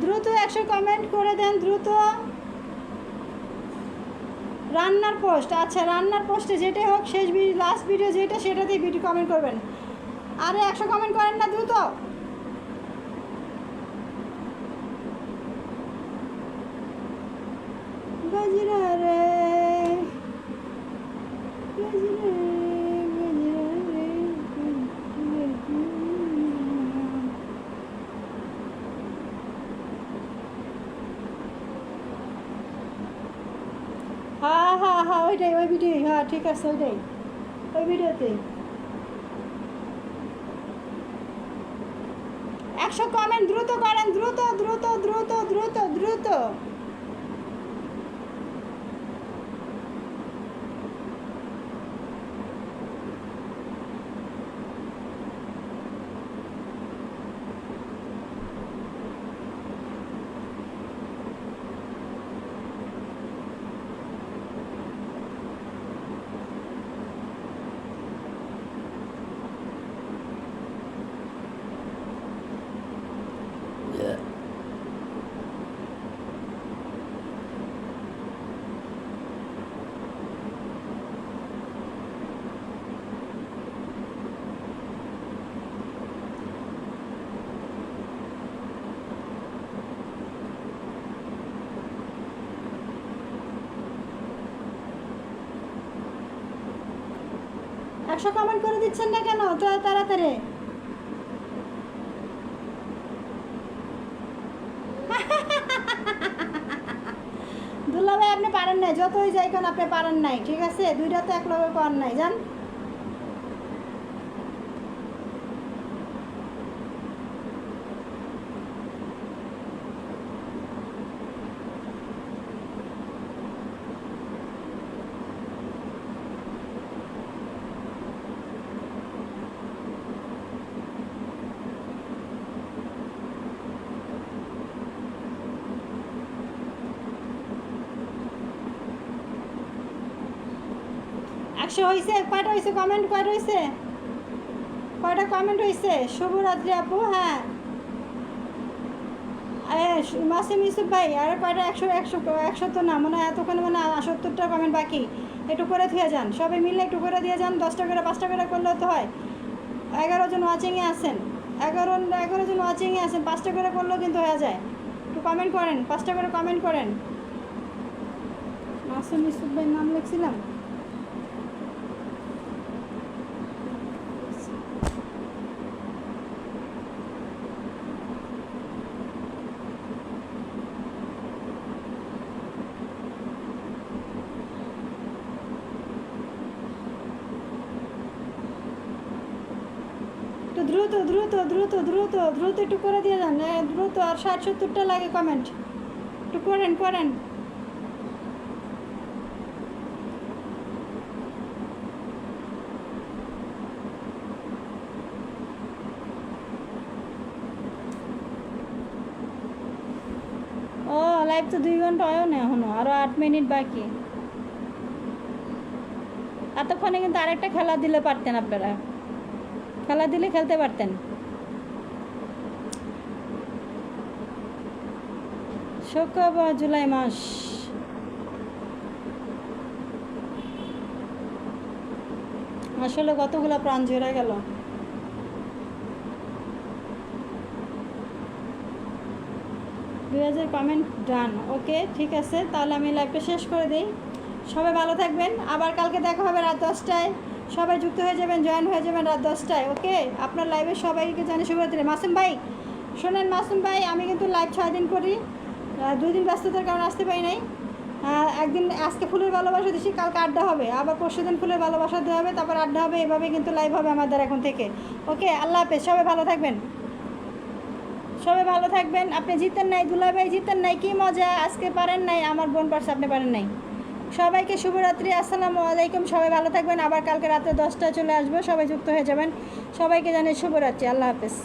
দ্রুত, 100 কমেন্ট করে দেন দ্রুত। রান্নার পোস্ট, আচ্ছা রান্নার পোস্টে যেটাই হোক, শেষ লাস্ট ভিডিও যেটা, সেটাতেই ভিডিও কমেন্ট করবেন। আরে 100 কমেন্ট করেন না দ্রুত। গজরা রে গজরা রে। হ্যাঁ ওইটাই, ওই ভিডিও, হ্যাঁ ঠিক আছে, ওই ভিডিওতে 100 কমেন্ট দ্রুত করেন, দ্রুত। একশো কমেন্ট করে দিচ্ছেন না কেন তো তাড়াতাড়ি? দুলাভাই আপনি পারেন নাই, যতই যাই কেন আপনি পারেন নাই, ঠিক আছে? দুইটা তো এক লগে পারেন নাই, জান। একশো হয়েছে? কয়টা হয়েছে কমেন্ট? কয়টা কমেন্ট হয়েছে? শুভরাত্রি আপু। হ্যাঁ মাসিম ইউসুফ ভাই, আর কয়টা? একশো তো না, মনে হয় এতক্ষণে, মানে 70টা কমেন্ট বাকি। একটু করে দিয়ে যান, সবাই মিলে একটু করে দিয়ে যান। 10টা করে 5টা করে করলেও তো হয়। 11 জন ওয়াচিংয়ে আছেন, 11 জন ওয়াচিংয়ে আছেন, 5টা করে করলেও কিন্তু হয়ে যায়। একটু কমেন্ট করেন, 5টা করে কমেন্ট করেন। মাসুম ইউসুফ ভাইয়ের নাম লিখছিলাম। একটু দ্রুত দ্রুত দ্রুত দ্রুত দ্রুত একটু করে দিয়ে যান, দ্রুত। আর 60-70টা লাগে কমেন্ট, একটু করেন করেন। ও লাইভ তো 2 ঘন্টা হয়ও না এখনো, আরও 8 মিনিট বাকি। এতক্ষণে কিন্তু আরেকটা খেলা দিলে পারতেন আপনারা, খেলা দিলে খেলতে পারতেন। শুক্রবার জুলাই মাস, আসলে কতগুলো প্রাণ ঝরে গেল। 2000 কমেন্ট ডান। ওকে ঠিক আছে, তাহলে আমি লাইভটা শেষ করে দিই। সবাই ভালো থাকবেন, আবার কালকে দেখা হবে রাত 10টায়। সবাই যুক্ত হয়ে যাবেন, জয়েন হয়ে যাবেন রাত 10টায়। ওকে, আপনার লাইভে সবাইকে জানি শুভরাত্রি। মাসুম ভাই শোনেন, মাসুম ভাই আমি কিন্তু লাইভ 6 দিন করি, 2 দিন ব্যস্ততার কারণে আসতে পারি নাই। একদিন আজকে ফুলের ভালোবাসা দিচ্ছি, কালকে আড্ডা হবে, আবার পরশুদিন ফুলের ভালোবাসা দেওয়া হবে, তারপর আড্ডা হবে। এভাবে কিন্তু লাইভ হবে আমাদের এখন থেকে। ওকে, আল্লাহ হাফেজ, সবাই ভালো থাকবেন, সবাই ভালো থাকবেন। আপনি জিতেন নাই, দুলা ভাই জিতেন নাই, কি মজা, আজকে পারেন নাই, আমার বোন পারছে, আপনি পারেন নাই। সবাইকে শুভরাত্রি, আসসালামু আলাইকুম। সবাই ভালো থাকবেন, আবার কালকে রাতে 10টায় চলে আসবো, সবাই যুক্ত হয়ে যাবেন। সবাইকে জানাই শুভরাত্রি, আল্লাহ হাফেজ।